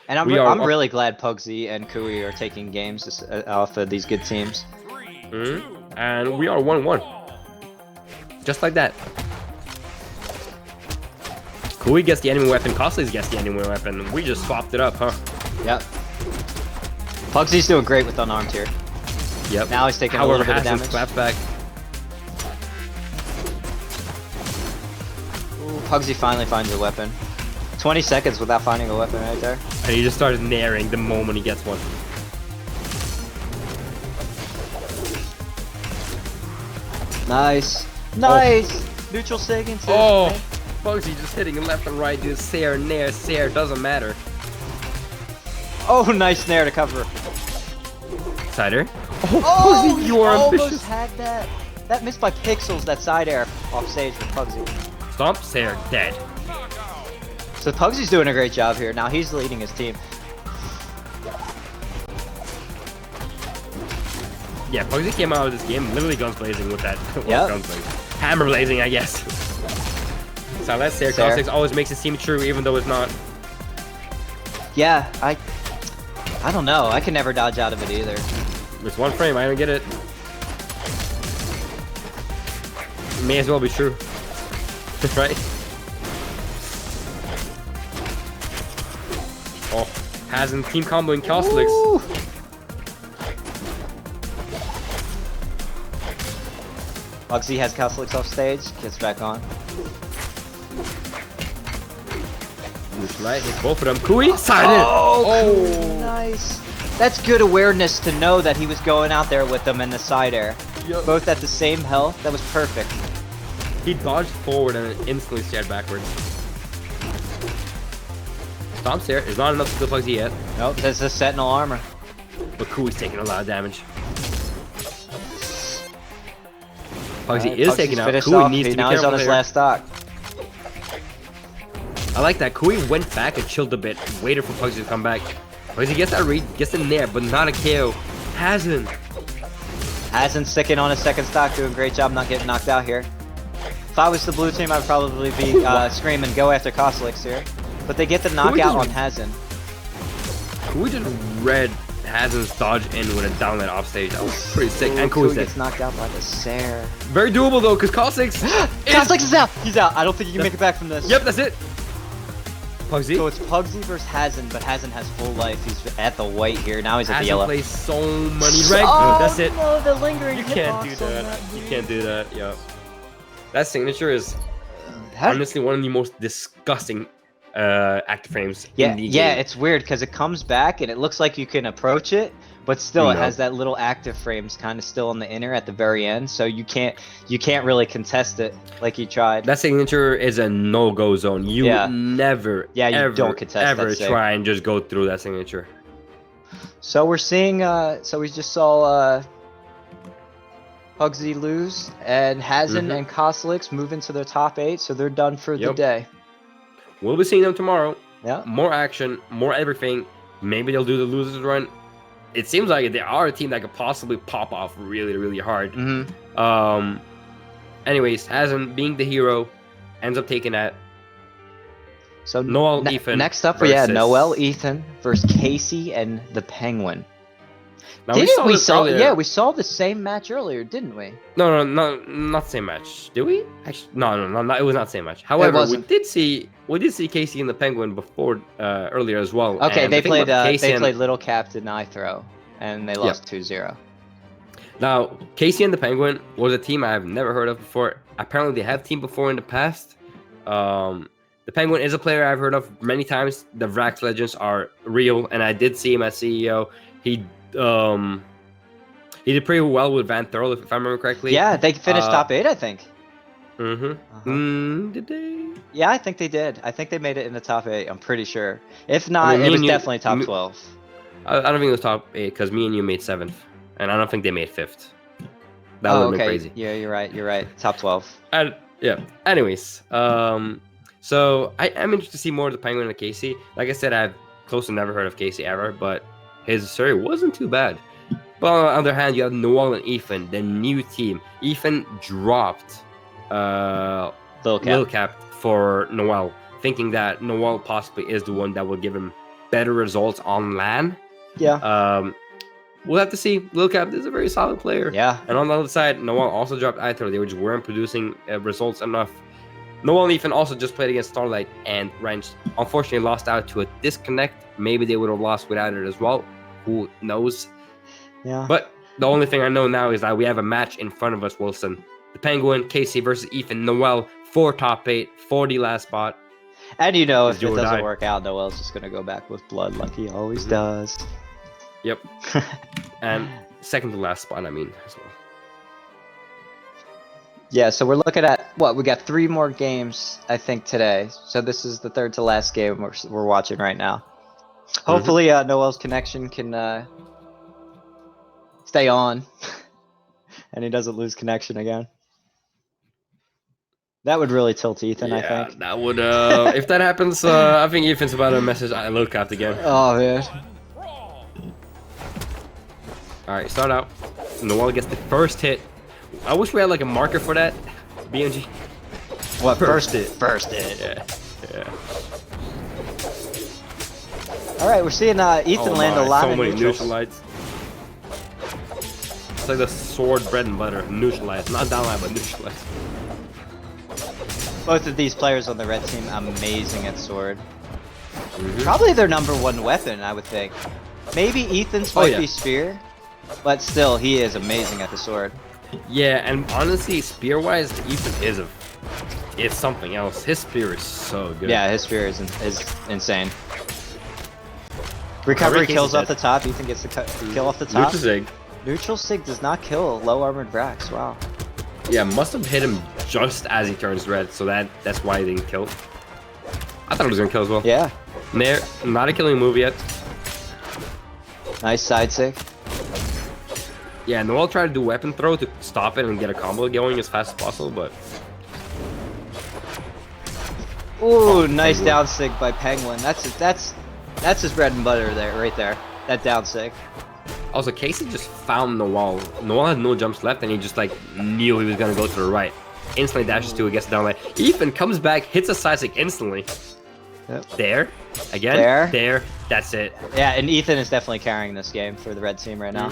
And I'm We are up- really glad Pugsy and Khui are taking games off of these good teams. And we are 1-1. Just like that. Khui gets the enemy weapon, Cosolix gets the enemy weapon. We just swapped it up, huh? Yep. Pugsy's doing great with unarmed here. Yep. Now he's taking a However, little bit of Hasin damage. claps back. Ooh, Pugsy finally finds a weapon. 20 seconds without finding a weapon right there. And he just starts nairing the moment he gets one. Nice. Nice! Neutral sig into Oh! Pugsy just hitting left and right, dude. Sair, nair, Sair, doesn't matter. Oh, nice snare to cover. Cider. Oh, Pugsy, you are almost ambitious. had that. That missed by pixels, that side air off stage with Pugsy. Stomp, Sair, dead. So Pugsy's doing a great job here. Now he's leading his team. Yeah, Pugsy came out of this game literally guns blazing with that. Yep. Guns blazing. Hammer blazing, I guess. So let's say Cosolix always makes it seem true, even though it's not. Yeah, I don't know. I can never dodge out of it either. It's one frame. I don't get it. May as well be true, right? Oh, Hasin team comboing Cosolix. Pugsy has Cosolix off stage, gets back on. Right, hit both of them. Khui, silent. Oh, nice. That's good awareness to know that he was going out there with them in the side air. Yep. Both at the same health. That was perfect. He dodged forward and instantly stared backwards. Stomp stare is not enough to kill Pugsy yet. Nope, that's the Sentinel armor. But Kui's taking a lot of damage. Pugsy Alright, is Pugsy's taking out. finished Kui off. needs to be Now he's careful on his here. last stock. I like that. Khui went back and chilled a bit, waited for Pugsy to come back. Pugsy gets that read, gets in there, but not a KO. Hasin. Hasin sticking on his second stock, doing a great job not getting knocked out here. If I was the blue team, I'd probably be screaming, go after Cosolix here. But they get the knockout on Hasin. Kui just read Hasin's dodge in with a downlet off stage. That was pretty sick. And Khui Kui's dead. gets knocked out by the Sare. Very doable though, because Cosolix Cosolix is out! He's out. I don't think he can make it back from this. Yep, that's it. Pugsy. So it's Pugsy versus Hasin, but Hasin has full life. He's at the white here. Now he's at the Hasin yellow. plays so many rank. Oh, That's it. no, the lingering You can't do hitbox on that. You can't do that. Yep. That signature is That- honestly one of the most disgusting active frames Yeah, in the yeah, game. it's weird because it comes back and it looks like you can approach it, but still it No. has that little active frames kind of still on the inner at the very end, so you can't really contest it like you tried. That signature is a no-go zone. You Yeah. would never, Yeah, you ever, don't contest ever that save. try and just go through that signature. So we're seeing, so we just saw Pugsy lose, and Hasin Mhm. and Cosolix move into the top 8, so they're done for the Yep. day. We'll be seeing them tomorrow. Yeah. More action, more everything. Maybe they'll do the losers run. It seems like they are a team that could possibly pop off really, really hard. Mm-hmm. Anyways, Hasin being the hero ends up taking that. So Noel, Ethan next up, versus- Noel, Ethan versus Casey and the Penguin. Now, Didn't we this saw? earlier. Yeah, we saw the same match earlier, didn't we? No, not the same match. Did we? Actually, no, it was not the same match. However, we wasn't. did see Casey and the Penguin before earlier as well. Okay, And they the thing played. about Casey They and- played Little Captain I Throw, and they lost 2-0. Now, Casey and the Penguin was a team I've never heard of before. Apparently, they have teamed before in the past. The Penguin is a player I've heard of many times. The Vrax legends are real, and I did see him at CEO. He did pretty well with Van Thurl, if I remember correctly. Yeah, they finished top 8, I think. Mm-hmm. Did they? Yeah, I think they did. I think they made it in the top 8. I'm pretty sure. If not, I mean, me it was and you- definitely top 12. I don't think it was top 8 because me and you made 7th, and I don't think they made 5th. That would have been crazy. Yeah, you're right. You're right. Top 12. And yeah. Anyways, so I'm interested to see more of the Penguin and Casey. Like I said, I've close to never heard of Casey ever, but his story wasn't too bad. But on the other hand, you have Noel and Ethan, the new team. Ethan dropped Lil Cap for Noel, thinking that Noel possibly is the one that will give him better results on LAN. Yeah. We'll have to see. Lil Cap is a very solid player. Yeah. And on the other side, Noel also dropped Aether. They just weren't producing results enough. Noel and Ethan also just played against Starlight and Wrench. Unfortunately, lost out to a disconnect. Maybe they would have lost without it as well. Who knows? Yeah. But the only thing I know now is that we have a match in front of us, Wilson. The Penguin, Casey versus Ethan. Noel for top 8, for the last spot. And you know, It's if do it or doesn't die. work out, Noel's just going to go back with blood like he always does. Yep. And second to last spot, I mean, as well. Yeah, so we're looking at, what, we got 3 more games, I think, today. So this is the third to last game we're watching right now. Hopefully, Noel's connection can stay on, and he doesn't lose connection again. That would really tilt Ethan, I think. That would, if that happens, I think Ethan's about to message Lil Cap again. Oh, man. Alright, start out. Noel gets the first hit. I wish we had like a marker for that. BMG. What first hit? First hit. Yeah. Yeah. All right, we're seeing Ethan land a lot so of many neutrals. neutralites. It's like the sword bread and butter. Neutralites, not downlight, but neutralites. Both of these players on the red team amazing at sword. Probably their #1 weapon, I would think. Maybe Ethan's might be spear, but still, he is amazing at the sword. Yeah, and honestly, spear-wise, Ethan it's something else. His spear is so good. Yeah, his spear is insane. Recovery kills off the top. Ethan gets the kill off the top. Neutral Sig. Neutral Sig does not kill low armored Brax. Wow. Yeah, must have hit him just as he turns red, so that's why he didn't kill. I thought he was gonna kill as well. Yeah. There, not a killing move yet. Nice side Sig. Yeah, Noel tried to do weapon throw to stop it and get a combo going as fast as possible, but Ooh, nice down Sig by Penguin. That's his bread and butter there, right there. That down Sig. also Casey just found Noel. Noel had no jumps left, and he just like knew he was gonna go to the right. Instantly dashes to it, gets down like Ethan comes back, hits a side stick instantly. Yep. There, again, there. That's it. Yeah, and Ethan is definitely carrying this game for the red team right now.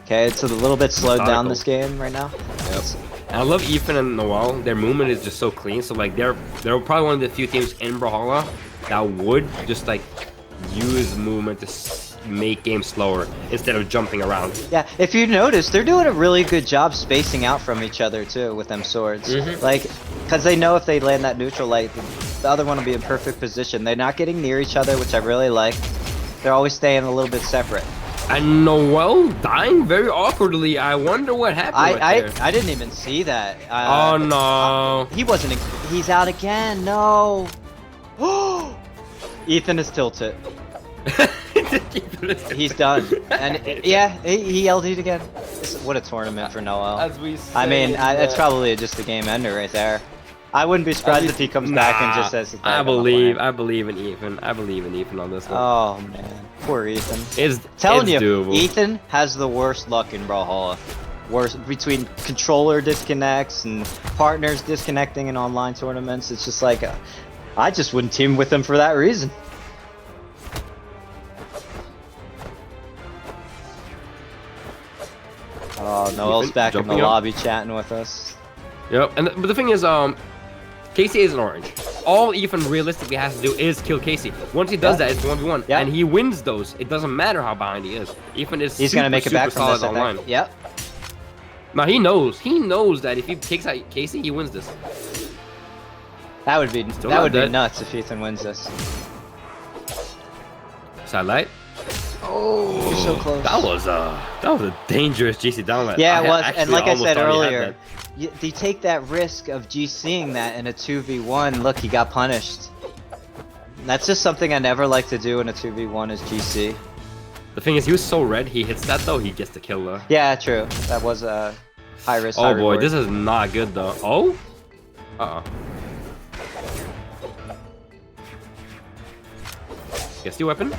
Okay, it's a little bit slowed down this game right now. Yep. And I love Ethan and Noel. Their movement is just so clean. So like they're probably one of the few teams in Brawlhalla that would just like use movement to make games slower instead of jumping around. Yeah, if you notice, they're doing a really good job spacing out from each other too with them swords. Like, because they know if they land that neutral light, the other one will be in perfect position. They're not getting near each other, which I really like. They're always staying a little bit separate. And Noel dying very awkwardly. I wonder what happened. I didn't even see that. Oh no! He wasn't. He's out again. No. Ethan is tilted. He's done. And yeah, he LD'd again. What a tournament for Noel. As we say, I mean, it's probably just a game ender right there. I wouldn't be surprised if he comes back and just says. I believe in Ethan. I believe in Ethan on this one. Oh man, poor Ethan. It's doable. Ethan has the worst luck in Brawlhalla. Worst between controller disconnects and partners disconnecting in online tournaments. It's just like, I just wouldn't team with him for that reason. Oh, Noel's back in the lobby chatting with us. Yep, but the thing is, Casey is an orange. All Ethan realistically has to do is kill Casey. Once he does that, it's 1v1, and he wins those. It doesn't matter how behind he is. Ethan is He's gonna make it back from this online. Yep. Now he knows that if he takes out Casey, he wins this. That would be nuts if Ethan wins this. Starlight. Oh, so close. That was a dangerous GC downlight. Yeah, it was, and like I said earlier, you take that risk of GCing that in a 2v1. Look, he got punished. That's just something I never like to do in a 2v1 is GC. The thing is, he was so red. He hits that though, he gets the kill though. Yeah, true. That was a high risk. Oh boy, this is not good though. Oh. Gets the weapon.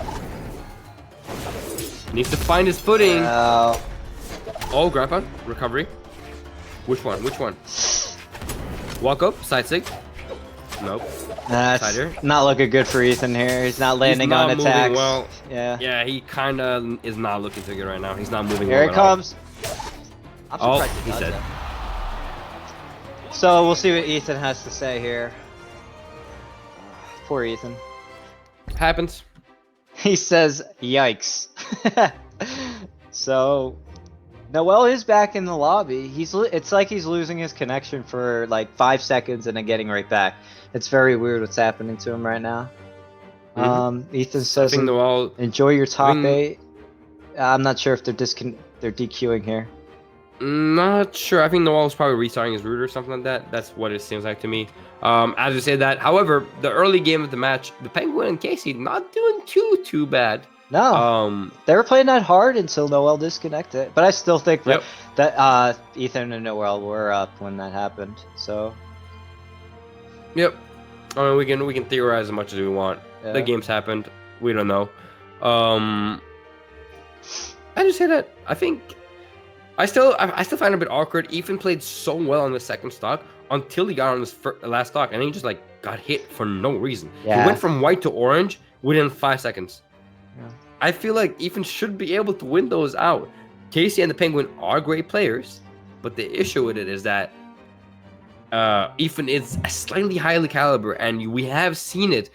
Needs to find his footing. Oh, grab on. Recovery. Which one? Walk up. Side sig. Nope. That's not looking good for Ethan here. He's not landing on attacks. Well. Yeah, he kind of is not looking too good right now. He's not moving well. Here it comes. Oh, he said. So we'll see what Ethan has to say here. Poor Ethan. Happens. He says, "Yikes." So, Noel is back in the lobby. It's like he's losing his connection for like 5 seconds and then getting right back. It's very weird what's happening to him right now. Ethan says, Noel, "Enjoy your top 8." I'm not sure if they're DQing here. Not sure. I think Noel's probably restarting his route or something like that. That's what it seems like to me. As we say that, however, the early game of the match, the Penguin and Casey not doing too bad. No. They were playing that hard until Noel disconnected. But I still think that Ethan and Noel were up when that happened. So. Yep. I mean, we can theorize as much as we want. Yeah. The game's happened. We don't know. I just say that I think I still find it a bit awkward. Ethan played so well on the second stock until he got on his last stock, and then he just like got hit for no reason. Yeah. He went from white to orange within 5 seconds. Yeah. I feel like Ethan should be able to win those out. Casey and the Penguin are great players, but the issue with it is that Ethan is a slightly highly caliber, and we have seen it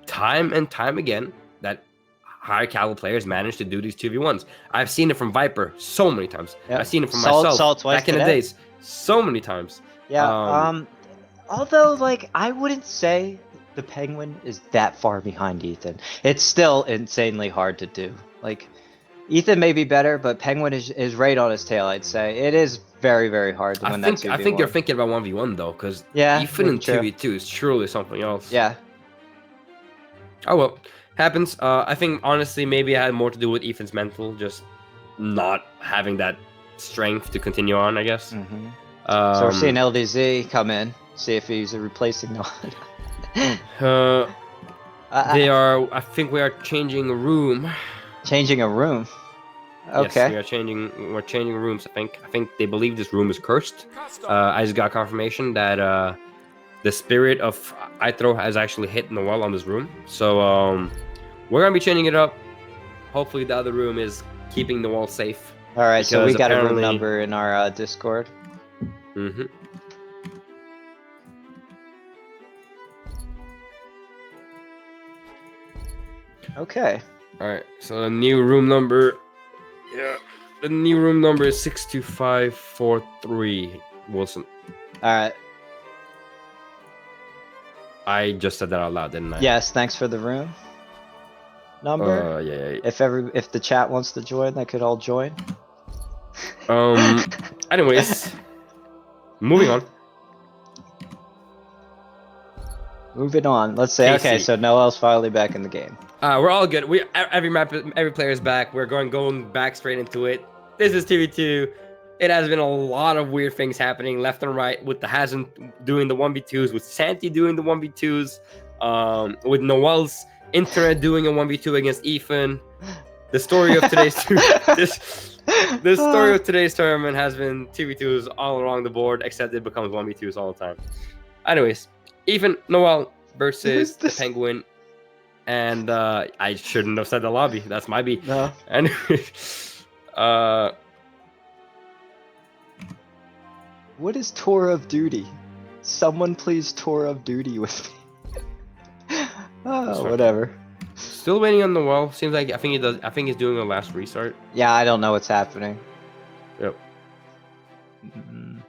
time and time again that high caliber players manage to do these 2v1s. I've seen it from Viper so many times. Yep. I've seen it from Saw myself twice back in the today. days so many times. Yeah. Although, like, I wouldn't say the Penguin is that far behind Ethan. It's still insanely hard to do. Like, Ethan may be better, but Penguin is right on his tail, I'd say. It is very, very hard to win that 2v1. I think you're thinking about 1v1 though, because Yeah, Ethan in maybe true. 2v2 is surely something else. Yeah. Oh well, happens. I think honestly maybe it had more to do with Ethan's mental, just not having that strength to continue on, I guess. Mm-hmm. So we're seeing LDZ come in, see if he's replacing Noel. They are. I think we are changing a room. Changing a room. Okay. Yes, we are changing. We're changing rooms. I think they believe this room is cursed. I just got confirmation that the spirit of Ithro has actually hit Noel on this room. So we're gonna be changing it up. Hopefully, the other room is keeping Noel safe. All right. So we because got a room apparently- number in our Discord. Mm-hmm. Okay. All right. So the new room number. Yeah. The new room number is 62543. Wilson. All right. I just said that out loud, didn't I? Yes. Thanks for the room number. Yeah. If the chat wants to join, they could all join. Anyways, moving on. Moving on. Let's say okay. Casey. So Noel's finally back in the game. We're all good. Every player is back. We're going back straight into it. This is TV2. It has been a lot of weird things happening left and right with the Hasin doing the 1v2s, with Santi doing the 1v2s, with Noel's internet doing a 1v2 against Ethan. The story of today's the story of today's tournament has been 2v2s all along the board, except it becomes 1v2s all the time. Anyways, Ethan, Noel versus the Penguin. And I shouldn't have said the lobby. That's my B. No. And What is tour of duty? Someone please tour of duty with me. Oh, whatever. still waiting on Noel. Seems like I think he's doing a last restart. Yeah, I don't know what's happening. Yep. Mm.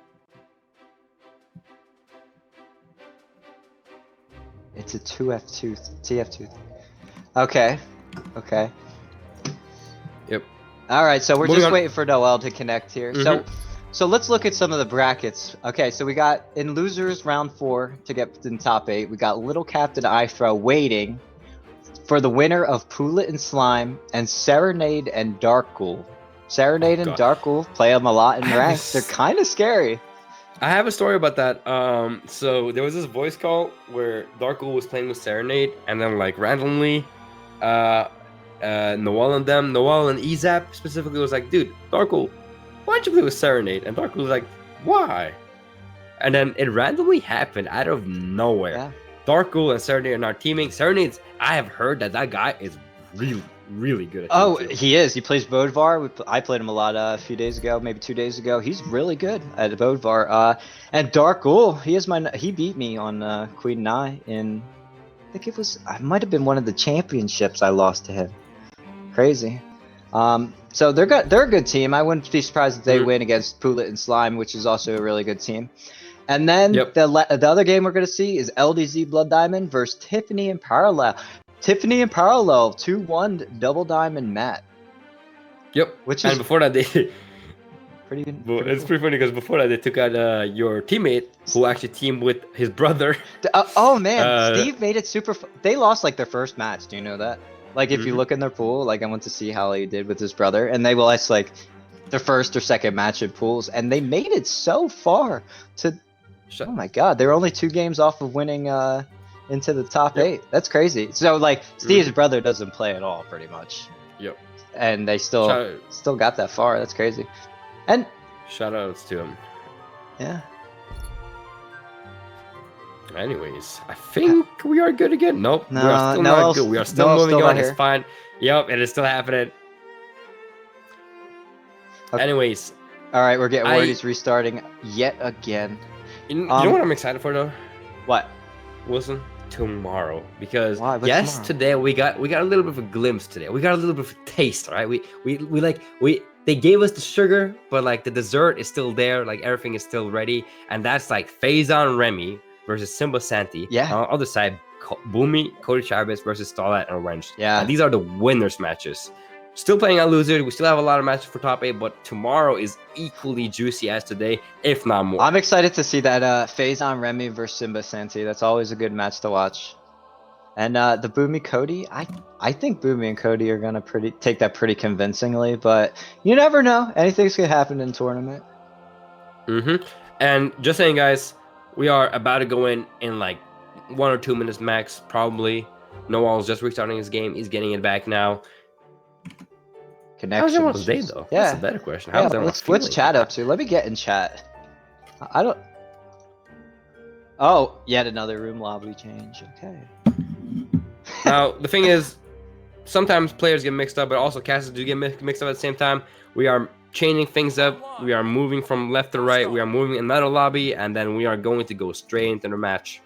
It's a 2F2 TF2. Okay. Okay. Yep. All right, so we're Moving just on. waiting for Noel to connect here. So let's look at some of the brackets. Okay, so we got in losers round 4 to get in top 8. We got Little Captain Ifro waiting for the winner of Poolit and Slime and Serenade and Darkghoul. Serenade and God. Darkghoul play them a lot in I have ranks. They're this- kind of scary. I have a story about that. So there was this voice call where Darkghoul was playing with Serenade, and then like randomly, Noel and Ezap specifically was like, "Dude, Darkghoul, why don't you play with Serenade?" And Darkghoul was like, "Why?" And then it randomly happened out of nowhere. Yeah. Darkghoul and Serenade are now teaming. Serenade's, I have heard that guy is really, really good at Oh, Team 2. he is. He plays Bodvar. I played him a lot a few days ago, maybe 2 days ago. He's really good at Bodvar. And Darkghoul, he beat me on Queen and I in, I think it might have been one of the championships I lost to him. Crazy. So they're a good team. I wouldn't be surprised if they win against Poolit and Slime, which is also a really good team. And then Yep. the other game we're going to see is LDZ Blood Diamond versus Tiffany and Parallel. Tiffany and Parallel, 2-1 Double Diamond Matt. Yep. Which And is before that, they pretty good. well, pretty it's cool. pretty funny because before that they took out your teammate who actually teamed with his brother. Oh man, Uh, Steve made it super. They lost like their first match. Do you know that? Like if you Mhm. look in their pool, like I went to see how he did with his brother, and they lost like their first or second match in pools, and they made it so far to. Oh my god, they were only 2 games off of winning into the top Yep. 8. That's crazy. So like Steve's brother doesn't play at all, pretty much, Yep. and they still got that far. That's crazy. And Shout outs to him. yeah, Anyways, I think we are good again. Nope, we No, are still Noel's- not good. We are still Noel's moving still on. not It's here. fine. Yep, it is still happening. Okay. Anyways, all right, we're getting I- worried. He's restarting yet again. you know what I'm excited for though, What? Wilson? Tomorrow, because Why? What's yes, tomorrow? today we got a little bit of a glimpse today. We got a little bit of a taste, right? We they gave us the sugar, but like the dessert is still there. Like everything is still ready, and that's like Phazon Remmy versus Simba Santi. Yeah. On the other side, Bumi, Cody versus Starlight and Orange. Yeah. And these are the winners matches. Still playing on loser. We still have a lot of matches for top 8, but tomorrow is equally juicy as today, if not more. I'm excited to see that Phazon Remy versus Simba Santi. That's always a good match to watch. And the Bumi Cody, I think Bumi and Cody are gonna take that pretty convincingly, but you never know. Anything's gonna happen in tournament. And just saying, guys, we are about to go in like 1 or 2 minutes max, probably. Noel's just restarting his game. He's getting it back now. How's Connections. everyone's day, though? Yeah. That's a better question. Yeah, How's everyone what's feeling? chat up to? Let me get in chat. I don't. Oh, yet another room lobby change. Okay. Now, the thing is, sometimes players get mixed up, but also casters do get mixed up at the same time. We are changing things up. We are moving from left to right. We are moving another lobby, and then we are going to go straight into the match.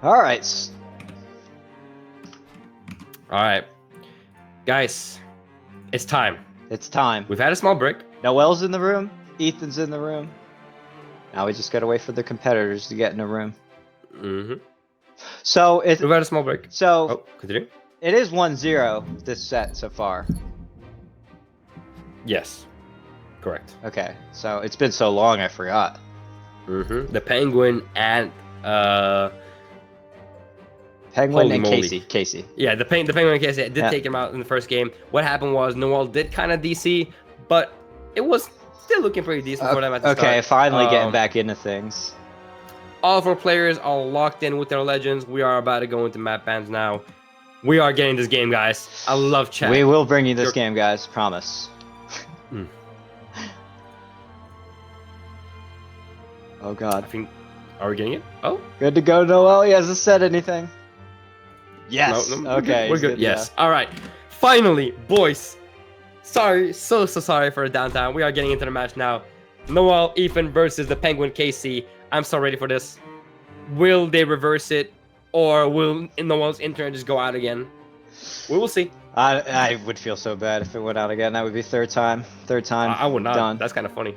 All right. All right, guys, it's time. It's time. We've had a small break. Noel's in the room. Ethan's in the room. Now we just gotta wait for the competitors to get in the room. So it's We've had a small break. so Oh, continue. it is 1-0 this set so far. Yes, correct. Okay, so it's been so long I forgot. The Penguin and Penguin Holy and moly. Casey. yeah, the Penguin case did Yeah. take him out in the first game. What happened was Noel did kind of DC, but it was still looking pretty decent for them at the Okay, start. finally getting back into things. All of our players are locked in with their legends. We are about to go into map bans now. We are getting this game, guys. I love chat. We will bring you this You're- game, guys. Promise. Mm. Oh I God. think. Are we getting it? Oh, Good to go, Noel. He hasn't said anything. Yes. no, Okay. we're he's good. yeah. Yes. All right. Finally, boys. Sorry, so sorry for the downtime. We are getting into the match now. Noel, Ethan versus the Penguin KC. I'm so ready for this. Will they reverse it, or will Noel's internet just go out again? We will see. I would feel so bad if it went out again. That would be third time. Third time. I would not. Done. That's kind of funny.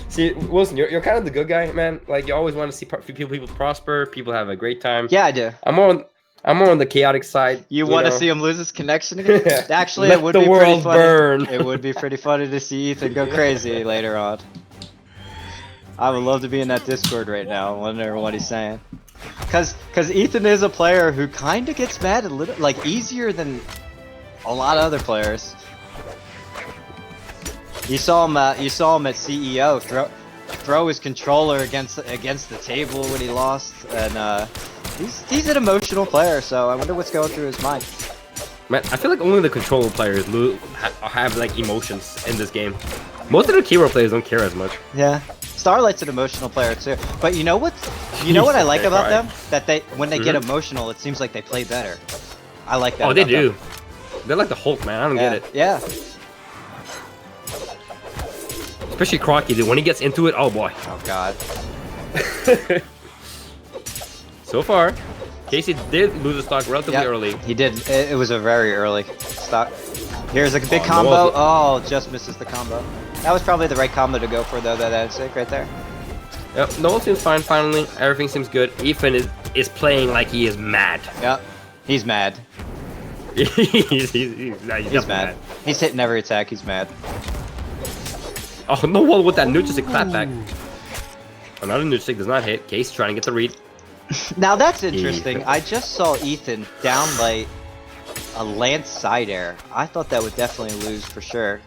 See, Wilson, you're kind of the good guy, man. Like you always want to see people prosper, people have a great time. Yeah, I do. I'm more on the chaotic side. You want to know? see him lose his connection again? Actually, Let it would the be pretty world funny. burn. It would be pretty funny to see Ethan go crazy later on. I would love to be in that Discord right now, wondering what he's saying. Cause Ethan is a player who kind of gets mad a little, like easier than a lot of other players. You saw him at CEO throw his controller against the table when he lost, and he's an emotional player. So I wonder what's going through his mind. Man, I feel like only the controller players have like emotions in this game. Most of the hero players don't care as much. Yeah, Starlight's an emotional player too. But you know what? You know what I like about them? That when they get emotional, it seems like they play better. I like that. Oh, they about do. them. They're like the Hulk, man. I don't get it. Yeah. Especially Crocky, dude. When he gets into it, oh boy. Oh God. So far, Casey did lose a stock relatively Yep, early. He did. It was a very early stock. Here's a big Oh, combo. Noel's- Oh, just misses the combo. That was probably the right combo to go for though. That sick right there. Yep, Noel seems fine finally. Everything seems good. Ethan is playing like he is mad. Yep. He's mad. he's Mad. He's hitting every attack. He's mad. Oh, Noel with that neutral stick clapback. Another neutral stick does not hit. Case trying to get the read. Now that's interesting. Ethan. I just saw Ethan downlight a Lance side air. I thought that would definitely lose for sure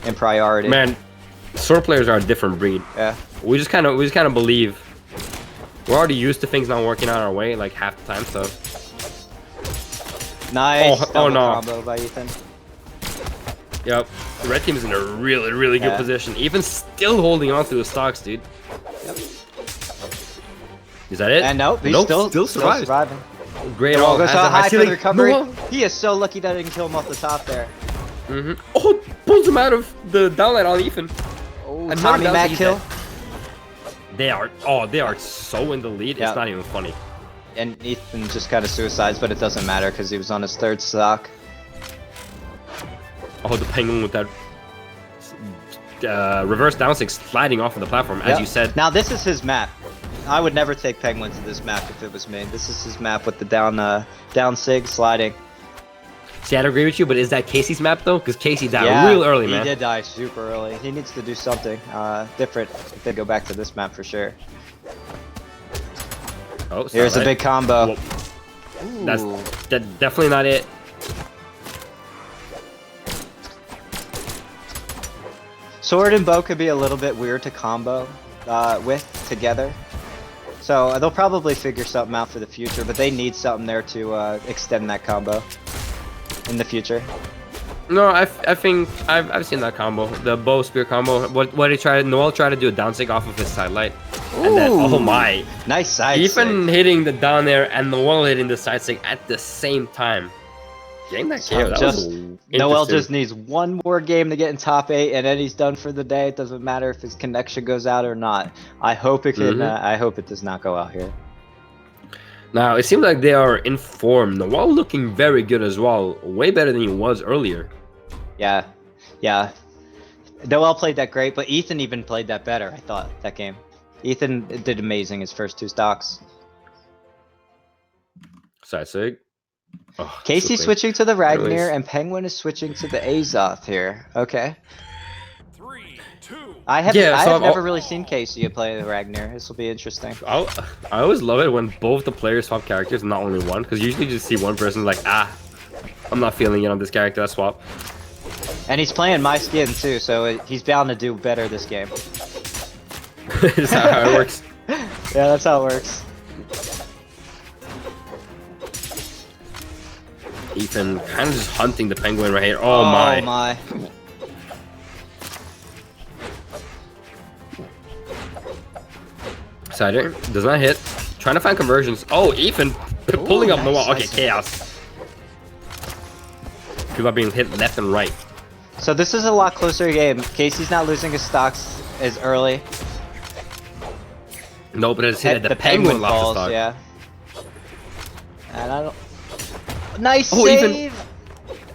in priority. Man, sword players are a different breed. Yeah. We just kind of believe we're already used to things not working out our way like half the time. So Nice. Oh, no. Combo by Ethan. yep, the red team is in a really good position. Even still holding on to the stocks, dude. Yep. Is that it? And nope, he's still surviving. Great. Noel goes out high for the recovery. Noel. He is so lucky that I didn't kill him off the top there. Oh, pulls him out of the downlight on Ethan. Oh, Another Tommy down Mac he's kill. dead. They are so in the lead. Yeah. It's not even funny. And Ethan just kind of suicides, but it doesn't matter because he was on his 3rd stock. Oh, the penguin with that reverse down six sliding off of the platform, as you said. Now this is his map. I would never take penguin to this map if it was me. This is his map with the down sig sliding. See, I'd agree with you, but is that Casey's map though? Because Casey died real early, man. He did die super early. He needs to do something different if they go back to this map for sure. Oh, here's a big combo. That's definitely not it. Sword and bow could be a little bit weird to combo with together. So they'll probably figure something out for the future, but they need something there to extend that combo in the future. No, I think I've seen that combo, the bow spear combo. What he tried, Noel tried to do a down sig off of his sidelight, and then oh my, nice side Even sig. hitting the down air and Noel hitting the side sig at the same time. Getting that KO, that was Noel interesting. just needs one more game to get in top 8, and then he's done for the day. It doesn't matter if his connection goes out or not. I hope it can. I hope it does not go out here. Now it seems like they are in form. Noel looking very good as well, way better than he was earlier. Yeah, yeah. Noel played that great, but Ethan even played that better. I thought that game. Ethan did amazing his first 2 stocks. Side sig. Oh, Casey's so switching to the Ragnar, Anyways. and Penguin is switching to the Azoth here. Okay. 3, 2. I have so never really seen Casey play the Ragnar. This will be interesting. I always love it when both the players swap characters, not only one, because usually you just see one person like, I'm not feeling it on this character, I swap. And he's playing my skin too, so he's bound to do better this game. Is that how it works? Yeah, that's how it works. Ethan kind of just hunting the penguin right here. Oh my. Sider does not hit. Trying to find conversions. Oh, Ethan pulling up Noel. Okay, chaos. People are being hit left and right. So this is a lot closer game. Casey's not losing his stocks as early. No, but it's hit. The penguin lost falls, the stock. yeah. And I don't. Nice Oh, save.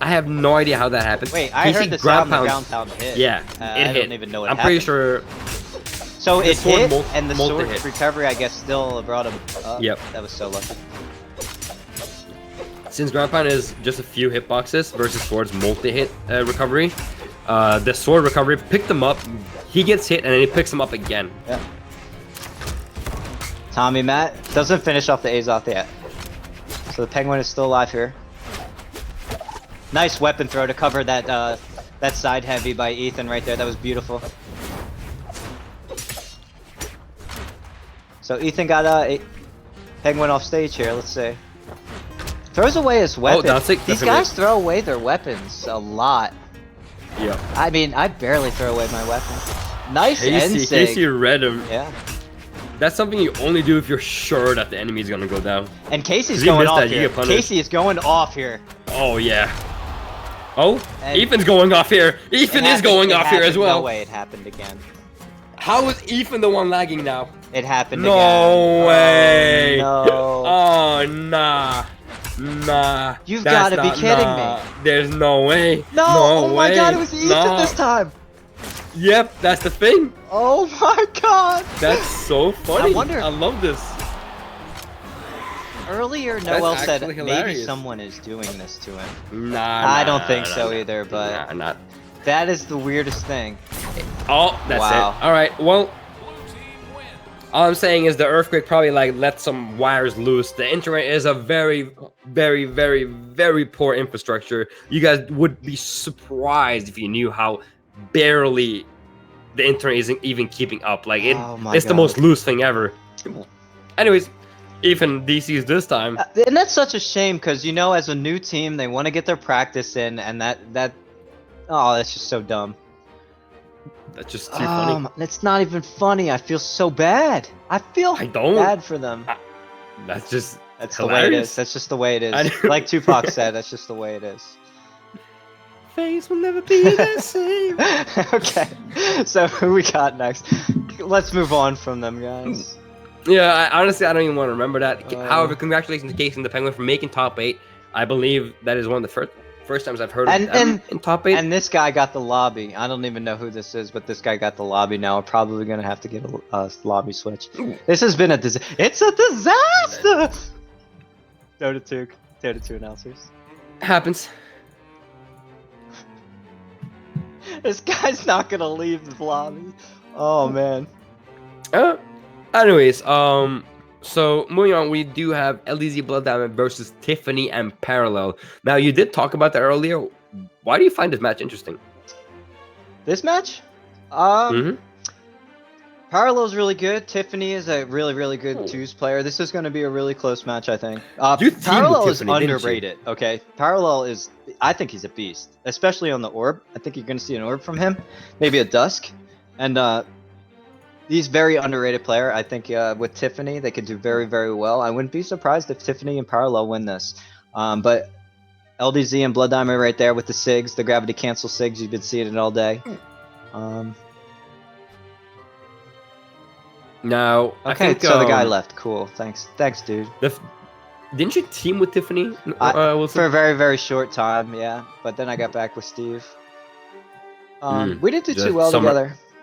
I have no idea how that happened. Wait, I heard the sound the ground pound hit. Yeah, it I hit. don't even know what I'm happened. pretty sure. So it hit, and the sword multi-hit. recovery, I guess, still brought him up. Yep. That was so lucky. Since ground pound is just a few hitboxes versus sword's multi-hit recovery, the sword recovery picked him up. He gets hit and then he picks him up again. Yeah. Tommy Matt doesn't finish off the Azoth yet. So the penguin is still alive here. Nice weapon throw to cover that that side heavy by Ethan right there. That was beautiful. So Ethan got a penguin off stage here. Let's see. Throws away his weapon. that's it. These guys throw away their weapons a lot. Yeah. I mean, I barely throw away my weapons. Nice end sig. Casey read him. Yeah. That's something you only do if you're sure that the enemy is gonna go down. And Casey's 'Cause you going missed off that, you here. get punished. Casey is going off here. Oh yeah. Oh, And Ethan's going off here. Ethan is going off here as well. No way it happened again. How is Ethan the one lagging now? It happened No again. way. Oh, Oh nah. Nah. You've That's gotta be not- kidding nah. me. There's no way. no! Oh my way. god, it was Ethan Nah. this time! Yep, that's the thing. Oh my god! That's so funny. wonder- I love this. Earlier, That's Noel said actually maybe hilarious. someone is doing this to him. Nah. I don't think nah, so nah. either, but Nah, not. that is the weirdest thing. Oh, that's Wow. it. All right. Well, all I'm saying is the earthquake probably like let some wires loose. The internet is a very, very, very, very poor infrastructure. You guys would be surprised if you knew how barely the internet isn't even keeping up. Like Oh my it's the God. most loose thing ever. Anyways, even DC's this time. And that's such a shame because you know, as a new team, they want to get their practice in, and that oh, that's just so dumb. That's just too funny. It's not even funny. I feel so bad. I feel I don't. bad for them. That's just That's hilarious. the way it is. That's just the way it I is. know. Like Tupac said, that's just the way it is. Face will never be the same. Okay, so who we got next? Let's move on from them, guys. Yeah, honestly, I don't even want to remember that. However, congratulations to Casey and the Penguin for making top 8. I believe that is one of the first times I've heard of them in top 8. And this guy got the lobby. I don't even know who this is, but this guy got the lobby now. We're probably gonna have to get a lobby switch. This has been a disaster. It's a disaster. Dota 2 announcers. Happens. This guy's not gonna leave the lobby. Oh man. Anyways, so moving on, we do have LDZ Blood Diamond versus Tiffany and Parallel. Now, you did talk about that earlier. Why do you find this match interesting? This match? Parallel's really good. Tiffany is a really good twos player. This is going to be a really close match, I think. You teamed Parallel with is Tiffany, didn't you? underrated. Okay, Parallel is. I think he's a beast, especially on the orb. I think you're going to see an orb from him, maybe a dusk, and he's very underrated player. I think with Tiffany, they could do very well. I wouldn't be surprised if Tiffany and Parallel win this. But LDZ and Blood Diamond right there with the SIGs, the gravity cancel SIGs. You've been seeing it all day. Now, Okay, I think, so the guy left. Cool. Thanks, dude. Didn't you team with Tiffany? Wilson? For a very short time, yeah. But then I got back with Steve. We didn't do Just too well summer.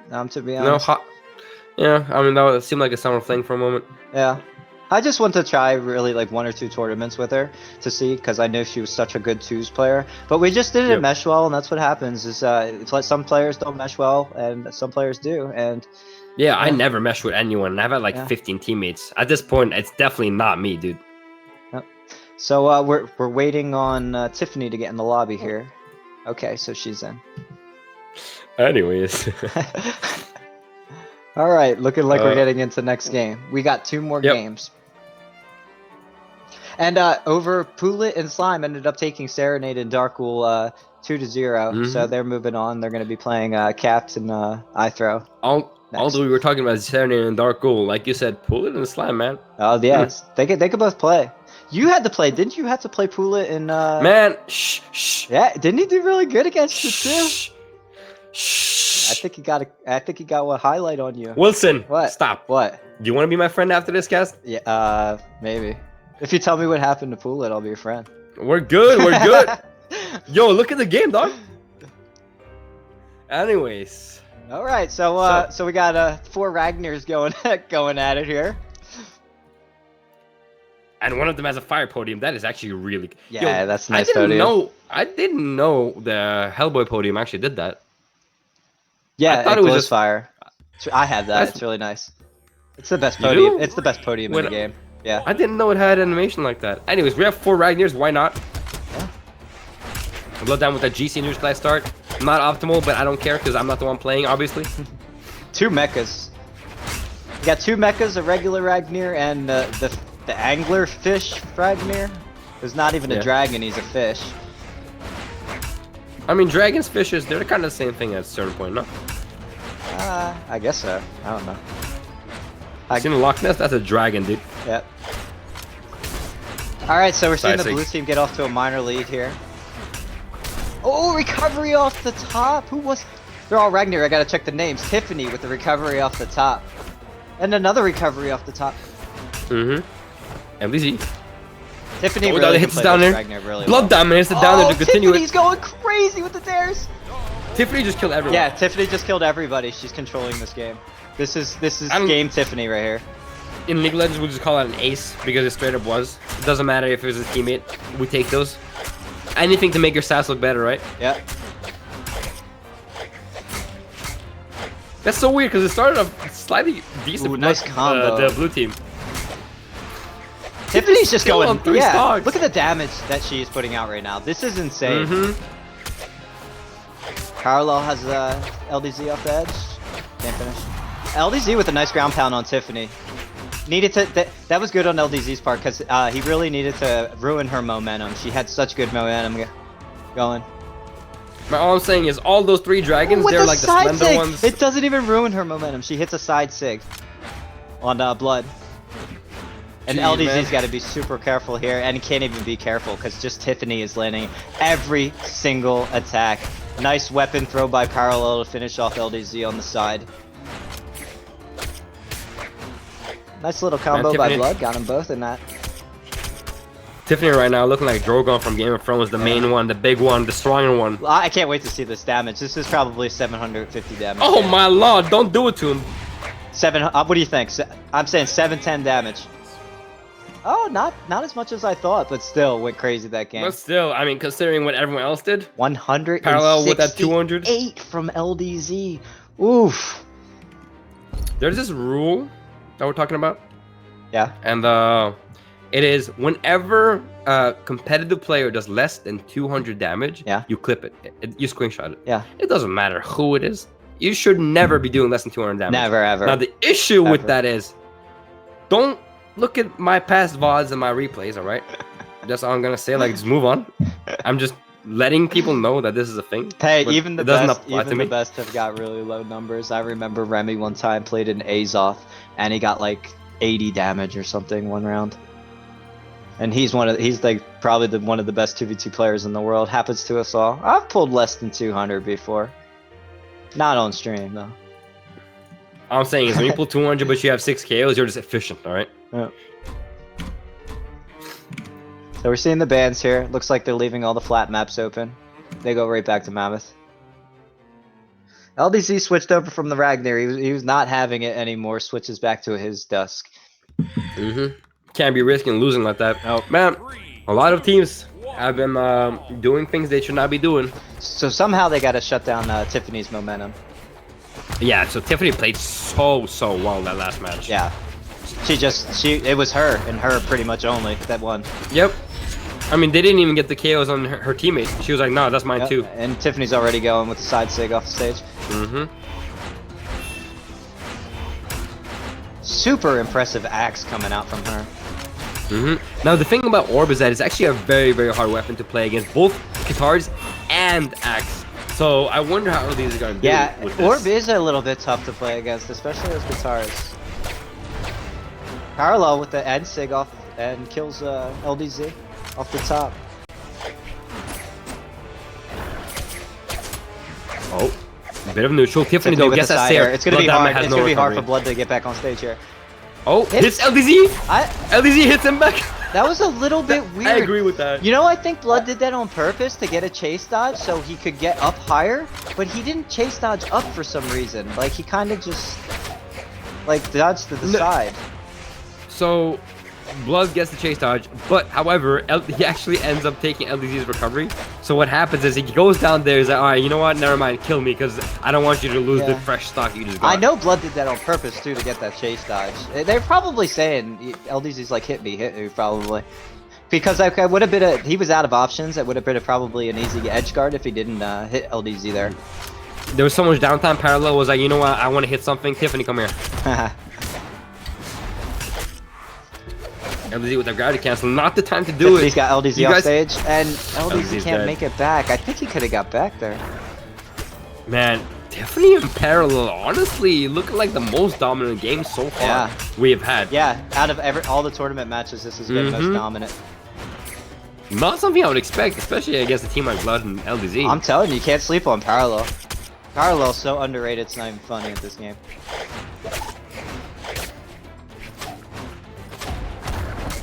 together. To be honest. Yeah, I mean, that seemed like a summer fling for a moment. Yeah. I just want to try really like 1 or 2 tournaments with her to see, because I knew she was such a good twos player. But we just didn't mesh well, and that's what happens. Is it's like some players don't mesh well, and some players do. And Yeah, I never mesh with anyone. I've had like Yeah. 15 teammates. At this point, it's definitely not me, dude. so we're waiting on Tiffany to get in the lobby here. Okay, so she's in. Anyways. All right, looking like we're getting into next game. We got 2 more games. And over Poolit and Slime ended up taking Serenade and Darkwool 2-0. So they're moving on. They're going to be playing Caps and iThrow. Although we were talking about Serenade and Dark Ghoul, like you said, Poolit and Slime, man. Oh yeah, they could both play. You had to play, didn't you? Have to play Poolit and Man, shh. Yeah, didn't he do really good against the 2? Shh. I think he got a highlight on you. Wilson, What? stop. What? Do you want to be my friend after this cast? Yeah, maybe. If you tell me what happened to Poolit, I'll be your friend. We're good. Yo, look at the game, dog. Anyways. All right, so we got 4 Ragnars going at it here. And one of them has a fire podium. That is actually really good. Yeah, that's nice. I didn't know the Hellboy podium actually did that. Yeah, I thought it it was glows just fire. I have that. That's- It's really nice. It's the best You podium. do? It's the best podium in the game. Yeah. I didn't know it had animation like that. Anyways, we have 4 Ragnars. Why not? Yeah. Blood down with that GC News class start. Not optimal, but I don't care because I'm not the one playing, obviously. 2 mechas. You got 2 mechas, a regular Ragnar, and the angler fish Ragnar. There's not even a dragon, he's a fish. I mean, dragons, fishes, they're kind of the same thing at a certain point, no? I guess so. I don't know. Seen the Loch Ness? That's a dragon, dude. Yep. Alright, so we're seeing the Classic. blue team get off to a minor lead here. Oh, recovery off the top! Who was... They're all Ragnar, I gotta check the names. Tiffany with the recovery off the top. And another recovery off the top. MDZ. Tiffany Oh, really that hits can play down this there. Ragnar really Blood well. Diamond hits it down there to continue Tiffany's it. going crazy with the dares! Tiffany just killed everyone. Yeah, Tiffany just killed everybody. She's controlling this game. This is I'm- game Tiffany right here. In League of Legends, we'll just call it an ace because it straight up was. It doesn't matter if it was a teammate. We take those. Anything to make your stats look better, right? Yep. That's so weird because it started off slightly decent. Ooh, nice for combo. The blue team. Tiffany's just still going. on 3 Yeah. stocks. Look at the damage that she is putting out right now. This is insane. Carlo has LDZ off the edge. Can't finish. LDZ with a nice ground pound on Tiffany. Needed to. That was good on LDZ's part because he really needed to ruin her momentum. She had such good momentum going. All I'm saying is all those 3 dragons, they're like the slender sig. ones. It doesn't even ruin her momentum. She hits a side sig on Blood. And Jeez, LDZ's got to be super careful here, and he can't even be careful because just Tiffany is landing every single attack. Nice weapon throw by Parallel to finish off LDZ on the side. Nice little combo by Blood, got them both in that. Tiffany right now looking like Drogon from Game of Thrones, the main one, the big one, the stronger one. Well, I can't wait to see this damage. This is probably 750 damage. Oh my lord, don't do it to him. What do you think? I'm saying 710 damage. Oh, not as much as I thought, but still went crazy that game. But still, I mean, considering what everyone else did. 100 parallel with that 200. 8 from LDZ. Oof. There's this rule that we're talking about. Yeah. And it is whenever a competitive player does less than 200 damage, yeah, you clip it. You screenshot it. Yeah. It doesn't matter who it is. You should never be doing less than 200 damage. Never, ever. Now, the issue with that is, don't look at my past VODs and my replays, all right? That's all I'm going to say. Like, just move on. I'm just letting people know that this is a thing. Hey, even the best have got really low numbers. I remember Remmy one time played an Azoth, and he got like 80 damage or something one round. And he's like probably one of the best 2v2 players in the world. Happens to us all. I've pulled less than 200 before. Not on stream though. All I'm saying is when you pull 200 but you have 6 KOs, you're just efficient, all right? Yeah. So we're seeing the bans here. Looks like they're leaving all the flat maps open. They go right back to Mammoth. LDZ switched over from the Ragnar. He was not having it anymore. Switches back to his Dusk. Can't be risking losing like that. Oh man, a lot of teams have been doing things they should not be doing. So somehow they got to shut down Tiffany's momentum. Yeah, so Tiffany played so well that last match. Yeah, it was her and her pretty much only that won. Yep. I mean, they didn't even get the KOs on her teammate. She was like, no, that's mine too. And Tiffany's already going with the side sig off the stage. Super impressive axe coming out from her. Now the thing about Orb is that it's actually a very hard weapon to play against both guitars and axe. So I wonder how these are going to do. Yeah, with this. Orb is a little bit tough to play against, especially as guitars. Parallel with the end sig off and kills LDZ off the top. Oh, a bit of neutral. Tiffany though gets that stare. It's gonna be hard. It's gonna be hard for Blood to get back on stage here. Oh, hits LDZ. LDZ hits him back. That was a little bit weird. I agree with that. You know, I think Blood did that on purpose to get a chase dodge so he could get up higher, but he didn't chase dodge up for some reason. Like he kind of just like dodged to the side. So Blood gets the chase dodge, but however, he actually ends up taking LDZ's recovery. So what happens is he goes down there, he's like, all right, you know what, never mind, kill me, because I don't want you to lose the fresh stock you just got. I know Blood did that on purpose too to get that chase dodge. They're probably saying LDZ's like hit me probably. Because it would have been he was out of options. It would have been probably an easy edge guard if he didn't hit LDZ there. There was so much downtime. Parallel was like, you know what, I want to hit something. Tiffany, come here. LDZ with the gravity cancel, not the time to do it. He's got LDZ off stage, and LDZ can't make it back. I think he could have got back there. Man, Tiffany and Parallel, honestly, looking like the most dominant game so far we have had. Yeah, out of all the tournament matches, this has been the most dominant. Not something I would expect, especially against a team like Blood and LDZ. I'm telling you, you can't sleep on Parallel. Parallel's so underrated, it's not even funny at this game.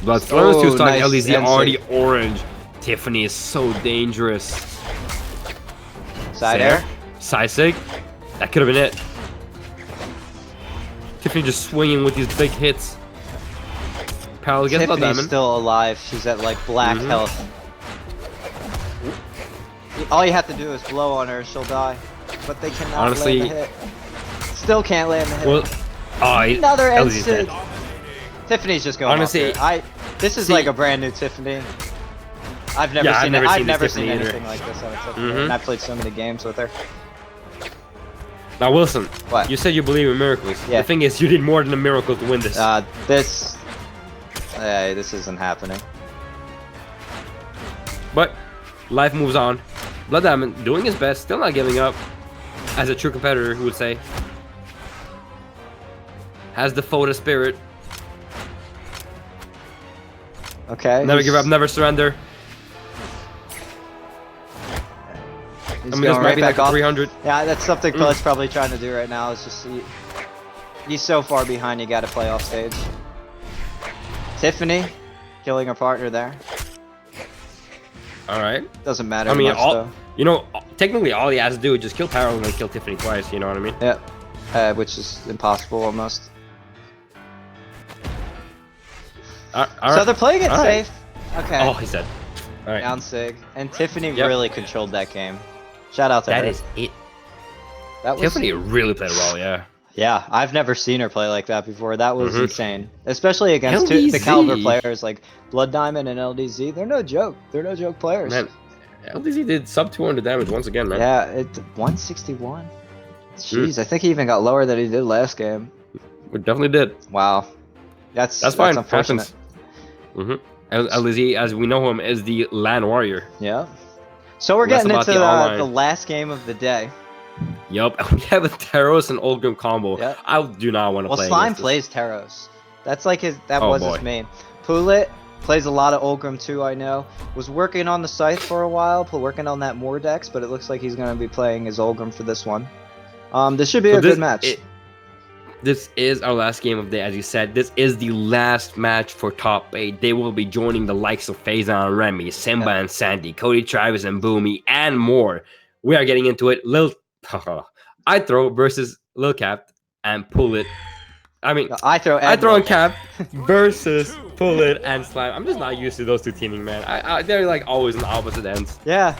But Florence 2 starting LDZ already orange. Tiffany is so dangerous. Side air? Side sig? That could have been it. Tiffany just swinging with these big hits. Parallel gets Blood Diamond. Still alive. She's at like black health. All you have to do is blow on her, she'll die. But they cannot land the hit. Still can't land the hit. Well, another end sig. Tiffany's just going honestly, this is like a brand new Tiffany. I've never seen anything like this on Tiffany, and I've played so many games with her. Now, Wilson, What? you said you believe in miracles. Yeah. The thing is, you did more than a miracle to win this. This isn't happening. But life moves on. Blood Diamond doing his best, still not giving up. As a true competitor, who would say. Has the foe to spirit. Okay. Never give up, never surrender. He's I mean, going this might right be back like a off. 300. Yeah, that's something Poolet's probably trying to do right now. Is just he's so far behind. You got to play off stage. Tiffany killing her partner there. All right. Doesn't matter I mean, much though. you know, technically all he has to do is just kill Tyrell and then kill Tiffany twice. You know what I mean? Yeah. Which is impossible almost. All So right. they're playing it All right. safe. Okay. Oh, he said. All right. Down sig. And Tiffany Yep. really controlled that game. Shout out to her. That is it. That was Tiffany really played well, yeah. Yeah, I've never seen her play like that before. That was Mhm. insane, especially against the LDZ. caliber players like Blood Diamond and LDZ. They're no joke. They're no joke players. Man, LDZ did sub 200 damage once again, man. Yeah, 161. Jeez, I think he even got lower than he did last game. We definitely did. Wow, that's fine. unfortunate. Happens. LDZ, as we know him, is the land warrior. Yeah. So we're Less getting about into the online. the last game of the day. Yup, we have a Taros and Olgrim combo. Yep. I do not want to Well, play Slime against this. plays Taros. That's like his. That Oh, was boy. his main. Poolit plays a lot of Olgrim too. I know. Was working on the scythe for a while, working on that Mordex, but it looks like he's gonna be playing his Olgrim for this one. This should be So a good match. This is our last game of the day, as you said. This is the last match for top 8. They will be joining the likes of Phazon, Remmy, Simba, and Santi, Cody, Travis, and Bumi, and more. We are getting into it. I throw versus Lil Cap and Poolit. I mean, I throw and Cap versus Poolit and Slime. I'm just not used to those two teaming, man. They're like always on opposite ends. Yeah.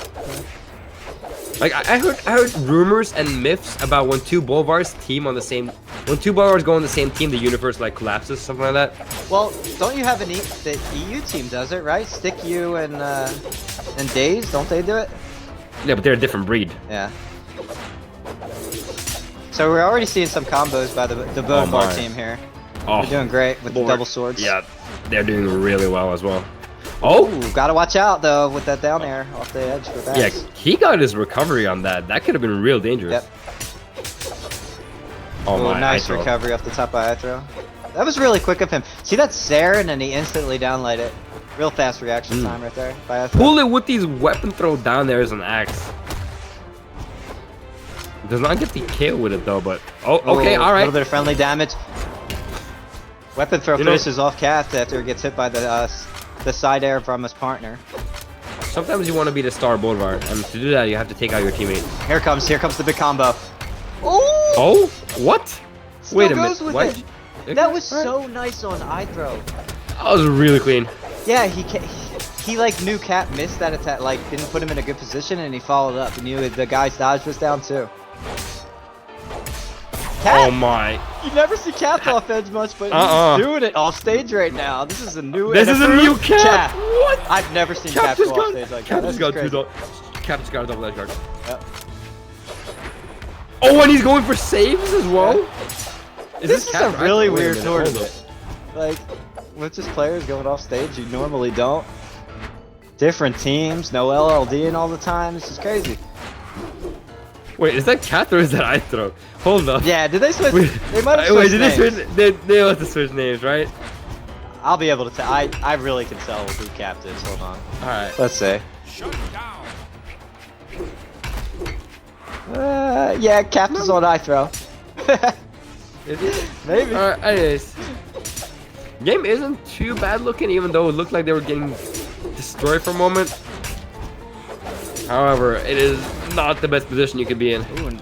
Like I heard rumors and myths about when two Bolvars team on the same, when two Bolvars go on the same team, the universe like collapses, something like that. Well, don't you have the EU team does it, right? Stick U and Daze, don't they do it? Yeah, but they're a different breed. Yeah. So we're already seeing some combos by the Bone Bar my. team here. Oh, They're doing great with the Lord. double swords. Yeah, they're doing really well as well. Oh, Ooh, gotta watch out though with that down air off the edge for that. yeah, he got his recovery on that. That could have been real dangerous. Yep. Oh Ooh, my, nice I throw. recovery off the top by throw. That was really quick of him. See that Saren and he instantly downlight it. Real fast reaction time right there by throw. Pull it with these weapon throw down there as an axe. Does not get the kill with it though, but okay, Ooh, all A right. little bit of friendly damage. Weapon throw You know- finishes off Capped after it gets hit by the side air from his partner. Sometimes you want to be the star Bolvar, and to do that, you have to take out your teammate. Here comes the big combo. Ooh! Oh, what? Still Wait a goes minute. with What? it. That was so nice on throw. That was really clean. Yeah, he like knew Cap missed that attack, like didn't put him in a good position, and he followed up. He knew the guy's dodge was down too. Cap, Oh my. you never see Cap off edge much, but he's doing it off stage right now. This is a new. This is a new improved Cap. What? I've never seen Cap Cap just go off got. stage like Cap that. just That's got crazy. Cap just got a double edge guard. Yep. Oh, and he's going for saves as well. This is Cap? a really Wait a weird minute, hold tournament. Like, with just players going off stage you normally don't. Different teams, no LLD in all the time. This is crazy. Wait, is that Cat or is that I throw? Hold on. Yeah, did they switch? Wait, They might have wait, switched did they names. switch? They must have switched names, right? I'll be able to tell. I really can tell who Capped is. Hold on. All right. Let's see. Shut down. Yeah, Capped is on throw. Maybe. All right. Anyways, game isn't too bad looking, even though it looked like they were getting destroyed for a moment. However, it is not the best position you could be in. Ooh,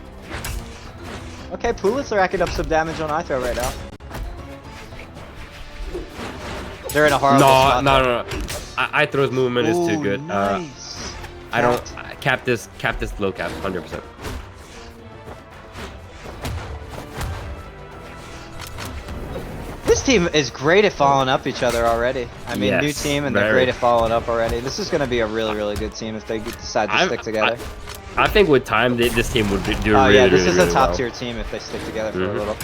okay, Poolit's racking up some damage on throw right now. They're in a horrible spot. No. I throw's movement is too Ooh, good. Nice. I don't cap this low cap 100%. This team is great at following up each other already. I mean, new Yes, team and they're very. great at following up already. This is going to be a really, really good team if they decide to stick together. I think with time, this team would do Oh really, yeah, this really, is really a top well. tier team if they stick together for a little.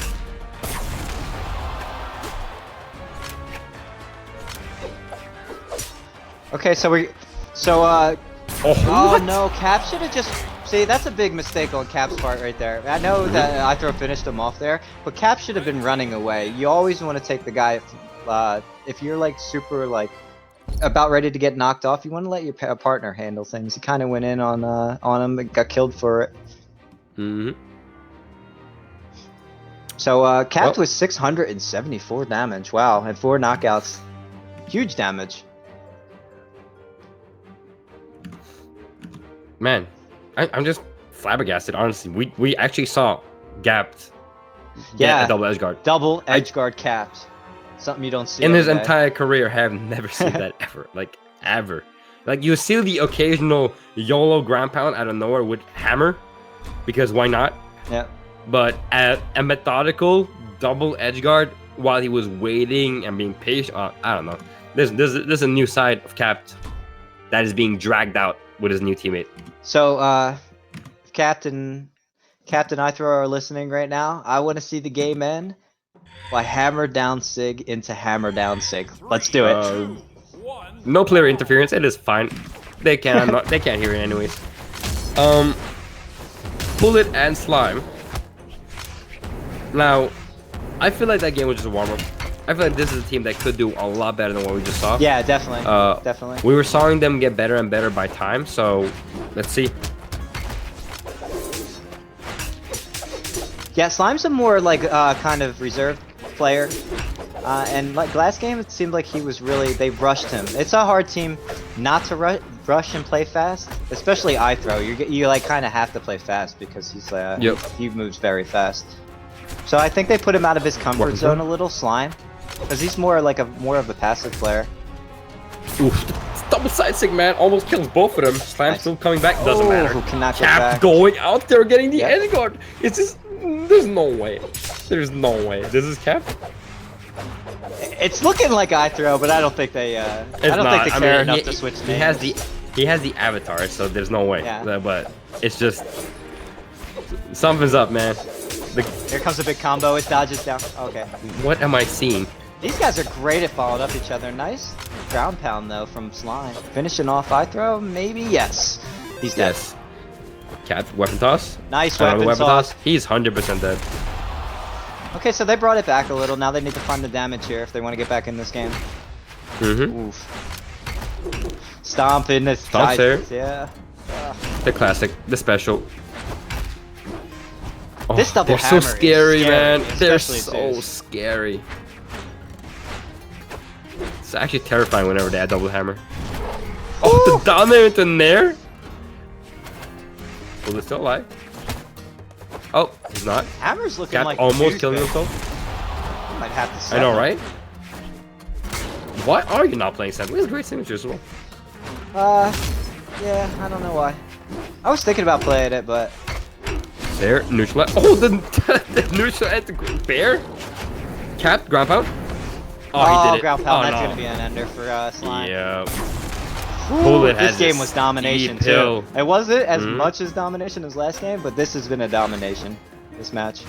Okay, so oh no, Cap should have just see. That's a big mistake on Cap's part right there. I know that Ithro finished him off there, but Cap should have been running away. You always want to take the guy if you're like super like about ready to get knocked off. You want to let your partner handle things. He kind of went in on him and got killed for it. So Cap was 674 damage. Wow, and 4 knockouts, huge damage. Man, I'm just flabbergasted. Honestly, we actually saw Gapped get a double edge guard. Double edge guard Caps. Something you don't see In his every day. entire career. Have never seen that ever. Like ever. Like you see the occasional YOLO ground pound out of nowhere with hammer, because why not? Yeah. But a methodical double edge guard while he was waiting and being patient. I don't know. There's a new side of Capped that is being dragged out with his new teammate. So, Captain Ithro are listening right now. I want to see the game end by hammer down Sig into hammer down Sig. Let's do it. No player interference. It is fine. They can't hear it anyways. Poolit and Slime. Now, I feel like that game was just a warm up. I feel like this is a team that could do a lot better than what we just saw. Yeah, definitely. Definitely. We were seeing them get better and better by time, so let's see. Yeah, Slime's a more like kind of reserved player, and like last game it seemed like he was really they rushed him. It's a hard team not to rush and play fast, especially Ithro. You like kind of have to play fast because he's he moves very fast. So I think they put him out of his comfort zone a little, Slime, because he's more like more of a passive player. Oof, double side Sig, man, almost kills both of them. Slime's still coming back, doesn't matter. Cannot go Cap back. going out there getting the edge guard. It's just there's no way. There's no way. This is Cap. It's looking like Ithro, but I don't think they. I don't think they care enough to switch names. He has the avatar, so there's no way. Yeah. But it's just something's up, man. Here comes a big combo. It dodges down. Okay. What am I seeing? These guys are great at following up each other. Nice ground pound though from Slime. Finishing off Ithro, maybe yes. He's dead. Yes. Cap weapon toss. Nice Another weapon toss. He's 100% dead. Okay, so they brought it back a little. Now they need to find the damage here if they want to get back in this game. Oof. Stomp in this. Stomp there. Yeah. The classic, the special. Oh, This double they're so hammer is scary, man. They're especially so Zeus. scary. It's actually terrifying whenever they add double hammer. Oh, the down there into Nair. Well, they're still alive. Oh, he's not. Hammer's looking Cap like almost a killing douchebag. himself. Might have to I set know, him. right? Why are you not playing Santi? He has great signatures as well. Yeah, I don't know why. I was thinking about playing it, but There, neutral. Oh, the neutral at the bear. Cap, ground pound. Oh, he did it. ground pound. Oh, That's no. gonna be an ender for Slime. Yeah. Ooh, Poolit this has game a was domination steep hill. too. It wasn't as much as domination as last game, but this has been a domination. This match.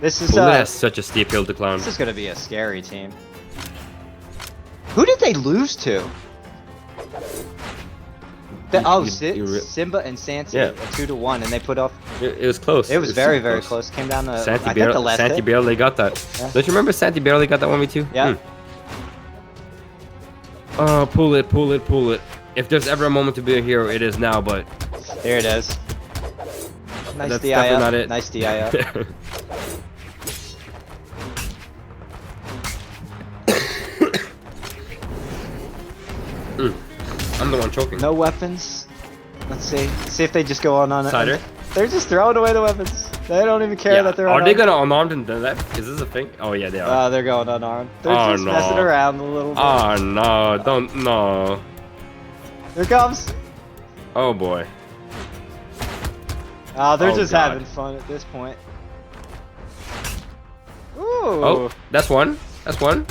This is Poolit has such a steep hill to climb. this is gonna be a scary team. Who did they lose to? Simba and Santi, Yeah. 2-1, and they put off. It was close. It was very, super very close. Came down to Santi, I think the last Santi hit. barely got that. Yeah. Don't you remember Santi barely got that 1v2? Yeah. Oh, Poolit. If there's ever a moment to be a hero, it is now, but There it is. Nice that's DI definitely up. not it. Nice DI up. I'm the one choking. No weapons. Let's see. See if they just go on it. Cider? They're just throwing away the weapons. They don't even care Yeah. that they're Are they unarmed. gonna unarmed and do that? Is this a thing? Oh yeah, they are. They're going unarmed. They're Oh, just no. messing around a little bit. Oh no, don't no. Here it comes. Oh boy. They're Oh, just God. having fun at this point. Ooh. Oh, that's one. That's one.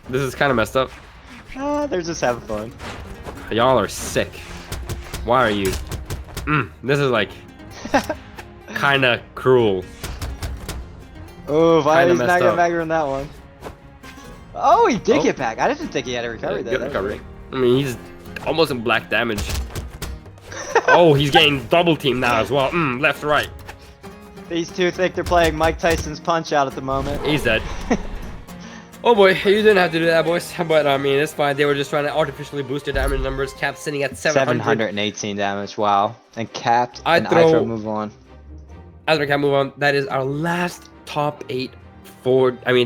This is kind of messed up. They're just having fun. Y'all are sick. Why are you? This is like kind of cruel. Oh, Kinda Viley's messed not getting up. back on that one. Oh, he did Oh. get back. I didn't think he had a recovery Good there. recovery. I mean, he's almost in black damage. Oh, he's getting double team now as well. Left, right. These two think they're playing Mike Tyson's Punch Out at the moment. He's dead. Oh boy, you didn't have to do that, boys. But I mean, it's fine. They were just trying to artificially boost their damage numbers. Cap sitting at 700. 718 damage. Wow. And capped. I and throw- Itro move on. As we can move on, that is our last top 8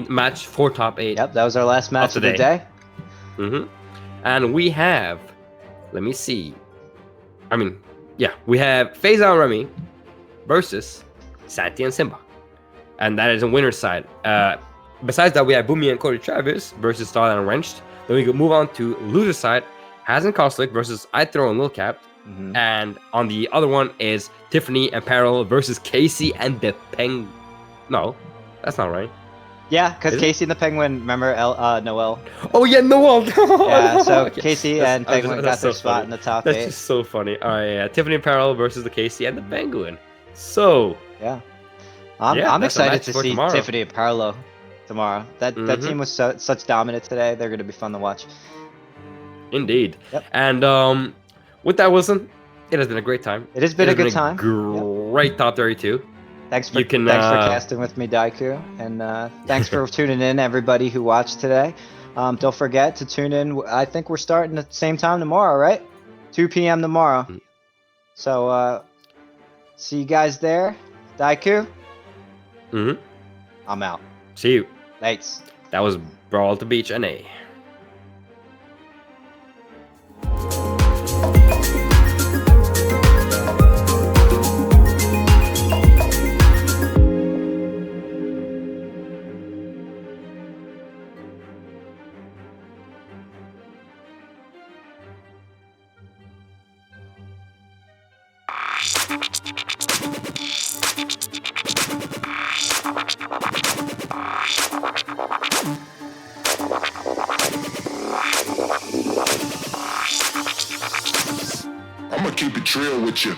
match for top 8. Yep, that was our last match of the day. And we have, let me see. We have Phazon and Remmy versus Santi and Simba. And that is a winner's side. Besides that, we have Bumi and Cody Travis versus Starlight and Wrenched. Then we can move on to loser side, Hasin Cosolix versus Throw and Lil Cap. And on the other one is Tiffany and Peril versus Casey and the Peng. No, that's not right. Yeah, because Is it? Casey and the Penguin, remember Noel? Oh yeah, Noel. Yeah, so Okay. Casey and Penguin got that's their so spot funny. in the top That's 8. just so funny. All right, yeah. Tiffany and Peril versus the Casey and the Penguin. So Yeah. Yeah, I'm that's a excited match to for see tomorrow. Tiffany and Parlo tomorrow. That team was such dominant today. They're going to be fun to watch. indeed. Yep. And with that, Wilson, it has been a great time. It has been a good time. Great top 32. Thanks for You can, thanks for casting with me, Daiku, and thanks for tuning in, everybody who watched today. Don't forget to tune in. I think we're starting at the same time tomorrow, right? 2 p.m. tomorrow. So see you guys there, Daiku. I'm out. See you. Thanks. That was Brawl to Beach NA. I'ma keep it real with you.